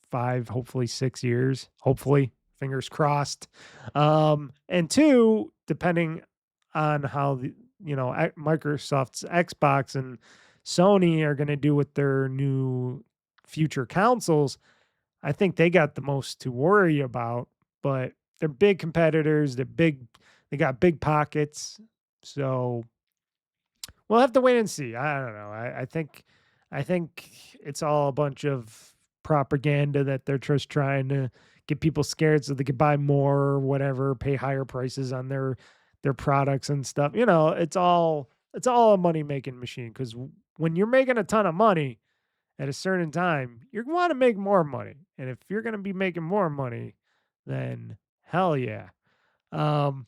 5, hopefully 6 years. Hopefully, fingers crossed. And 2, depending on how Microsoft's Xbox and Sony are going to do with their new future consoles, I think they got the most to worry about. But they're big competitors. They got big pockets. So we'll have to wait and see. I don't know. I think it's all a bunch of propaganda that they're just trying to get people scared so they could buy more or whatever, pay higher prices on their products and stuff. It's all a money making machine because when you're making a ton of money at a certain time, you want to make more money. And if you're going to be making more money, then hell yeah. And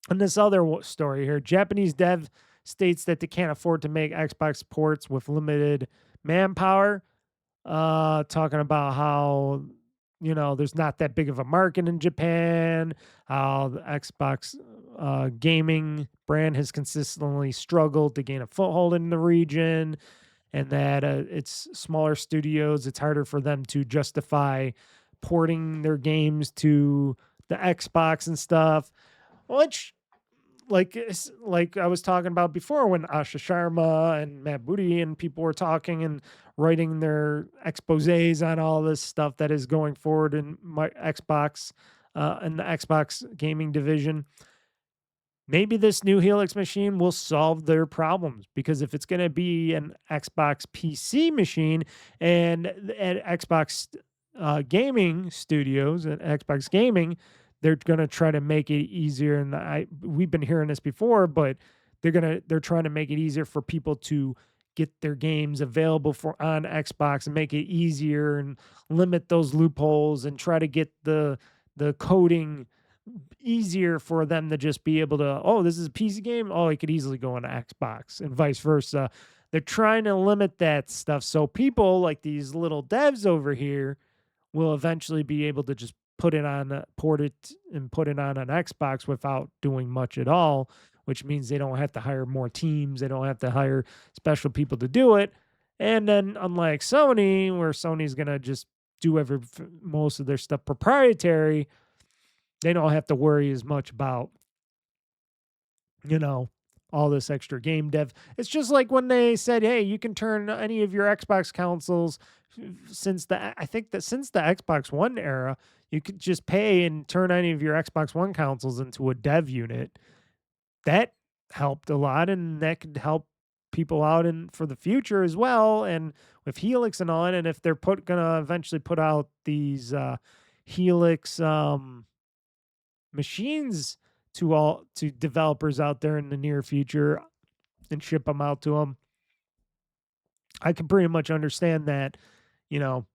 this other story here, Japanese dev states that they can't afford to make Xbox ports with limited manpower. Talking about how, there's not that big of a market in Japan, how the Xbox gaming brand has consistently struggled to gain a foothold in the region, and that it's smaller studios, it's harder for them to justify porting their games to the Xbox and stuff, which like I was talking about before when Asha Sharma and Matt Booty and people were talking and writing their exposés on all this stuff that is going forward in my Xbox in the Xbox gaming division. Maybe this new Helix machine will solve their problems, because if it's going to be an Xbox PC machine and at Xbox gaming studios and Xbox gaming, they're going to try to make it easier. And we've been hearing this before, but they're trying to make it easier for people to get their games available for on Xbox and make it easier and limit those loopholes and try to get the coding easier for them to just be able to, oh, this is a PC game. Oh, it could easily go on Xbox and vice versa. They're trying to limit that stuff. So people like these little devs over here will eventually be able to just put it on, port it and put it on an Xbox without doing much at all, which means they don't have to hire more teams. They don't have to hire special people to do it. And then unlike Sony, where Sony's going to just do most of their stuff proprietary, they don't have to worry as much about, all this extra game dev. It's just like when they said, hey, you can turn any of your Xbox consoles since the Xbox One era, you could just pay and turn any of your Xbox One consoles into a dev unit. That helped a lot, and that could help people out for the future as well. And with Helix and all, and if they're gonna eventually put out these Helix machines to developers out there in the near future and ship them out to them, I can pretty much understand that,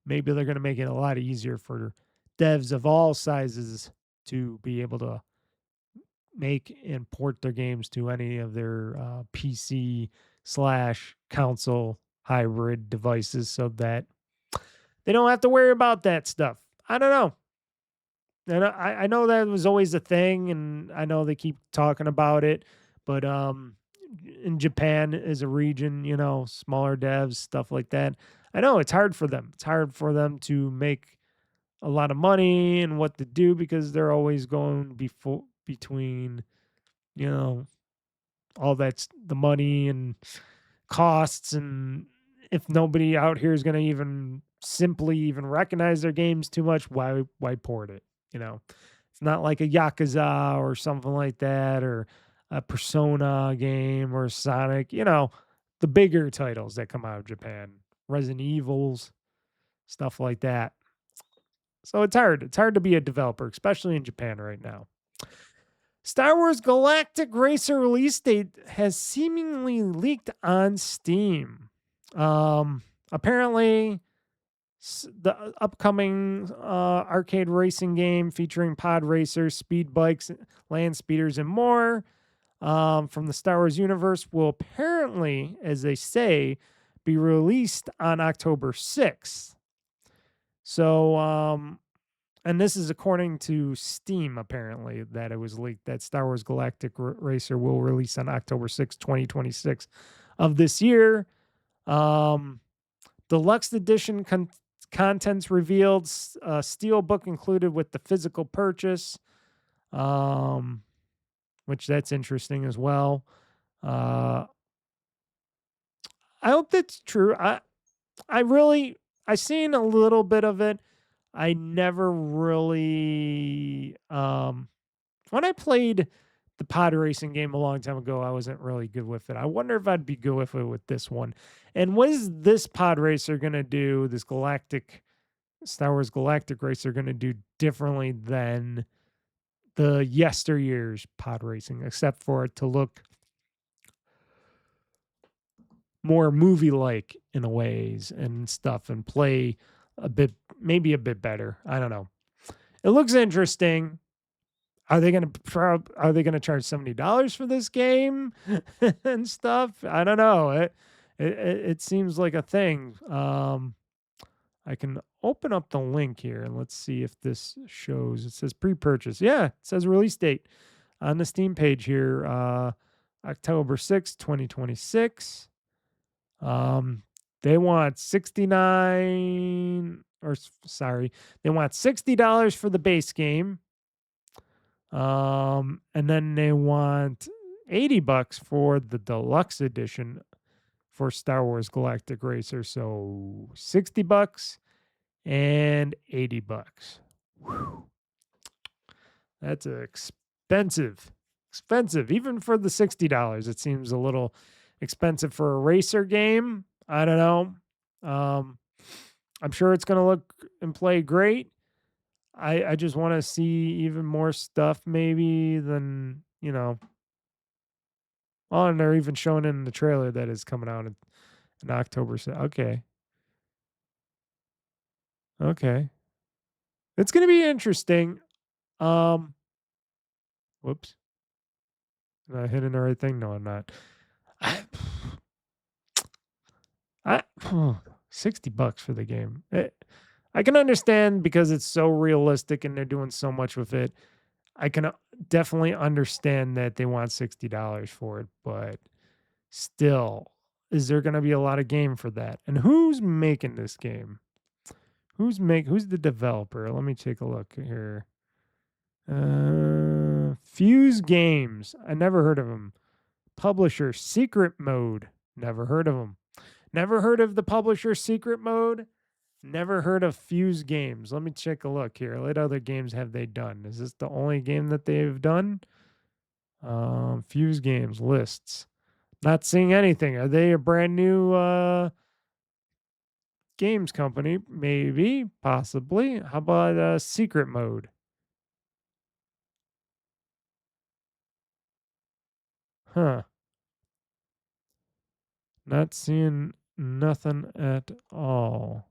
maybe they're going to make it a lot easier for devs of all sizes to be able to make and port their games to any of their PC/console hybrid devices, so that they don't have to worry about that stuff. I don't know. And I know that was always a thing, and I know they keep talking about it, but in Japan as a region, smaller devs, stuff like that, I know it's hard for them. It's hard for them to make a lot of money and what to do, because they're always going between, all that's the money and costs, and if nobody out here is going to even simply recognize their games too much, why port it? It's not like a Yakuza or something like that, or a Persona game or Sonic, the bigger titles that come out of Japan, Resident Evils, stuff like that. So it's hard. It's hard to be a developer, especially in Japan right now. Star Wars Galactic Racer release date has seemingly leaked on Steam. Apparently, the upcoming arcade racing game featuring pod racers, speed bikes, land speeders, and more from the Star Wars universe will apparently, as they say, be released on October 6th. So, and this is according to Steam, apparently, that it was leaked that Star Wars Galactic Racer will release on October 6th, 2026 of this year. Deluxe edition contents revealed, steelbook included with the physical purchase, which that's interesting as well. I hope that's true. I seen a little bit of it. I never really when I played the pod racing game a long time ago, I wasn't really good with it. I wonder if I'd be good with it with this one. And what is this pod racer going to do, this Star Wars Galactic Racer going to do differently than the yesteryear's pod racing, except for it to look more movie-like in a ways and stuff, and play maybe a bit better. I don't know. It looks interesting. Are they going to charge $70 for this game and stuff? I don't know. It seems like a thing. I can open up the link here and let's see if this shows. It says pre-purchase. Yeah, it says release date on the Steam page here, October 6th, 2026. They want $60 for the base game. And then they want $80 for the deluxe edition for Star Wars Galactic Racer. So $60 and $80. Whew. That's expensive. Expensive. Even for the $60, it seems a little expensive for a racer game. I don't know. I'm sure it's going to look and play great. I just want to see even more stuff maybe than, oh, and they're even showing in the trailer that is coming out in October. So, okay. Okay. It's going to be interesting. Whoops. Am I hitting the right thing? No, I'm not. I, I $60 for the game. I can understand because it's so realistic and they're doing so much with it. I can definitely understand that they want $60 for it, but still, is there going to be a lot of game for that? And who's making this game? Who's the developer? Let me take a look here. Fuse Games. I never heard of them. Publisher Secret Mode. Never heard of them. Never heard of the publisher Secret Mode. Never heard of Fuse Games. Let me take a look here. What other games have they done? Is this the only game that they've done? Fuse Games lists. Not seeing anything. Are they a brand new games company? Maybe, possibly. How about Secret Mode? Huh. Not seeing nothing at all.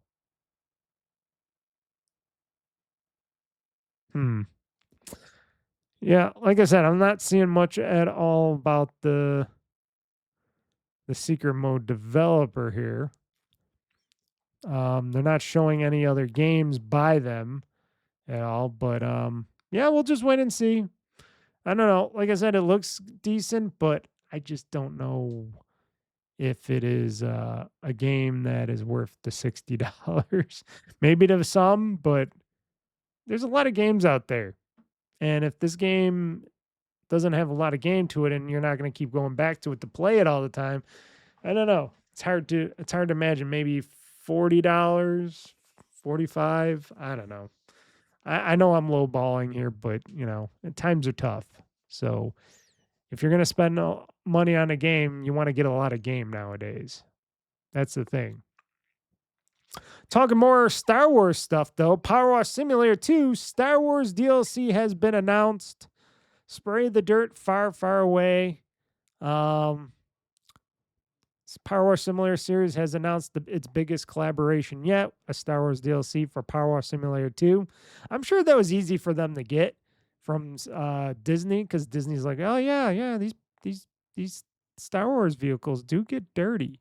Yeah, like I said, I'm not seeing much at all about the Secret Mode developer here. They're not showing any other games by them at all, but yeah, we'll just wait and see. I don't know. Like I said, it looks decent, but I just don't know if it is a game that is worth the $60. Maybe to some, but there's a lot of games out there. And if this game doesn't have a lot of game to it and you're not going to keep going back to it to play it all the time, I don't know. It's hard to imagine maybe $40, $45. I don't know. I know I'm lowballing here, but times are tough. So if you're going to spend money on a game, you want to get a lot of game nowadays. That's the thing. Talking more Star Wars stuff, though. Power Wash Simulator 2 Star Wars DLC has been announced. Spray the dirt far, far away. Power Wash Simulator series has announced its biggest collaboration yet, a Star Wars DLC for Power Wash Simulator 2. I'm sure that was easy for them to get from Disney, because Disney's like, oh yeah, these Star Wars vehicles do get dirty.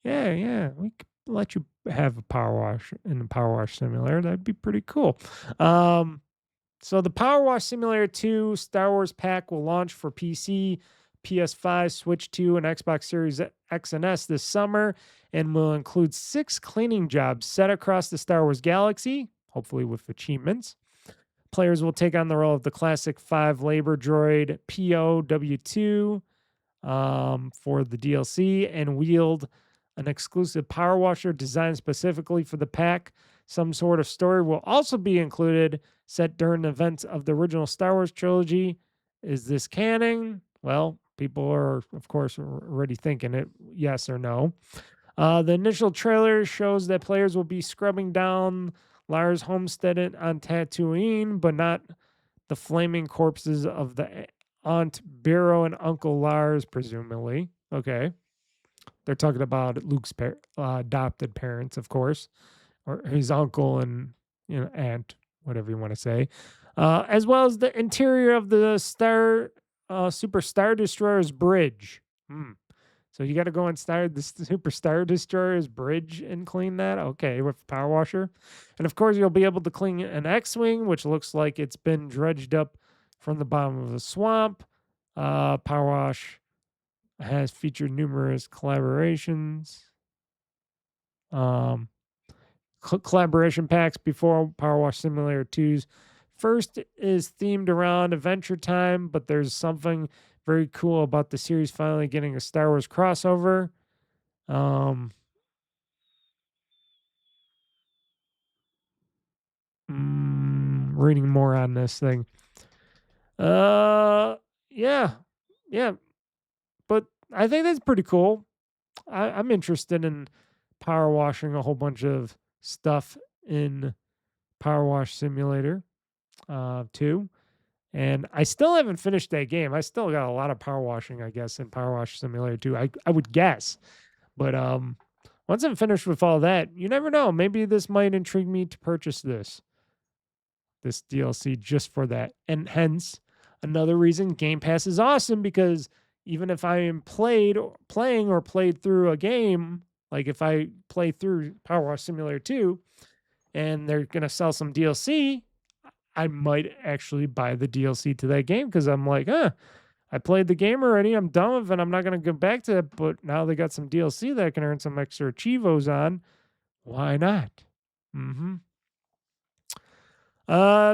Yeah, we could let you have a power wash in the Power Wash Simulator. That'd be pretty cool. So the Power Wash Simulator 2 Star Wars pack will launch for PC, PS5, Switch 2, and Xbox Series X and S this summer, and will include 6 cleaning jobs set across the Star Wars galaxy, hopefully with achievements. Players will take on the role of the classic 5 labor droid POW2 for the DLC and wield an exclusive power washer designed specifically for the pack. Some sort of story will also be included, set during the events of the original Star Wars trilogy. Is this canon? Well, people are, of course, already thinking it, yes or no. The initial trailer shows that players will be scrubbing down Lars homestead on Tatooine, but not the flaming corpses of the Aunt Beru and Uncle Lars, presumably. Okay. They're talking about Luke's adopted parents, of course, or his uncle and aunt, whatever you want to say, as well as the interior of the Super Star Destroyer's bridge. So you got to go inside the Super Star Destroyer's bridge and clean that? Okay, with the power washer. And of course, you'll be able to clean an X-Wing, which looks like it's been dredged up from the bottom of a swamp. Power wash has featured numerous collaborations. Collaboration packs before Power Wash Simulator 2's First is themed around Adventure Time, but there's something very cool about the series finally getting a Star Wars crossover. Reading more on this thing. Yeah, yeah, but I think that's pretty cool. I'm interested in power washing a whole bunch of stuff in Power Wash Simulator 2. And I still haven't finished that game. I still got a lot of power washing, I guess, in Power Wash Simulator 2. I would guess. But once I'm finished with all that, you never know. Maybe this might intrigue me to purchase this DLC just for that. And hence, another reason Game Pass is awesome, because even if I am playing or played through a game, like if I play through Power Wash Simulator 2 and they're going to sell some DLC, I might actually buy the DLC to that game, because I'm like, I played the game already. I'm done with it. I'm not going to go back to it. But now they got some DLC that I can earn some extra Chivos on. Why not?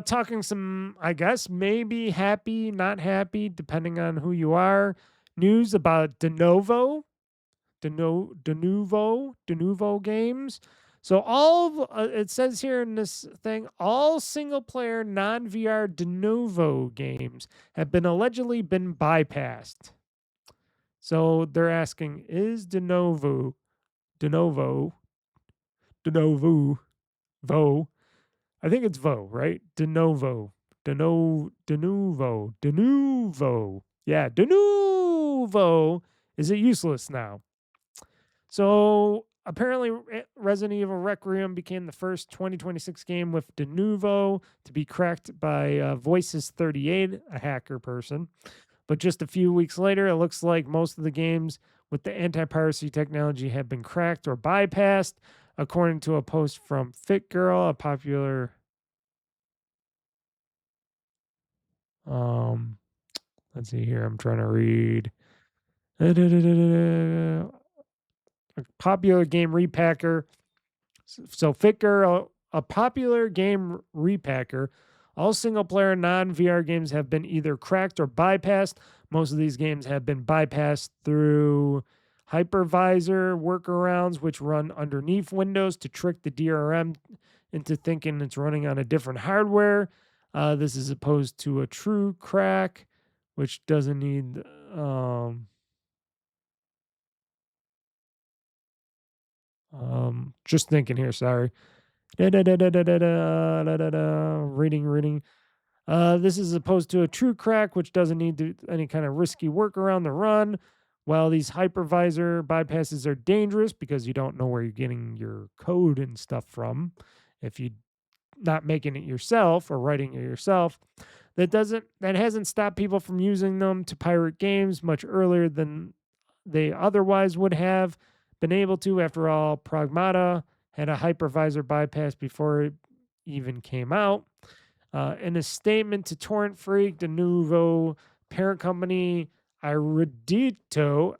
Talking some, I guess, maybe happy, not happy, depending on who you are. News about De Novo games. So all it says here in this thing, all single player non-VR De Novo games have been allegedly been bypassed. So they're asking, is De Novo, I think it's right? De Novo. Yeah, De Novo. Is it useless now? So apparently Resident Evil Requiem became the first 2026 game with De Novo to be cracked by Voices 38, a hacker person. But just a few weeks later, it looks like most of the games with the anti-piracy technology have been cracked or bypassed, according to a post from Fit Girl, a popular let's see here, I'm trying to read. A popular game repacker. So Fit Girl, a popular game repacker. All single-player non-VR games have been either cracked or bypassed. Most of these games have been bypassed through hypervisor workarounds, which run underneath Windows to trick the DRM into thinking it's running on a different hardware. This is opposed to a true crack, which doesn't need... just thinking here, sorry. Reading. This is opposed to a true crack, which doesn't need any kind of risky workaround to run. While these hypervisor bypasses are dangerous because you don't know where you're getting your code and stuff from, if you're not making it yourself or writing it yourself, that hasn't stopped people from using them to pirate games much earlier than they otherwise would have been able to. After all, Pragmata had a hypervisor bypass before it even came out. In a statement to Torrent Freak, De Novo parent company Ardetto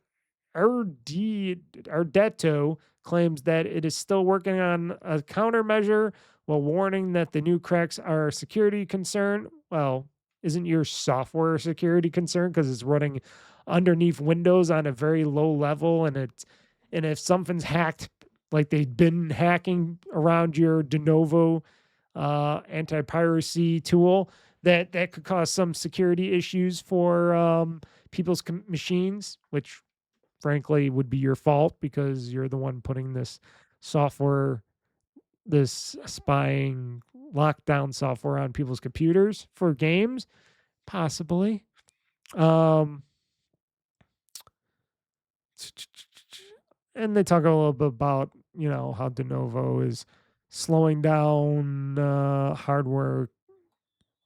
claims that it is still working on a countermeasure, while warning that the new cracks are a security concern. Well, isn't your software a security concern because it's running underneath Windows on a very low level, and if something's hacked, like they've been hacking around your De Novo anti-piracy tool, that could cause some security issues for people's machines, which frankly would be your fault because you're the one putting this software, this spying lockdown software on people's computers for games, possibly. And they talk a little bit about, how De Novo is slowing down hardware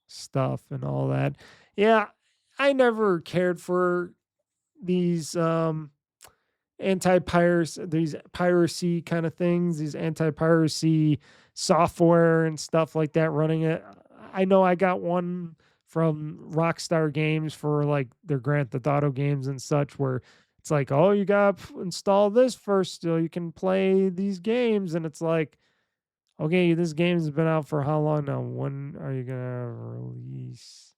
stuff and all that. Yeah, I never cared for these these piracy kind of things, these anti-piracy software and stuff like that running it. I know I got one from Rockstar Games for like their Grand Theft Auto games and such, where it's like, oh, you got to install this first so you can play these games. And it's like, Okay, this game's been out for how long now? When are you gonna release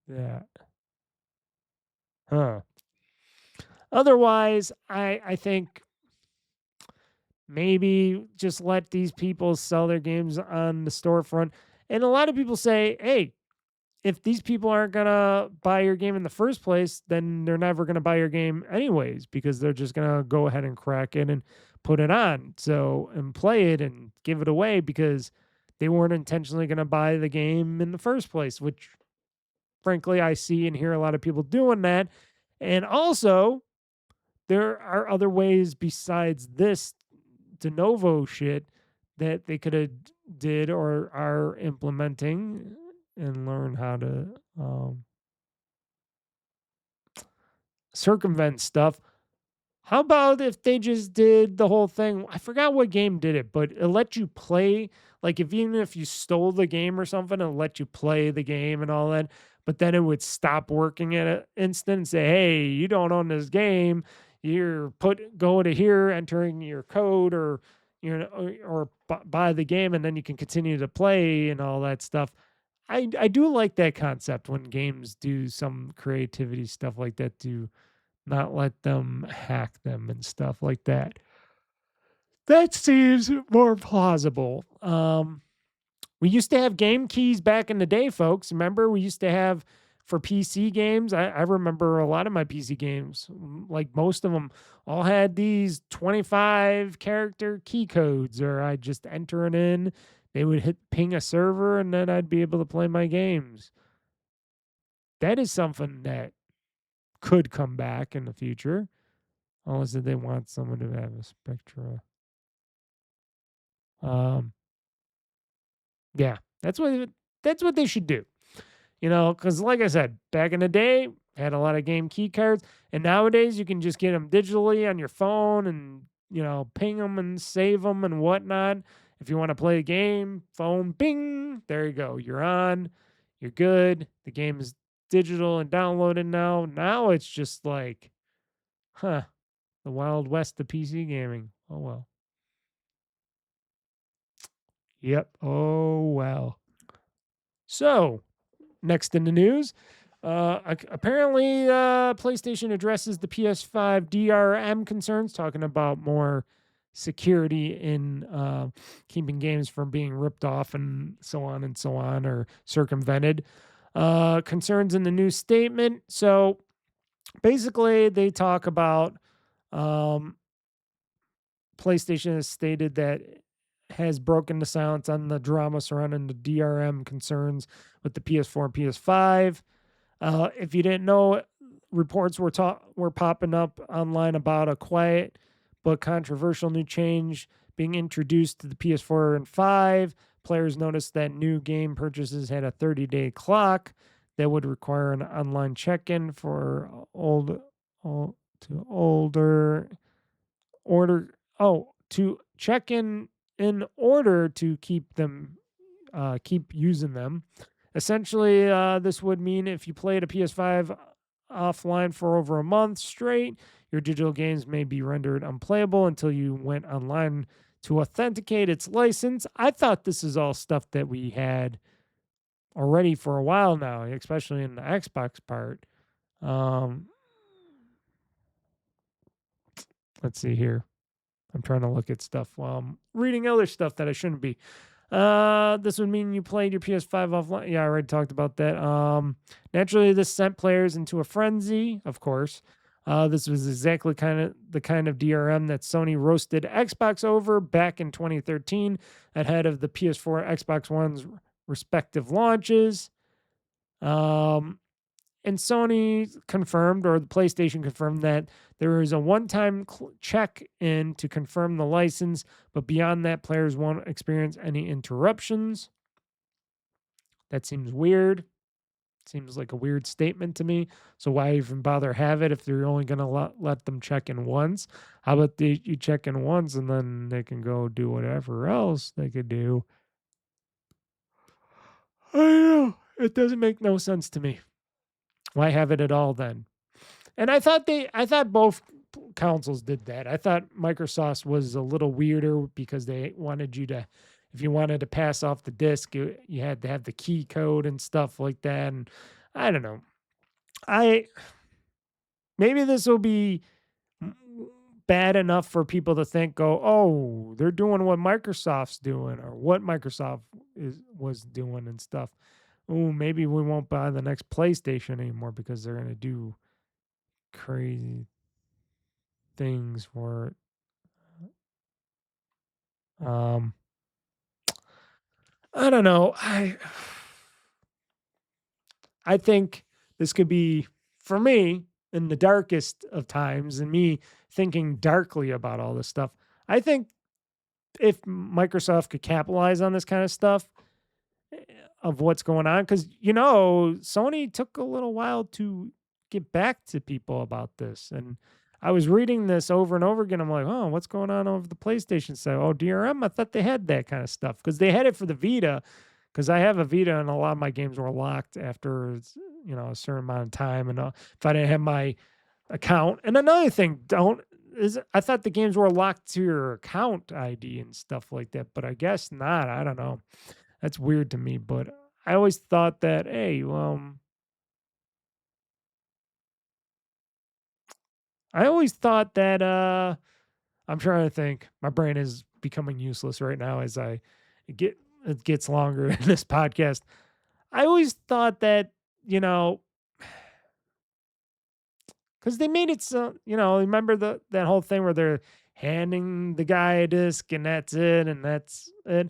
that? Huh. Otherwise, I think maybe just let these people sell their games on the storefront. And a lot of people say, hey, if these people aren't gonna buy your game in the first place, then they're never gonna buy your game anyways, because they're just gonna go ahead and crack it and put it on. So and play it and give it away because they weren't intentionally gonna buy the game in the first place, which frankly I see and hear a lot of people doing that. And also there are other ways besides this de novo shit that they could have did or are implementing and learn how to circumvent stuff. How about if they just did the whole thing? I forgot what game did it, but it let you play. Like if even if you stole the game or something, it'll let you play the game and all that. But then it would stop working at an instant and say, "Hey, you don't own this game. You're go to here, entering your code, or buy the game, and then you can continue to play and all that stuff." I do like that concept when games do some creativity stuff like that to not let them hack them and stuff like that. That seems more plausible. We used to have game keys back in the day, folks. Remember, we used to have for PC games. I remember a lot of my PC games, like most of them, all had these 25 character key codes, or I'd just enter it in. They would hit ping a server, and then I'd be able to play my games. That is something that could come back in the future. Unless they want someone to have a Spectra. Yeah, that's what they should do. Because like I said, back in the day, had a lot of game key cards, and nowadays you can just get them digitally on your phone and ping them and save them and whatnot. If you want to play a game, phone, bing, there you go. You're on. You're good. The game is digital and downloaded now. Now it's just like, the Wild West of PC gaming. Oh well. Yep. Oh well. So, next in the news, apparently PlayStation addresses the PS5 DRM concerns, talking about more security in keeping games from being ripped off and so on, or circumvented. Concerns in the new statement. So, basically, they talk about PlayStation has stated that has broken the silence on the drama surrounding the DRM concerns with the PS4 and PS5. If you didn't know, reports were popping up online about a quiet but controversial new change being introduced to the PS4 and 5. Players noticed that new game purchases had a 30-day clock that would require an online check-in for older to check in order to keep using them. Essentially, this would mean if you played a PS5 offline for over a month straight, your digital games may be rendered unplayable until you went online to authenticate its license. I thought this is all stuff that we had already for a while now, especially in the Xbox part. Let's see here. I'm trying to look at stuff while I'm reading other stuff that I shouldn't be. This would mean you played your PS5 offline. Yeah, I already talked about that. Naturally, this sent players into a frenzy, of course. This was exactly the kind of DRM that Sony roasted Xbox over back in 2013 ahead of the PS4 and Xbox One's respective launches. And Sony confirmed, or the PlayStation confirmed, that there is a one-time check-in to confirm the license, but beyond that, players won't experience any interruptions. That seems weird. Seems like a weird statement to me. So why even bother have it if they're only going to let them check in once? How about you check in once and then they can go do whatever else they could do? I don't know. It doesn't make no sense to me. Why have it at all then? And I thought both consoles did that. I thought Microsoft's was a little weirder because they wanted you to, if you wanted to pass off the disc, you had to have the key code and stuff like that. And I don't know. Maybe this will be bad enough for people to think, oh, they're doing what Microsoft's doing or what Microsoft was doing and stuff. Oh, maybe we won't buy the next PlayStation anymore because they're going to do crazy things for it. I don't know. I think this could be, for me, in the darkest of times, and me thinking darkly about all this stuff. I think if Microsoft could capitalize on this kind of stuff, of what's going on, because Sony took a little while to get back to people about this, and I was reading this over and over again. I'm like, oh, what's going on over the PlayStation side? Oh, DRM, I thought they had that kind of stuff because they had it for the Vita. Because I have a Vita and a lot of my games were locked after a certain amount of time, and if I didn't have my account. And another thing, I thought the games were locked to your account ID and stuff like that, but I guess not. I don't know. That's weird to me, but I always thought that, hey, I always thought that I'm trying to think. My brain is becoming useless right now as it gets longer in this podcast. I always thought that, because they made it so, remember that whole thing where they're handing the guy a disc and that's it, and that's it.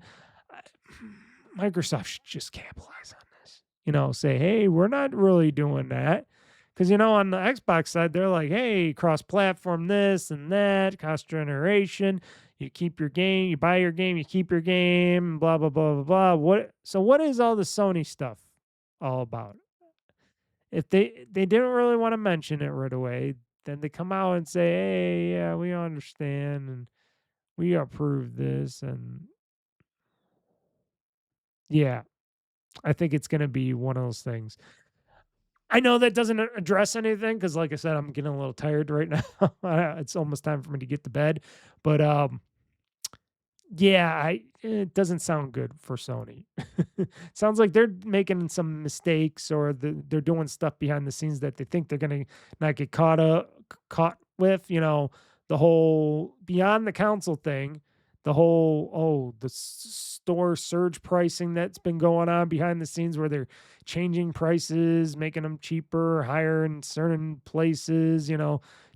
Microsoft should just capitalize on this. Say, hey, we're not really doing that. Because, on the Xbox side, they're like, hey, cross-platform this and that, cost generation. You keep your game, you buy your game, you keep your game, blah, blah, blah, blah, blah. What is all the Sony stuff all about? If they didn't really want to mention it right away, then they come out and say, hey, yeah, we understand and we approve this. And yeah, I think it's going to be one of those things. I know that doesn't address anything because, like I said, I'm getting a little tired right now. It's almost time for me to get to bed. But yeah, it doesn't sound good for Sony. Sounds like they're making some mistakes or they're doing stuff behind the scenes that they think they're going to not get caught with. The whole beyond the console thing. The whole, the store surge pricing that's been going on behind the scenes where they're changing prices, making them cheaper, higher in certain places,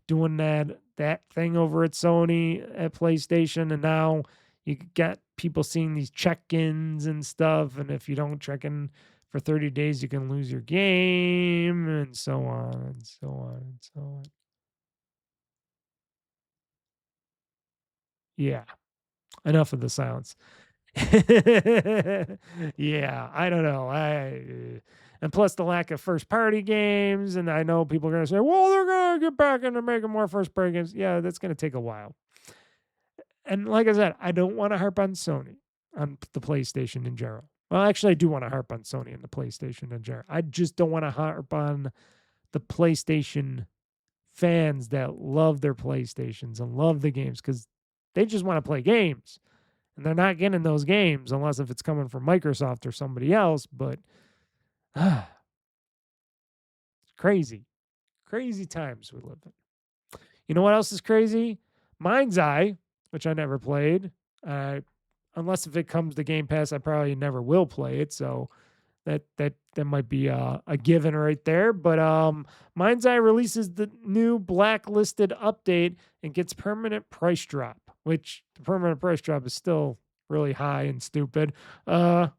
doing that thing over at Sony, at PlayStation. And now you got people seeing these check-ins and stuff. And if you don't check in for 30 days, you can lose your game and so on and so on and so on. Yeah. Enough of the silence. Yeah, I don't know. And plus the lack of first party games. And I know people are going to say, well, they're going to get back into making more first party games. Yeah, that's going to take a while. And like I said, I don't want to harp on Sony, on the PlayStation in general. Well, actually, I do want to harp on Sony and the PlayStation in general. I just don't want to harp on the PlayStation fans that love their PlayStations and love the games because they just want to play games. And they're not getting those games unless if it's coming from Microsoft or somebody else. But crazy times we live in. You know what else is crazy? Mind's Eye, which I never played. Unless if it comes to Game Pass, I probably never will play it. So that might be a given right there. But Mind's Eye releases the new blacklisted update and gets permanent price drop, which the permanent price drop is still really high and stupid. So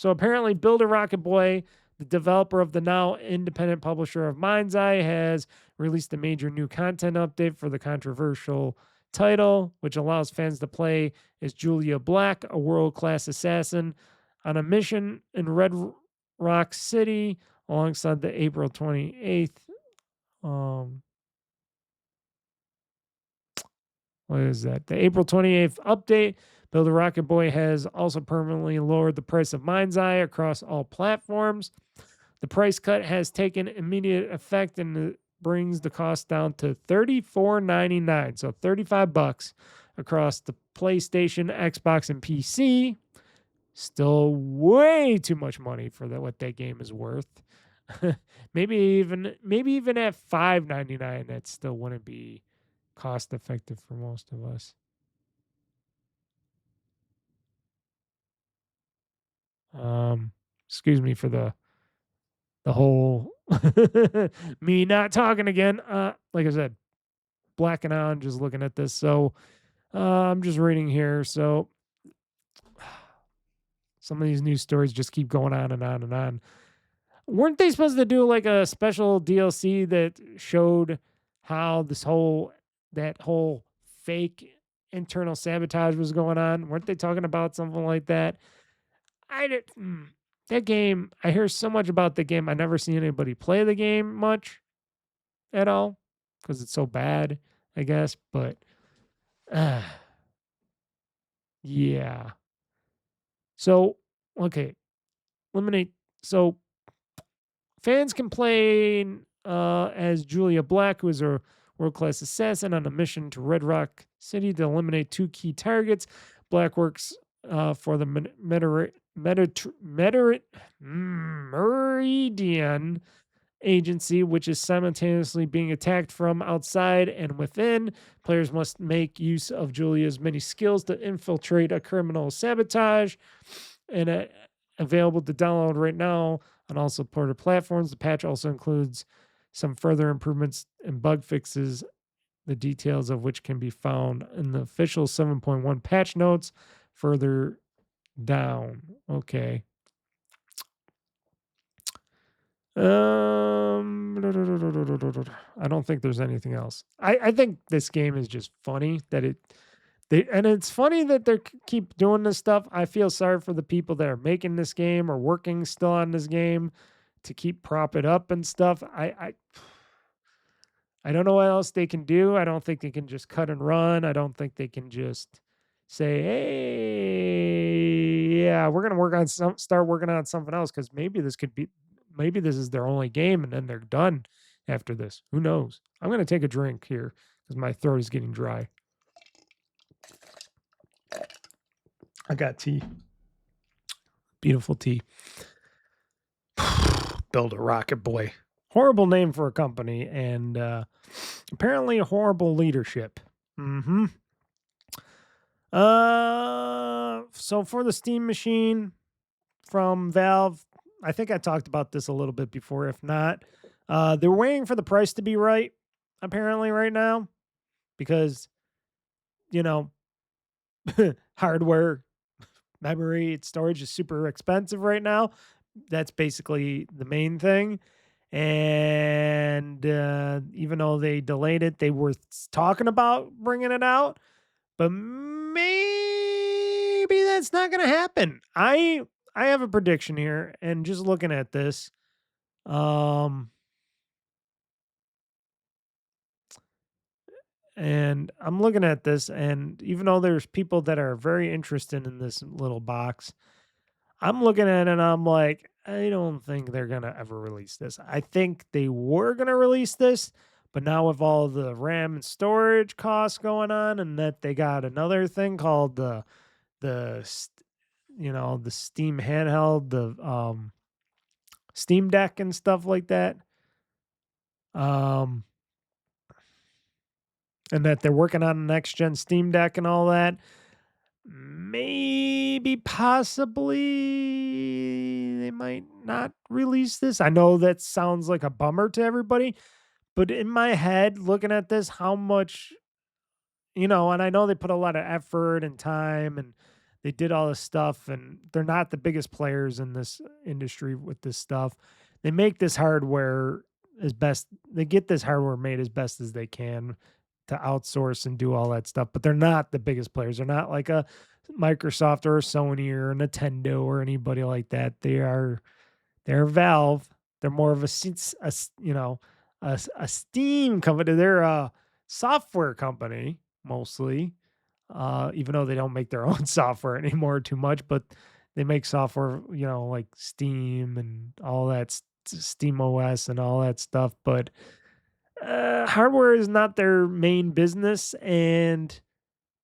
apparently Builder Rocket Boy, the developer of the now independent publisher of Mind's Eye, has released a major new content update for the controversial title, which allows fans to play as Julia Black, a world-class assassin, on a mission in Red Rock City alongside the April 28th. What is that? The April 28th update. Builder Rocket Boy has also permanently lowered the price of Mind's Eye across all platforms. The price cut has taken immediate effect in brings the cost down to $34.99, so $35 across the PlayStation, Xbox, and PC. Still way too much money for what that game is worth. maybe even at $5.99, that still wouldn't be cost effective for most of us. Excuse me for the whole me not talking again. Like I said, blacking out and just looking at this. So I'm just reading here. So some of these news stories just keep going on and on and on. Weren't they supposed to do like a special DLC that showed how that whole fake internal sabotage was going on? Weren't they talking about something like that? That game, I hear so much about the game. I never seen anybody play the game much at all because it's so bad, I guess. But yeah. So, okay. So fans can play as Julia Black, who is a world-class assassin on a mission to Red Rock City to eliminate 2 key targets. Black works for the Meridian Agency, which is simultaneously being attacked from outside and within. Players must make use of Julia's many skills to infiltrate a criminal sabotage. And available to download right now on all supported platforms. The patch also includes some further improvements and bug fixes, the details of which can be found in the official 7.1 patch notes further down. Okay. I don't think there's anything else. I think this game is just funny that it's funny that they keep doing this stuff. I feel sorry for the people that are making this game or working still on this game to keep prop it up and stuff. I don't know what else they can do. I don't think they can just cut and run. I don't think they can just say, "Hey, yeah, we're gonna start working on something else," because maybe this is their only game and then they're done after this. Who knows? I'm gonna take a drink here because my throat is getting dry. I got tea. Beautiful tea. Build a rocket boy. Horrible name for a company and apparently horrible leadership. So for the Steam machine from Valve, I think I talked about this a little bit before. If not, they're waiting for the price to be right, apparently, right now, because, hardware, memory, storage is super expensive right now. That's basically the main thing. And even though they delayed it, they were talking about bringing it out, but maybe that's not going to happen. I have a prediction here, and just looking at this, and I'm looking at this, and even though there's people that are very interested in this little box, I'm looking at it and I'm like, I don't think they're going to ever release this. I think they were going to release this, but now with all the RAM and storage costs going on, and that they got another thing called the Steam handheld, the Steam Deck and stuff like that. And that they're working on a next gen Steam Deck and all that. Maybe, possibly, they might not release this. I know that sounds like a bummer to everybody, but in my head, looking at this, how much, and I know they put a lot of effort and time and they did all this stuff, and they're not the biggest players in this industry with this stuff. They make this hardware they get this hardware made as best as they can to outsource and do all that stuff, but they're not the biggest players. They're not like a Microsoft or a Sony or a Nintendo or anybody like that. They're Valve. They're more of a Steam company. They're a software company mostly, even though they don't make their own software anymore too much, but they make software, like Steam and all that, Steam OS and all that stuff. But hardware is not their main business, and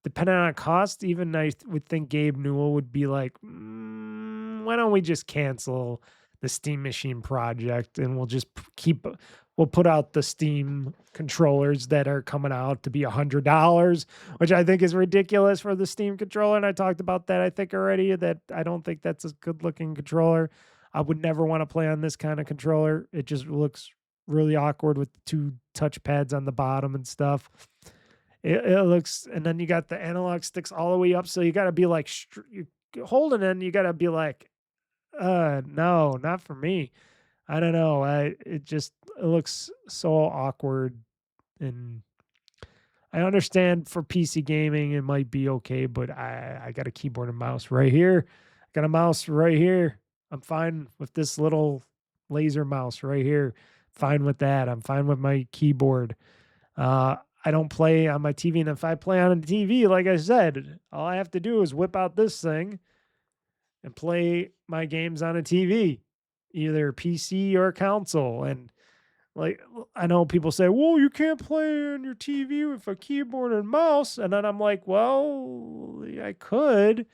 depending on cost, even I would think Gabe Newell would be like, why don't we just cancel the Steam Machine project and we'll just we'll put out the Steam controllers that are coming out to be $100, which I think is ridiculous for the Steam controller. And I talked about that, I think already, that I don't think that's a good looking controller. I would never want to play on this kind of controller. It just looks really awkward with the 2 touch pads on the bottom and stuff. It looks, and then you got the analog sticks all the way up. So you got to be like, you holding it, you got to be like, no, not for me. I don't know. It looks so awkward. And I understand for PC gaming, it might be okay, but I got a keyboard and mouse right here. I got a mouse right here. I'm fine with this little laser mouse right here. Fine with that. I'm fine with my keyboard. I don't play on my TV, and if I play on a TV, like I said, all I have to do is whip out this thing and play my games on a TV, either PC or console. And like, I know people say, well, you can't play on your TV with a keyboard and mouse. And then I'm like, well, I could,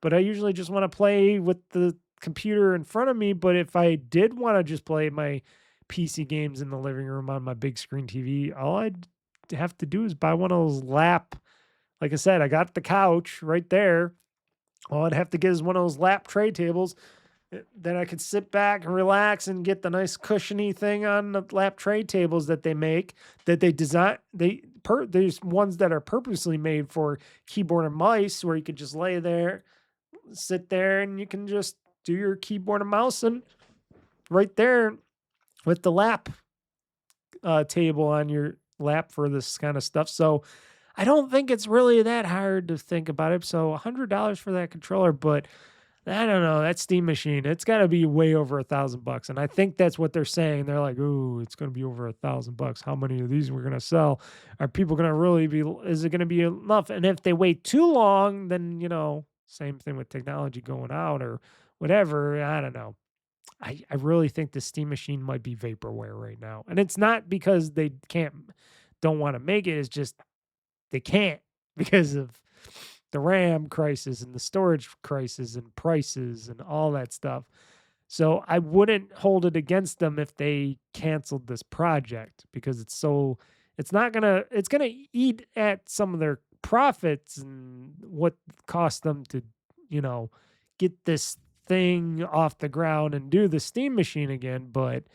but I usually just want to play with the computer in front of me. But if I did want to just play my PC games in the living room on my big screen TV, all I'd have to do is buy one of those lap. Like I said, I got the couch right there. All I'd have to get is one of those lap tray tables. Then I could sit back and relax and get the nice cushiony thing on the lap tray tables that they make, that they design. There's ones that are purposely made for keyboard and mice, where you could just lay there, sit there, and you can just do your keyboard and mouse and right there with the lap table on your lap for this kind of stuff. So I don't think it's really that hard to think about it. So $100 for that controller, but I don't know, that Steam Machine, it's got to be way over $1,000. And I think that's what they're saying. They're like, ooh, it's going to be over $1,000. How many of these we're going to sell? Are people going to really be, is it going to be enough? And if they wait too long, then, same thing with technology going out or whatever. I don't know. I really think the Steam Machine might be vaporware right now. And it's not because they don't want to make it. It's just they can't because of the RAM crisis and the storage crisis and prices and all that stuff. So I wouldn't hold it against them if they canceled this project, because it's going to eat at some of their profits and what cost them to, get this thing off the ground and do the Steam Machine again. But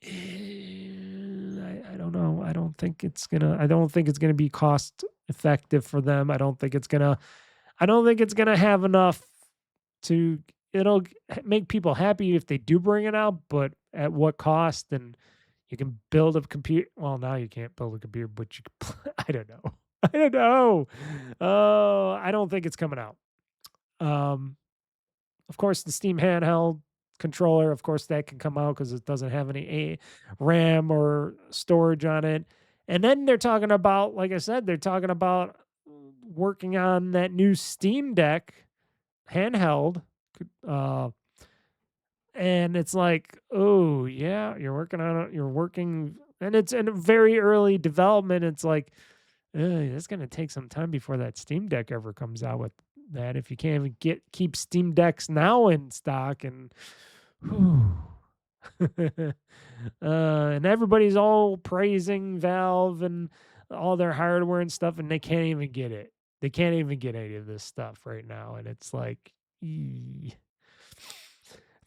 I don't know. I don't think it's gonna be cost effective for them. I don't think it's gonna have enough to, it'll make people happy if they do bring it out, but at what cost? And you can build a computer. Well, now you can't build a computer, but you can, I don't know. I don't know. I don't think it's coming out. Of course, the Steam handheld controller, of course, that can come out because it doesn't have any RAM or storage on it. And then they're talking about, like I said, they're talking about working on that new Steam Deck handheld. And it's like, oh, yeah, you're working on it. And it's in a very early development. It's like, it's going to take some time before that Steam Deck ever comes out with that, if you can't even keep Steam Decks now in stock. And and everybody's all praising Valve and all their hardware and stuff, and they can't even get it. They can't even get any of this stuff right now. And it's like, it's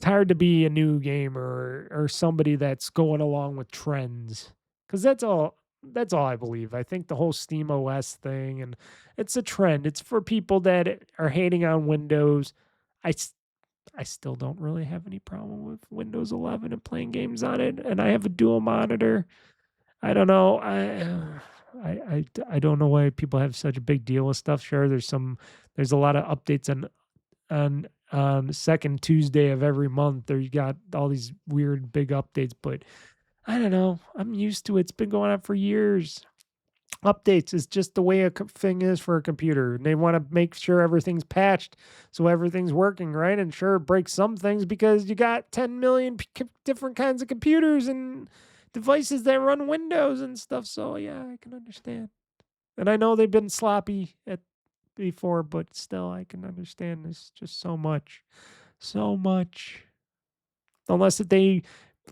hard to be a new gamer or somebody that's going along with trends, because that's all I believe. I think the whole Steam OS thing, and it's a trend. It's for people that are hating on Windows. I still don't really have any problem with Windows 11 and playing games on it, and I have a dual monitor. I don't know. I don't know why people have such a big deal with stuff. Sure, there's a lot of updates on the second Tuesday of every month. There you got all these weird big updates, but I don't know. I'm used to it. It's been going on for years. Updates is just the way a thing is for a computer. And they want to make sure everything's patched so everything's working, right? And sure, it breaks some things because you got 10 million different kinds of computers and devices that run Windows and stuff. So yeah, I can understand. And I know they've been sloppy at before, but still, I can understand. There's just so much, so much. Unless that they,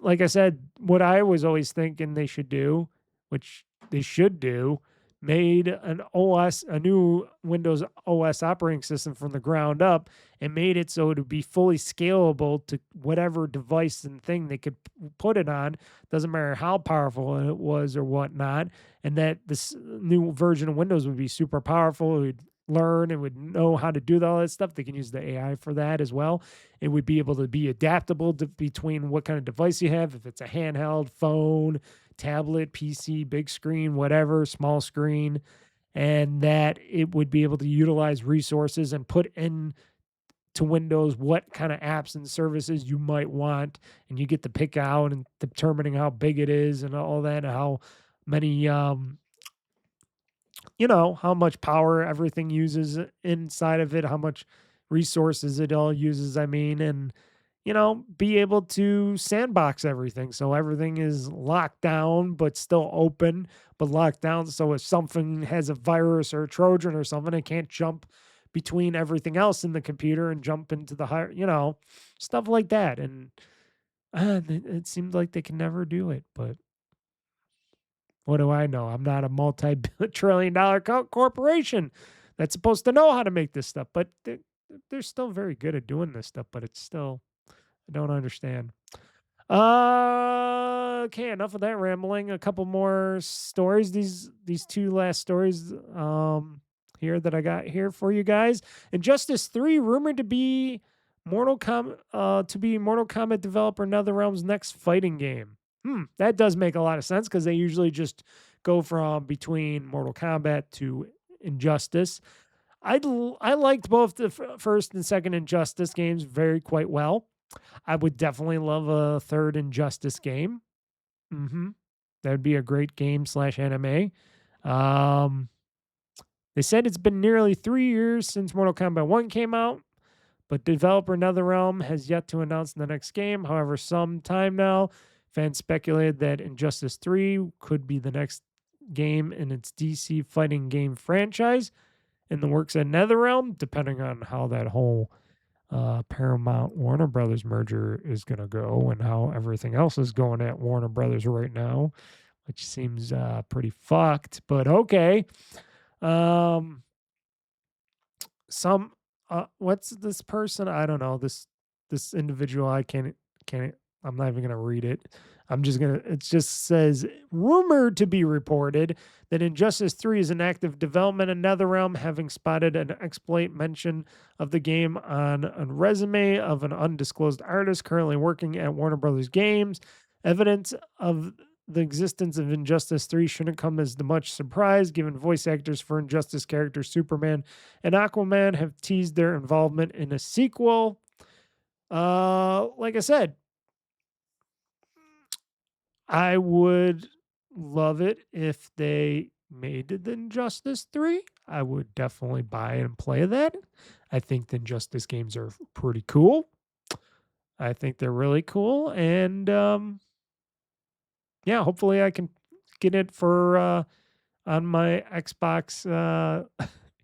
like I said, what I was always thinking they should do, which they should do, made an OS, a new Windows OS operating system from the ground up and made it so it would be fully scalable to whatever device and thing they could put it on. Doesn't matter how powerful it was or whatnot. And that this new version of Windows would be super powerful. It would learn and would know how to do all that stuff. They can use the AI for that as well. It would be able to be adaptable between what kind of device you have, if it's a handheld, phone, tablet, PC, big screen, whatever, small screen, and that it would be able to utilize resources and put in to Windows what kind of apps and services you might want, and you get to pick out and determining how big it is and all that, and how many how much power everything uses inside of it, how much resources it all uses, and be able to sandbox everything. So everything is locked down, but still open, but locked down. So if something has a virus or a Trojan or something, it can't jump between everything else in the computer and jump into the higher, stuff like that. And it seems like they can never do it, but what do I know? I'm not a multi-trillion-dollar corporation that's supposed to know how to make this stuff, but they're still very good at doing this stuff, but it's still, I don't understand. Okay, enough of that rambling. A couple more stories. These two last stories here that I got here for you guys. Injustice 3 rumored to be Mortal Kombat developer NetherRealm's next fighting game. That does make a lot of sense because they usually just go from between Mortal Kombat to Injustice. I liked both the first and second Injustice games quite well. I would definitely love a third Injustice game. That would be a great game / anime. They said it's been nearly 3 years since Mortal Kombat 1 came out, but developer NetherRealm has yet to announce the next game. However, some time now, fans speculated that Injustice 3 could be the next game in its DC fighting game franchise in the works at NetherRealm, depending on how that whole Paramount Warner Brothers merger is going to go and how everything else is going at Warner Brothers right now, which seems pretty fucked, but okay. What's this person? I don't know. This individual, I can't, I'm not even going to read it. It just says, rumored to be reported that Injustice 3 is in active development in NetherRealm, having spotted an exploit mention of the game on a resume of an undisclosed artist currently working at Warner Brothers Games. Evidence of the existence of Injustice 3 shouldn't come as much surprise, given voice actors for Injustice characters Superman and Aquaman have teased their involvement in a sequel. Like I said, I would love it if they made the Injustice 3. I would definitely buy and play that. I think the Injustice games are pretty cool. I think they're really cool. And yeah, hopefully I can get it for on my Xbox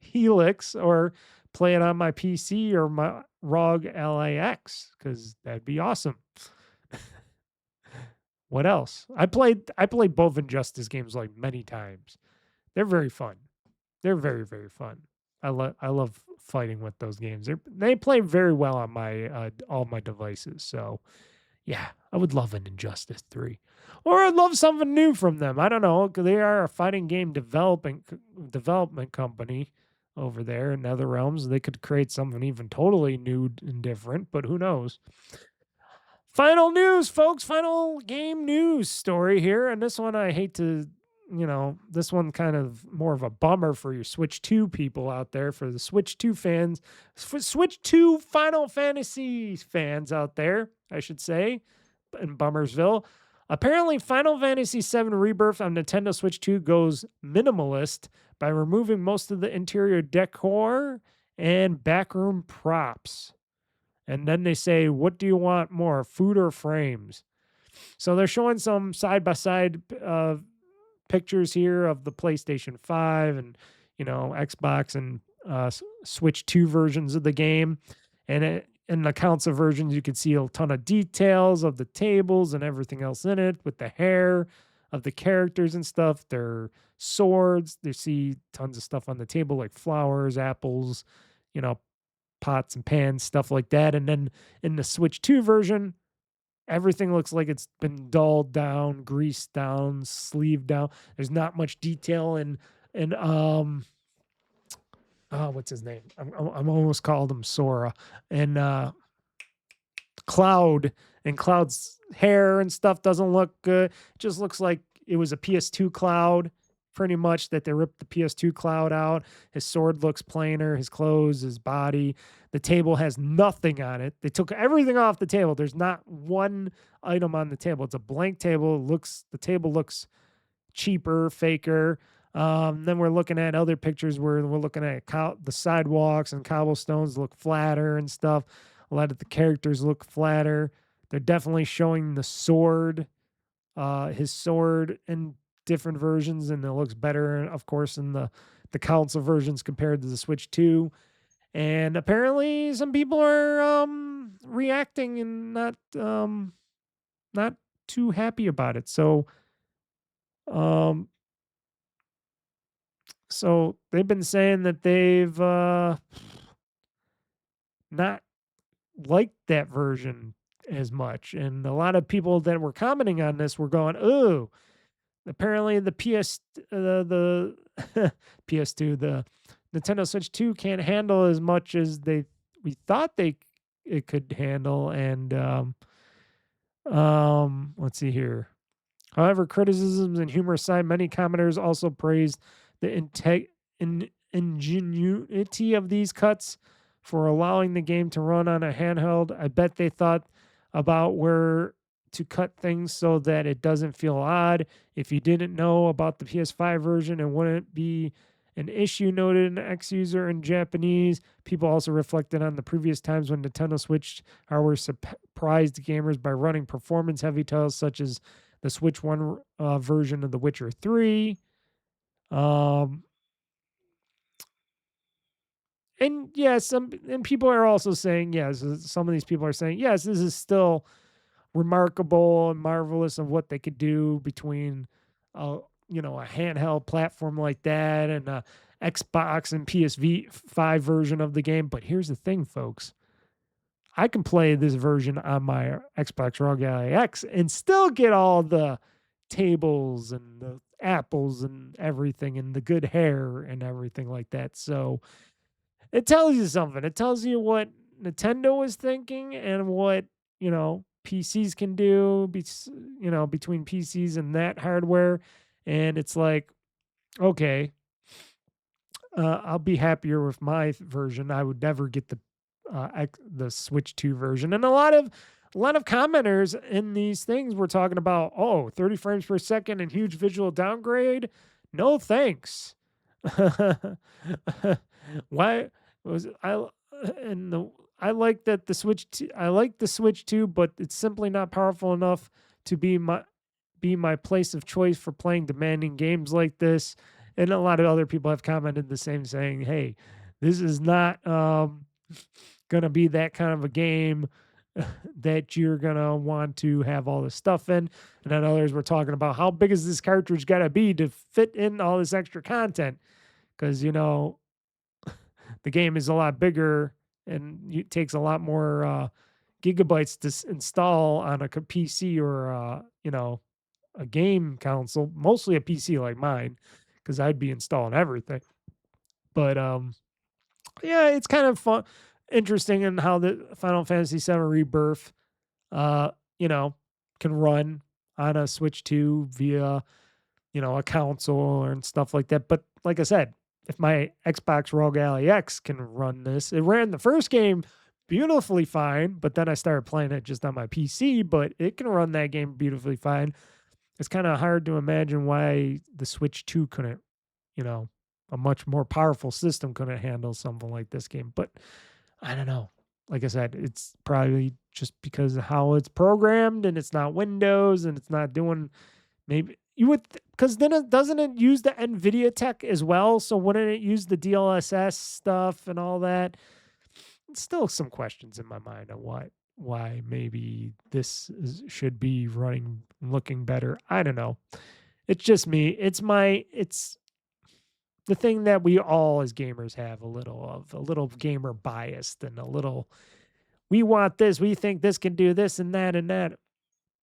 Helix or play it on my PC or my ROG LAX, because that'd be awesome. What else? I played both Injustice games like many times. They're very fun. They're very, very fun. I love fighting with those games. They play very well on my all my devices. So yeah, I would love an Injustice 3. Or I'd love something new from them. I don't know. They are a fighting game development company over there in NetherRealms. They could create something even totally new and different, but who knows? Final news, folks. Final game news story here. And this one I hate to, this one kind of more of a bummer for your Switch 2 people out there, for the Switch 2 fans, Switch 2 Final Fantasy fans out there, I should say, in Bummersville. Apparently, Final Fantasy VII Rebirth on Nintendo Switch 2 goes minimalist by removing most of the interior decor and backroom props. And then they say, what do you want more, food or frames? So they're showing some side by side pictures here of the PlayStation 5 and Xbox and Switch 2 versions of the game. And in the console versions, you can see a ton of details of the tables and everything else in it with the hair of the characters and stuff, their swords. They see tons of stuff on the table like flowers, apples, pots and pans, stuff like that. And then in the Switch 2 version, everything looks like it's been dulled down, greased down, sleeved down. There's not much detail in what's his name? I'm almost called him Sora. And Cloud, and Cloud's hair and stuff doesn't look good. It just looks like it was a PS2 Cloud, pretty much, that they ripped the PS2 Cloud out. His sword looks plainer, his clothes, his body. The table has nothing on it. They took everything off the table. There's not one item on the table. It's a blank table. The table looks cheaper, faker. Then we're looking at other pictures where we're looking at the sidewalks and cobblestones look flatter and stuff. A lot of the characters look flatter. They're definitely showing the sword, his sword in different versions, and it looks better, of course, in the console versions compared to the Switch 2. And apparently some people are reacting and not too happy about it. So they've been saying that they've not liked that version as much. And a lot of people that were commenting on this were going, "Ooh, apparently the the PS2, the Nintendo Switch 2 can't handle as much as we thought it could handle." And let's see here. However, criticisms and humor aside, many commenters also praised the ingenuity of these cuts for allowing the game to run on a handheld. I bet they thought about where to cut things so that it doesn't feel odd. If you didn't know about the PS5 version, it wouldn't be an issue, noted an ex-user in Japanese. People also reflected on the previous times when Nintendo Switch hardware surprised gamers by running performance-heavy titles such as the Switch 1 version of The Witcher 3. And yes, and people are also saying, yes, some of these people are saying, yes, this is still remarkable and marvelous of what they could do between a handheld platform like that and a Xbox and PS5 version of the game. But here's the thing, folks. I can play this version on my Xbox ROG Ally X and still get all the tables and the apples and everything and the good hair and everything like that. So it tells you something. It tells you what Nintendo is thinking and what, PCs can do, between PCs and that hardware. And it's like, okay, I'll be happier with my version. I would never get the Switch 2 version. And a lot of commenters in these things were talking about, 30 frames per second and huge visual downgrade. No thanks. Why was I like that the Switch 2, I like the Switch 2, but it's simply not powerful enough to be my place of choice for playing demanding games like this. And a lot of other people have commented the same, saying, "Hey, this is not gonna be that kind of a game that you're gonna want to have all this stuff in." And then others were talking about how big is this cartridge gotta be to fit in all this extra content, because the game is a lot bigger and it takes a lot more gigabytes to install on a PC or a game console, mostly a PC like mine, because I'd be installing everything. But yeah, it's kind of fun, interesting in how the Final Fantasy VII Rebirth, can run on a Switch 2 via, a console and stuff like that. But like I said, if my Xbox ROG Ally X can run this, it ran the first game beautifully fine, but then I started playing it just on my PC, but it can run that game beautifully fine. It's kind of hard to imagine why the Switch 2 couldn't, a much more powerful system couldn't handle something like this game. But I don't know. like I said, it's probably just because of how it's programmed and it's not Windows and it's not doing maybe you would because then it doesn't it use the NVIDIA tech as well? So wouldn't it use the DLSS stuff and all that? Still some questions in my mind on why maybe should be running looking better. I don't know. It's just me. It's the thing that we all as gamers have a little gamer biased and a little we want this, we think this can do this and that and that.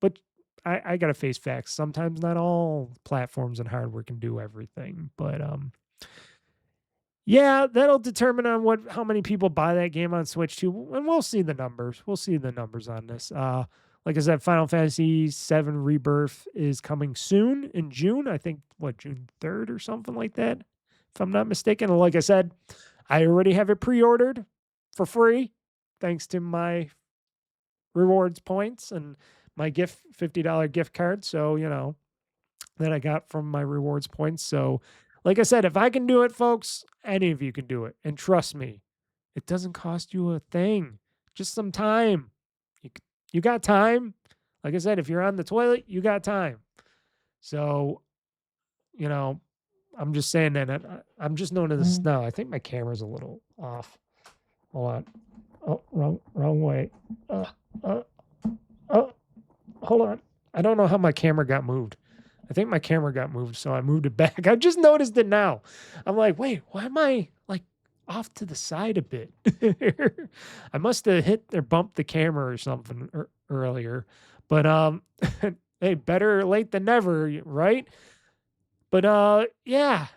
But I gotta face facts. Sometimes not all platforms and hardware can do everything. But yeah, that'll determine on how many people buy that game on Switch too, and we'll see the numbers. We'll see the numbers on this. Like I said, Final Fantasy VII Rebirth is coming soon in June. I think June 3rd or something like that, if I'm not mistaken. And like I said, I already have it pre-ordered for free, thanks to my rewards points and my $50 gift card. So that I got from my rewards points. So. Like I said, if I can do it, folks, any of you can do it. And trust me, it doesn't cost you a thing. Just some time. You got time. Like I said, if you're on the toilet, you got time. So, I'm just saying that. I'm just noticing this now. I think my camera's a little off. Hold on. Oh, wrong way. Hold on. I don't know how my camera got moved. I think my camera got moved, so I moved it back. I just noticed it now. I'm like, wait, why am I like off to the side a bit? I must have hit or bumped the camera or something earlier. But hey, better late than never, right? But yeah.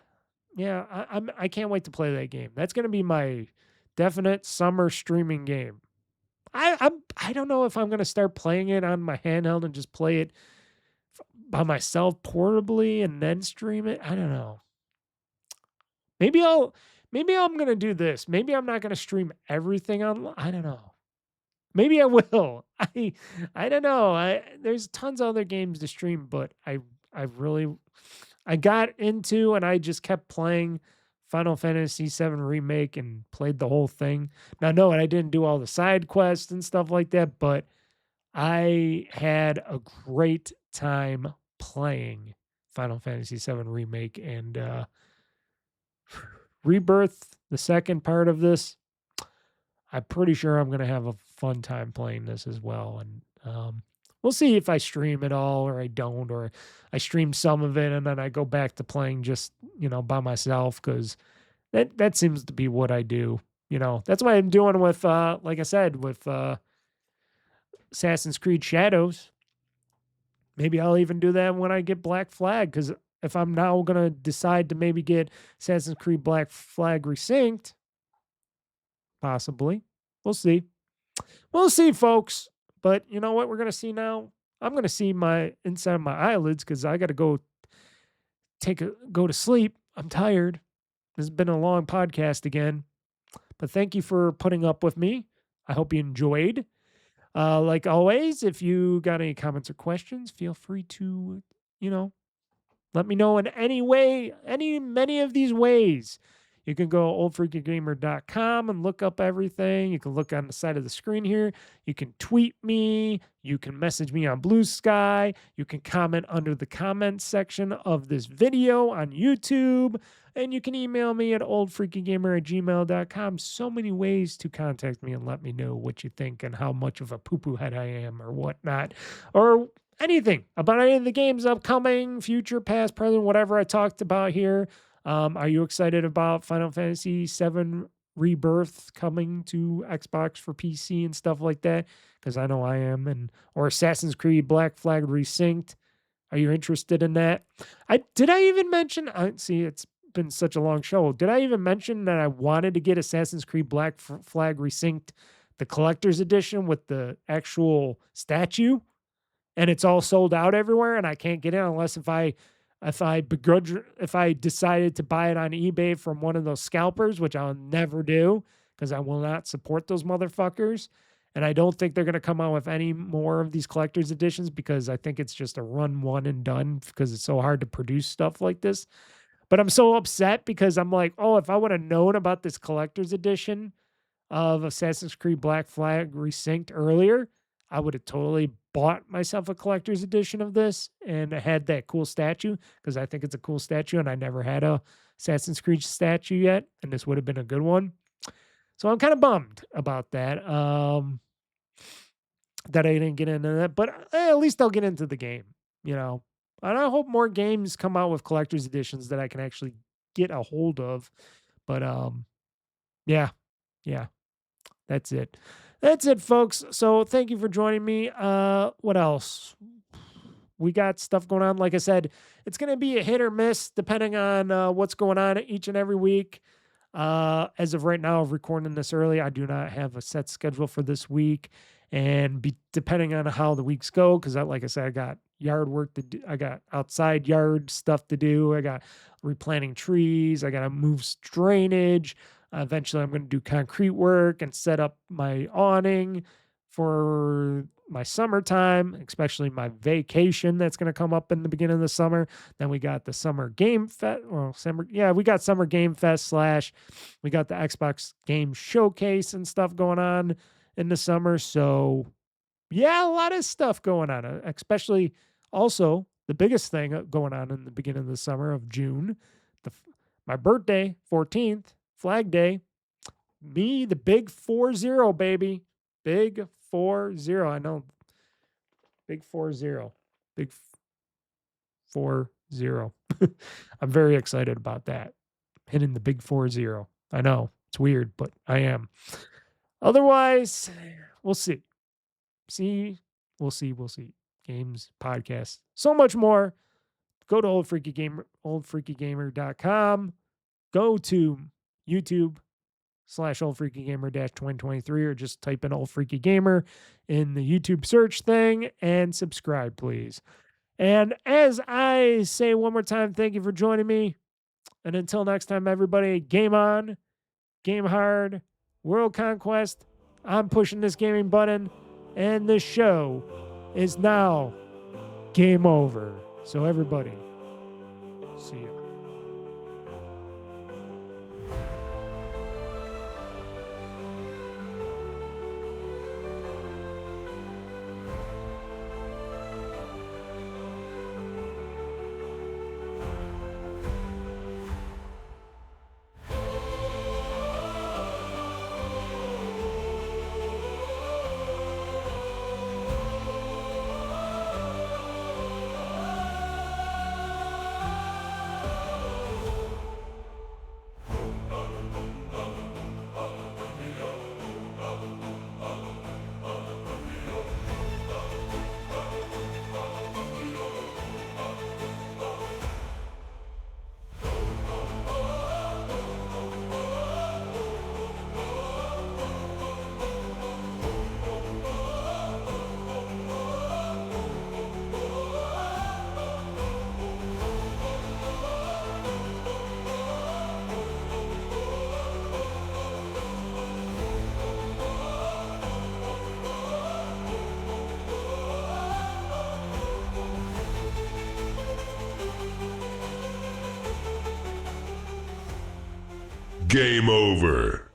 I can't wait to play that game. That's gonna be my definite summer streaming game. I don't know if I'm gonna start playing it on my handheld and just play it by myself portably and then stream it. I don't know. Maybe I'm going to do this. Maybe I'm not going to stream everything on. I don't know. Maybe I will. I don't know. There's tons of other games to stream, but I got into and I just kept playing Final Fantasy VII Remake and played the whole thing. Now, no, and I didn't do all the side quests and stuff like that, but I had a great time playing Final Fantasy VII Remake and Rebirth, the second part of this. I'm pretty sure I'm going to have a fun time playing this as well. And we'll see if I stream it all or I don't, or I stream some of it and then I go back to playing just, by myself because that seems to be what I do. That's what I'm doing with, like I said, with Assassin's Creed Shadows. Maybe I'll even do that when I get Black Flag, because if I'm now going to decide to maybe get Assassin's Creed Black Flag Resynced, possibly. We'll see. We'll see, folks. But you know what we're going to see now? I'm going to see my inside of my eyelids because I got to go to sleep. I'm tired. This has been a long podcast again. But thank you for putting up with me. I hope you enjoyed. Like always, if you got any comments or questions, feel free to, let me know in any way, many of these ways. You can go OldFreakyGamer.com and look up everything. You can look on the side of the screen here. You can tweet me. You can message me on Blue Sky. You can comment under the comments section of this video on YouTube. And you can email me at oldfreakygamer@gmail.com. So many ways to contact me and let me know what you think and how much of a poo-poo head I am or whatnot. Or anything about any of the games upcoming, future, past, present, whatever I talked about here. Are you excited about Final Fantasy VII Rebirth coming to Xbox for PC and stuff like that? Because I know I am. Or Assassin's Creed Black Flag Resynced. Are you interested in that? Did I even mention? See, it's been such a long show. Did I even mention that I wanted to get Assassin's Creed Black Flag Resynced, the collector's edition with the actual statue? And it's all sold out everywhere, and I can't get in unless if I decided to buy it on eBay from one of those scalpers, which I'll never do because I will not support those motherfuckers. And I don't think they're going to come out with any more of these collector's editions because I think it's just a run one and done because it's so hard to produce stuff like this. But I'm so upset because I'm like, oh, if I would have known about this collector's edition, of Assassin's Creed Black Flag Resynced earlier, I would have totally bought myself a collector's edition of this and had that cool statue, because I think it's a cool statue and I never had a Assassin's Creed statue yet, and this would have been a good one. So I'm kind of bummed about that. That I didn't get into that, but at least I'll get into the game, you know. And I hope more games come out with collector's editions that I can actually get a hold of. But yeah, that's it. That's it, folks. So thank you for joining me. What else? We got stuff going on. Like I said, it's going to be a hit or miss depending on what's going on each and every week. As of right now, of recording this early, I do not have a set schedule for this week, and depending on how the weeks go, because like I said, I got yard work to do. I got outside yard stuff to do. I got replanting trees. I got to move drainage. Eventually, I'm going to do concrete work and set up my awning for my summertime, especially my vacation that's going to come up in the beginning of the summer. Then we got the summer game fest. Well, we got summer game fest / we got the Xbox game showcase and stuff going on in the summer. So yeah, a lot of stuff going on, especially also the biggest thing going on in the beginning of the summer of June, my birthday, 14th, Flag Day. Me, the big 40, baby. Big 40. I know. Big 40. Big 40. I'm very excited about that. Hitting the big 40. I know. It's weird, but I am. Otherwise, we'll see. We'll see. Games, podcasts, so much more. Go to OldFreakyGamer, OldFreakyGamer.com. Go to YouTube /OldFreakyGamer-2023, or just type in OldFreakyGamer in the YouTube search thing and subscribe, please. And as I say one more time, thank you for joining me. And until next time, everybody, game on, game hard, world conquest. I'm pushing this gaming button, and the show is now game over. So everybody, see you.
Game over.